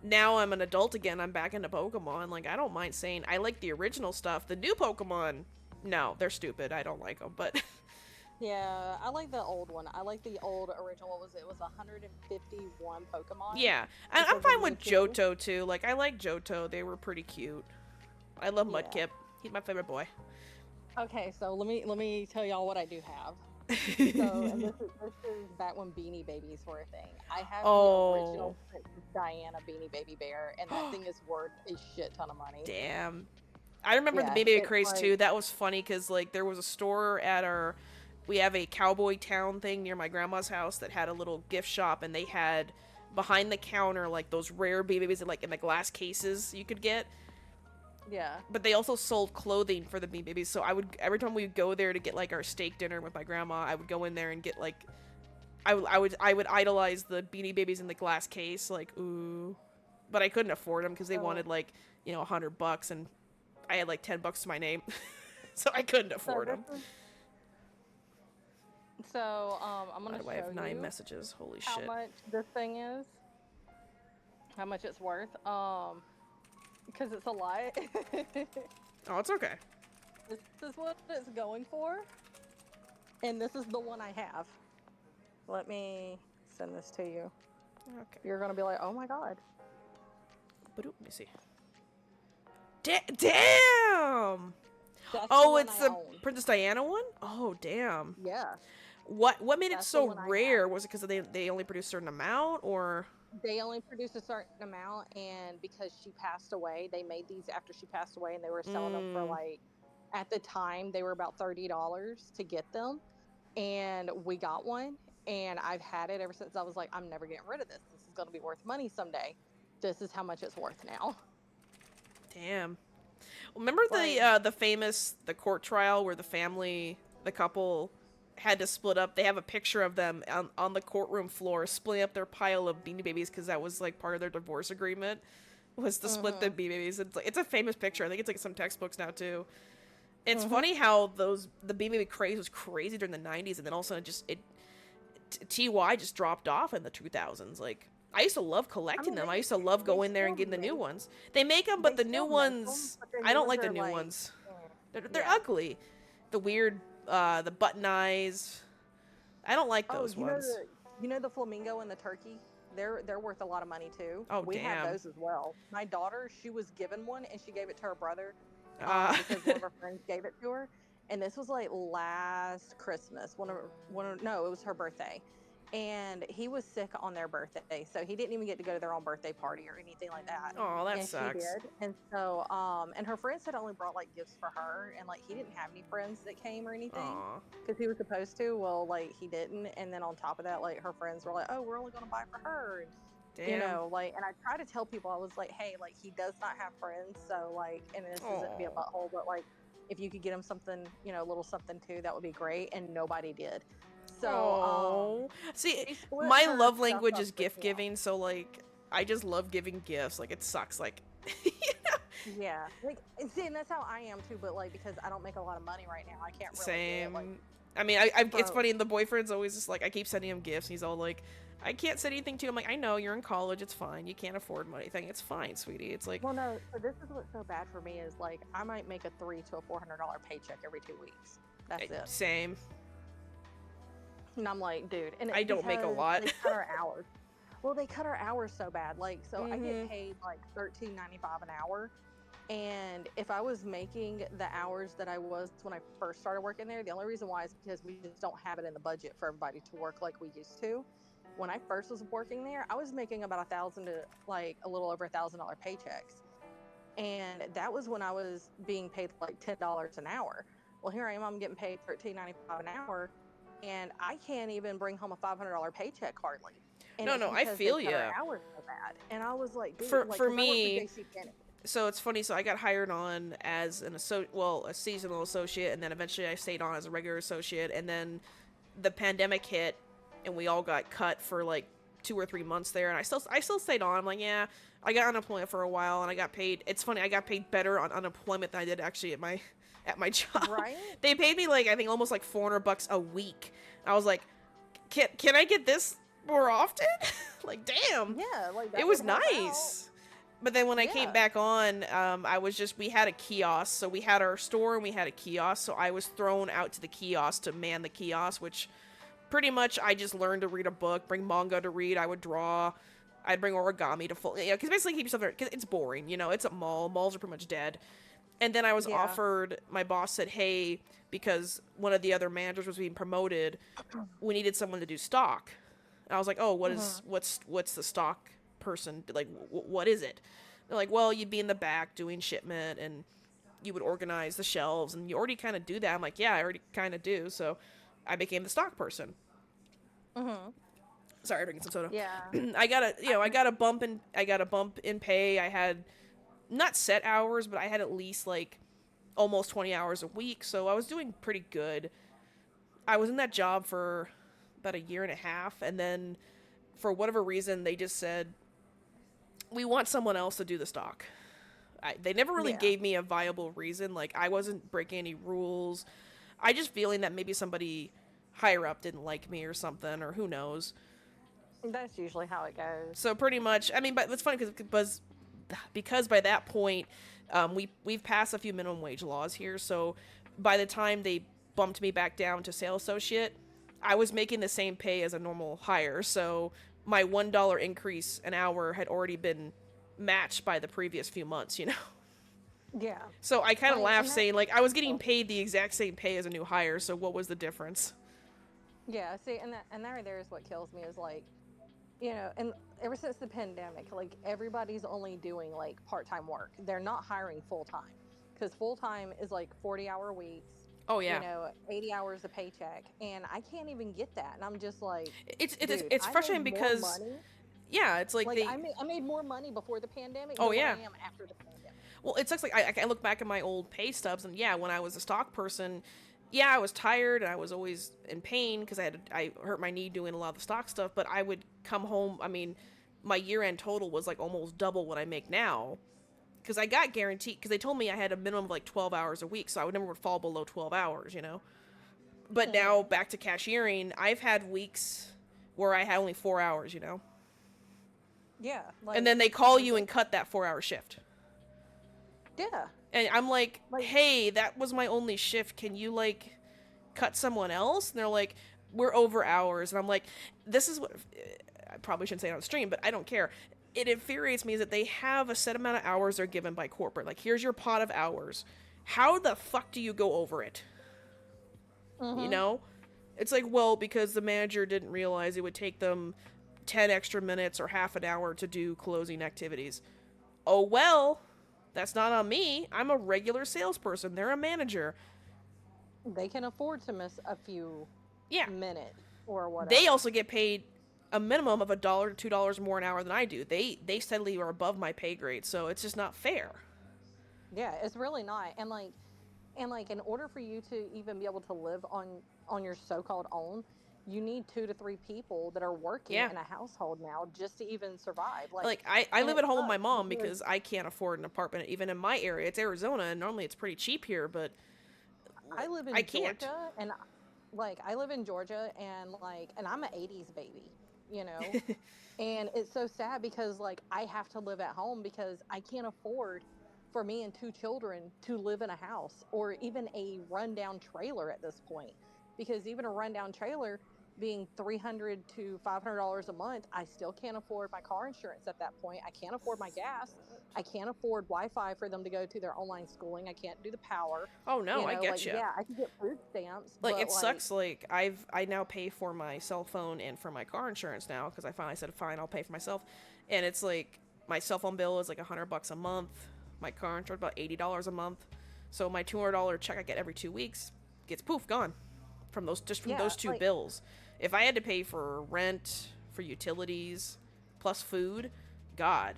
now I'm an adult again. I'm back into Pokemon. Like, I don't mind saying I like the original stuff. The new Pokemon, no, they're stupid. I don't like them. But Yeah, I like the old one. I like the old original. What was it? It was 151 Pokemon. yeah, and I'm Because of fine with Mewtwo. Johto too. Like, I like Johto. They were pretty cute. I love Yeah. Mudkip. He's my favorite boy. Okay, so let me tell y'all what I do have. So, and this is back when Beanie Babies were a thing. I have the original Princess Diana Beanie Baby Bear, and that thing is worth a shit ton of money. Damn. I remember the Yeah, Baby it's craze like- too. That was funny because like there was a store at we have a cowboy town thing near my grandma's house that had a little gift shop, and they had behind the counter like those rare babies like in the glass cases you could get. Yeah. But they also sold clothing for the Beanie Babies, so I would every time we would go there to get like our steak dinner with my grandma, I would go in there and get like I would idolize the Beanie Babies in the glass case, like ooh, but I couldn't afford them because they Oh. wanted like $100, and I had like $10 to my name, so I couldn't afford them. So I'm Why gonna do I show have 9 you messages? Holy how shit! much this thing is. How much it's worth. Because it's a lot. Oh, it's okay. This is what it's going for, and this is the one I have. Let me send this to you. Okay. You're gonna be like, oh my god. Let me see. Damn! That's Oh, the it's one I the own. Princess Diana one? Oh, damn. Yeah. What made it That's the so one I rare? have. Was it because they only produce a certain amount, or? They only produce a certain amount, and because she passed away, they made these after she passed away, and they were selling them for like, at the time, they were about $30 to get them, and we got one, and I've had it ever since. I was like, I'm never getting rid of this. This is going to be worth money someday. This is how much it's worth now. Damn. Remember the famous court trial where the couple had to split up. They have a picture of them on the courtroom floor splitting up their pile of Beanie Babies because that was like part of their divorce agreement, was to split the Beanie Babies. It's a famous picture. I think it's like some textbooks now too. It's funny how the Beanie Baby craze was crazy during the 90s, and then all of a sudden TY just dropped off in the 2000s. Like, I used to love collecting them. I used to love going there and getting the new ones. They make them, but the new ones, I don't like the new ones. They're ugly. The weird, the button eyes. I don't like those ones. You know the flamingo and the turkey? They're worth a lot of money too. Oh, we damn. have those as well. My daughter, she was given one, and she gave it to her brother because one of her friends gave it to her. And this was like last Christmas. No, it was her birthday. And he was sick on their birthday, so he didn't even get to go to their own birthday party or anything like that. Oh, that and sucks. She did. And so, and her friends had only brought like gifts for her, and like he didn't have any friends that came or anything because he was supposed to. Well, like he didn't. And then on top of that, like her friends were like, "Oh, we're only going to buy for her." And Damn. You know, like, and I try to tell people, I was like, hey, like, he does not have friends, so, like, and this isn't to be a butthole, but, like, if you could get him something, you know, a little something too, that would be great, and nobody did. So, see, she split my her love stuff language up is with gift me. giving, so, like, I just love giving gifts. Like, it sucks, like, Yeah, like, and see, and that's how I am too, but, like, because I don't make a lot of money right now, I can't really Same. do it, like, I mean, it's funny, and the boyfriend's always just like, I keep sending him gifts, and he's all like, I can't send anything to you. I'm like, I know, you're in college, it's fine. You can't afford anything. It's fine, sweetie. It's like... Well, no, so this is what's so bad for me is, like, I might make a $300 to $400 paycheck every 2 weeks. That's it. Same. And I'm like, dude. And I don't make a lot. They cut our hours. Well, they cut our hours so bad. Like, so I Mm-hmm. get paid, like, $13.95 an hour. And if I was making the hours that I was when I first started working there, the only reason why is because we just don't have it in the budget for everybody to work like we used to. When I first was working there, I was making about $1,000 to, like, a little over $1,000 paychecks. And that was when I was being paid like $10 an hour. Well, here I am, I'm getting paid $13.95 an hour, and I can't even bring home a $500 paycheck hardly. And No, I feel you. Hours so bad. And I was like, dude, for like, me, so it's funny. So I got hired on as a seasonal associate, and then eventually I stayed on as a regular associate, and then the pandemic hit, and we all got cut for like 2 or 3 months there, and I still stayed on. I'm like, yeah, I got unemployment for a while, and I got paid. It's funny, I got paid better on unemployment than I did actually at my job. Right? They paid me like, I think, almost like $400 a week. I was like, can I get this more often? Like, damn. Yeah, like, it was nice. But then when I came back on, we had a kiosk. So we had our store and we had a kiosk. So I was thrown out to the kiosk to man the kiosk, which pretty much I just learned to read a book, bring manga to read. I would draw. I'd bring origami to because basically keep yourself there, because it's boring, it's a mall. Malls are pretty much dead. And then I was offered, my boss said, hey, because one of the other managers was being promoted, we needed someone to do stock. And I was like, oh, what's the stock person, like, what is it? They're like, well, you'd be in the back doing shipment, and you would organize the shelves, and you already kind of do that. I'm like, yeah, I already kind of do. So I became the stock person. Sorry, drinking some soda. Yeah. I got a bump in pay. I had not set hours, but I had at least like almost 20 hours a week, so I was doing pretty good. I was in that job for about 1.5 years, and then for whatever reason, they just said, we want someone else to do the stock. They never really gave me a viable reason. Like, I wasn't breaking any rules. I just feeling that maybe somebody higher up didn't like me or something, or who knows. That's usually how it goes. So pretty much, I mean, but it's funny because by that point, we've passed a few minimum wage laws here. So by the time they bumped me back down to sales associate, I was making the same pay as a normal hire. So my $1 increase an hour had already been matched by the previous few months, Yeah. So I kind of laughed, saying, like, I was getting paid the exact same pay as a new hire, so what was the difference? Yeah, see, and that right there is what kills me, is like, and ever since the pandemic, like, everybody's only doing like part-time work. They're not hiring full-time, because full-time is like 40-hour weeks. Oh yeah. 80 hours a paycheck, and I can't even get that. And I'm just like, it's frustrating because yeah, it's like I made more money before the pandemic than I am after the pandemic. Well, it sucks. Like, I look back at my old pay stubs, and yeah, when I was a stock person, yeah, I was tired and I was always in pain because I hurt my knee doing a lot of the stock stuff. But I would come home. I mean, my year-end total was like almost double what I make now, because I got guaranteed, because they told me I had a minimum of like 12 hours a week, so I would never fall below 12 hours, But now back to cashiering, I've had weeks where I had only 4 hours, Yeah. And then they call you and cut that 4-hour shift. Yeah. And I'm like, hey, that was my only shift. Can you, like, cut someone else? And they're like, we're over hours. And I'm like, this is what... I probably shouldn't say it on stream, but I don't care. It infuriates me is that they have a set amount of hours they're given by corporate. Like, here's your pot of hours. How the fuck do you go over it? It's like, well, because the manager didn't realize it would take them 10 extra minutes or half an hour to do closing activities. Oh, well... That's not on me. I'm a regular salesperson. They're a manager. They can afford to miss a few minutes or whatever. They also get paid a minimum of $1 to $2 more an hour than I do. They steadily are above my pay grade, so it's just not fair. Yeah, it's really not. And in order for you to even be able to live on your so-called own, you need 2 to 3 people that are working Yeah. in a household now just to even survive. Like I and live it at home with my sucks mom because I can't afford an apartment even in my area. It's Arizona and normally it's pretty cheap here, but I live I in can't. Georgia, and I live in Georgia, and I'm an 80s baby, you know. And it's so sad because like I have to live at home because I can't afford for me and 2 children to live in a house or even a rundown trailer at this point. Because even a rundown trailer being $300 to $500 a month, I still can't afford my car insurance at that point. I can't afford my gas. I can't afford Wi-Fi for them to go to their online schooling. I can't do the power. Oh no, I get you. Yeah, I can get food stamps, Like but it sucks. Like I now pay for my cell phone and for my car insurance now because I finally said fine, I'll pay for myself, and it's like my cell phone bill is like $100 a month. My car insurance about $80 a month. So my $200 check I get every 2 weeks gets poof gone from yeah, those two bills. If I had to pay for rent, for utilities, plus food, God.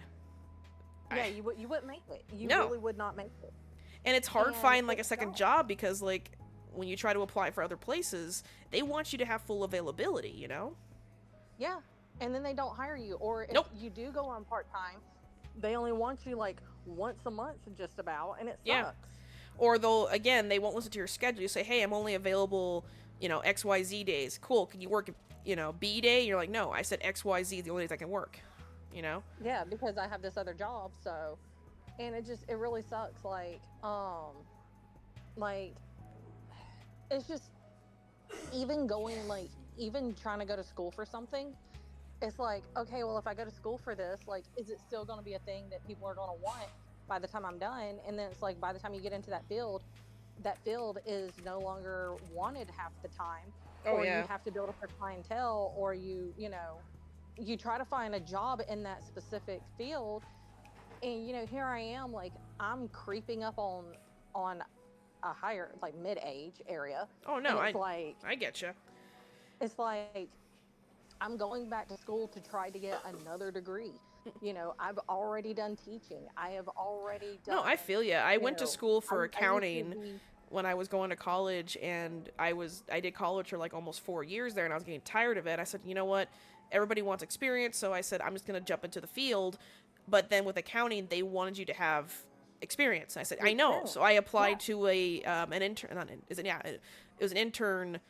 yeah, you wouldn't make it. You No. really would not make it. And it's hard And finding like a it second sucks. job because like when you try to apply for other places, they want you to have full availability, you know? Yeah. And then they don't hire you. Or if Nope. you do go on part time, they only want you like once a month, just about, and it Yeah. sucks. Or they won't listen to your schedule. You say, hey, I'm only available, XYZ days. Cool. Can you work, B day? And you're like, no, I said XYZ, the only days I can work, you know? Yeah, because I have this other job, so and it really sucks. Like it's just even going even trying to go to school for something, it's like, okay, well, if I go to school for this, like, is it still going to be a thing that people are going to want by the time I'm done? And then it's like, by the time you get into that field is no longer wanted half the time, Oh, or you yeah. have to build up your clientele, or you try to find a job in that specific field. And, here I am, like, I'm creeping up on a higher, like, mid-age area. Oh, And no, I get you. it's like, I'm going back to school to try to get another degree. I've already done teaching. I have already No, done, I feel you. I went to school for I used to accounting be, when I was going to college, and I did college for like almost 4 years there, and I was getting tired of it. I said, you know what? Everybody wants experience, so I said I'm just gonna jump into the field. But then with accounting, they wanted you to have experience. I said the I know, experience. so I Yeah. applied to an intern. Not an, is it? Yeah, it was an intern.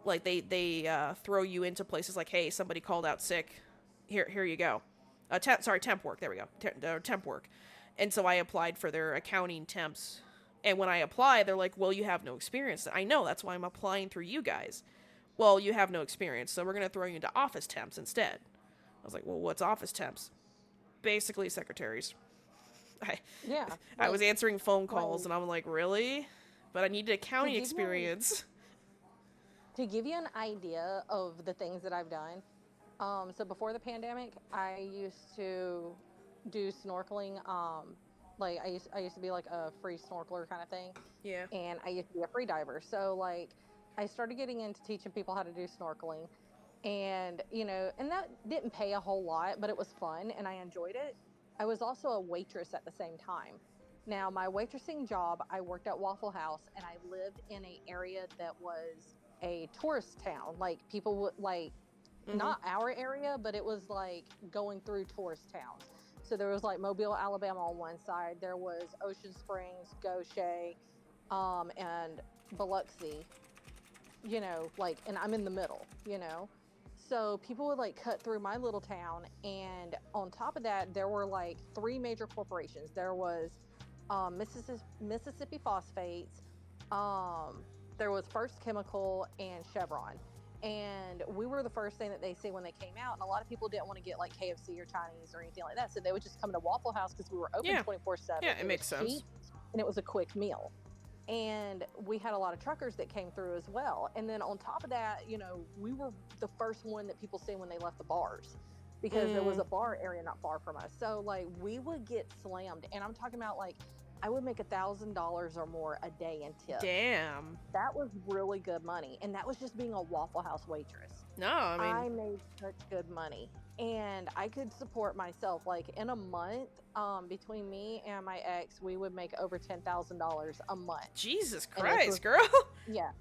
Like they throw you into places like, hey, somebody called out sick. Here you go. Temp work. There we go. Temp work. And so I applied for their accounting temps. And when I apply, they're like, well, you have no experience. I know, that's why I'm applying through you guys. Well, you have no experience, so we're going to throw you into office temps instead. I was like, well, what's office temps? Basically secretaries. I, Yeah. I was answering phone Like calls, and I'm like, really? But I needed to accounting give you experience. to give you an idea of the things that I've done. So before the pandemic, I used to do snorkeling. I used to be like a free snorkeler kind of thing, Yeah. and I used to be a free diver. So like I started getting into teaching people how to do snorkeling, and that didn't pay a whole lot, but it was fun and I enjoyed it. I was also a waitress at the same time. Now, my waitressing job, I worked at Waffle House, and I lived in an area that was a tourist town. Like people would like Mm-hmm. not our area, but it was like going through tourist towns. So there was like Mobile, Alabama on one side. There was Ocean Springs, Goshen, and Biloxi. And I'm in the middle. So people would like cut through my little town, and on top of that, there were like 3 major corporations. There was Mississippi Phosphates, there was First Chemical, and Chevron. And we were the first thing that they see when they came out. And a lot of people didn't want to get like KFC or Chinese or anything like that. So they would just come to Waffle House because we were open Yeah. 24/7. Yeah, it makes was sense. cheap, and it was a quick meal. And we had a lot of truckers that came through as well. And then on top of that, we were the first one that people seen when they left the bars, because there was a bar area not far from us. So like we would get slammed, and I'm talking about like I would make $1,000 or more a day in tips. Damn. That was really good money, and that was just being a Waffle House waitress. No, I mean, I made such good money, and I could support myself. Like in a month, between me and my ex, we would make over $10,000 a month. Jesus And this Christ, was, girl. yeah,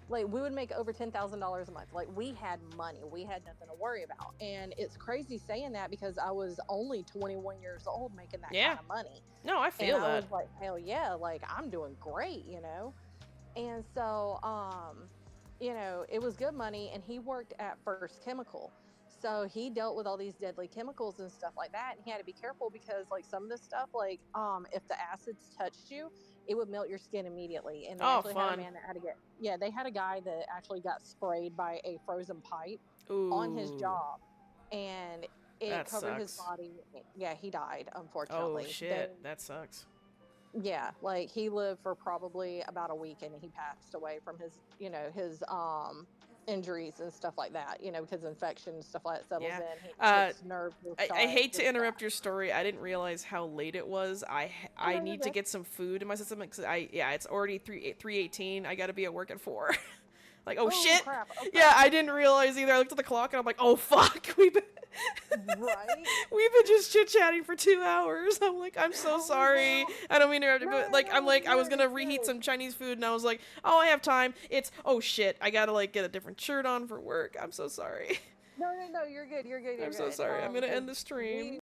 like we would make over $10,000 a month. Like we had money, we had nothing to worry about. And it's crazy saying that because I was only 21 years old making that Yeah. kind of money. No, I feel And I that. was like, hell yeah, like I'm doing great, you know? And so, you know, it was good money. And he worked at First Chemical. So he dealt with all these deadly chemicals and stuff like that. And he had to be careful because like some of this stuff, like if the acids touched you, it would melt your skin immediately. And they Oh, actually had a fun. man that had to get, yeah, they had a guy that actually got sprayed by a frozen pipe Ooh. on his job. And it That covered his sucks. body. Yeah, he died, Oh, unfortunately. shit. That sucks. Yeah, like he lived for probably about a week and he passed away from his, you know, his injuries and stuff like that, you know, because infection and stuff like that settles Yeah. in. His nerves were shot. I hate to interrupt your story. I didn't realize how late it was. I no, need you're to good. get some food in my system because it's already 3:18. I got to be at work at 4. Like, oh shit. Crap. Okay. Yeah, I didn't realize either. I looked at the clock and I'm like, oh fuck. Right? We've been just chit-chatting for 2 hours. I'm like, I'm so sorry. I don't mean to interrupt you, but like, I'm like, I was gonna reheat some Chinese food and I was like, oh, I have time. It's, oh shit, I gotta like get a different shirt on for work. I'm so sorry. No, you're good. You're good. I'm so sorry. I'm gonna end the stream.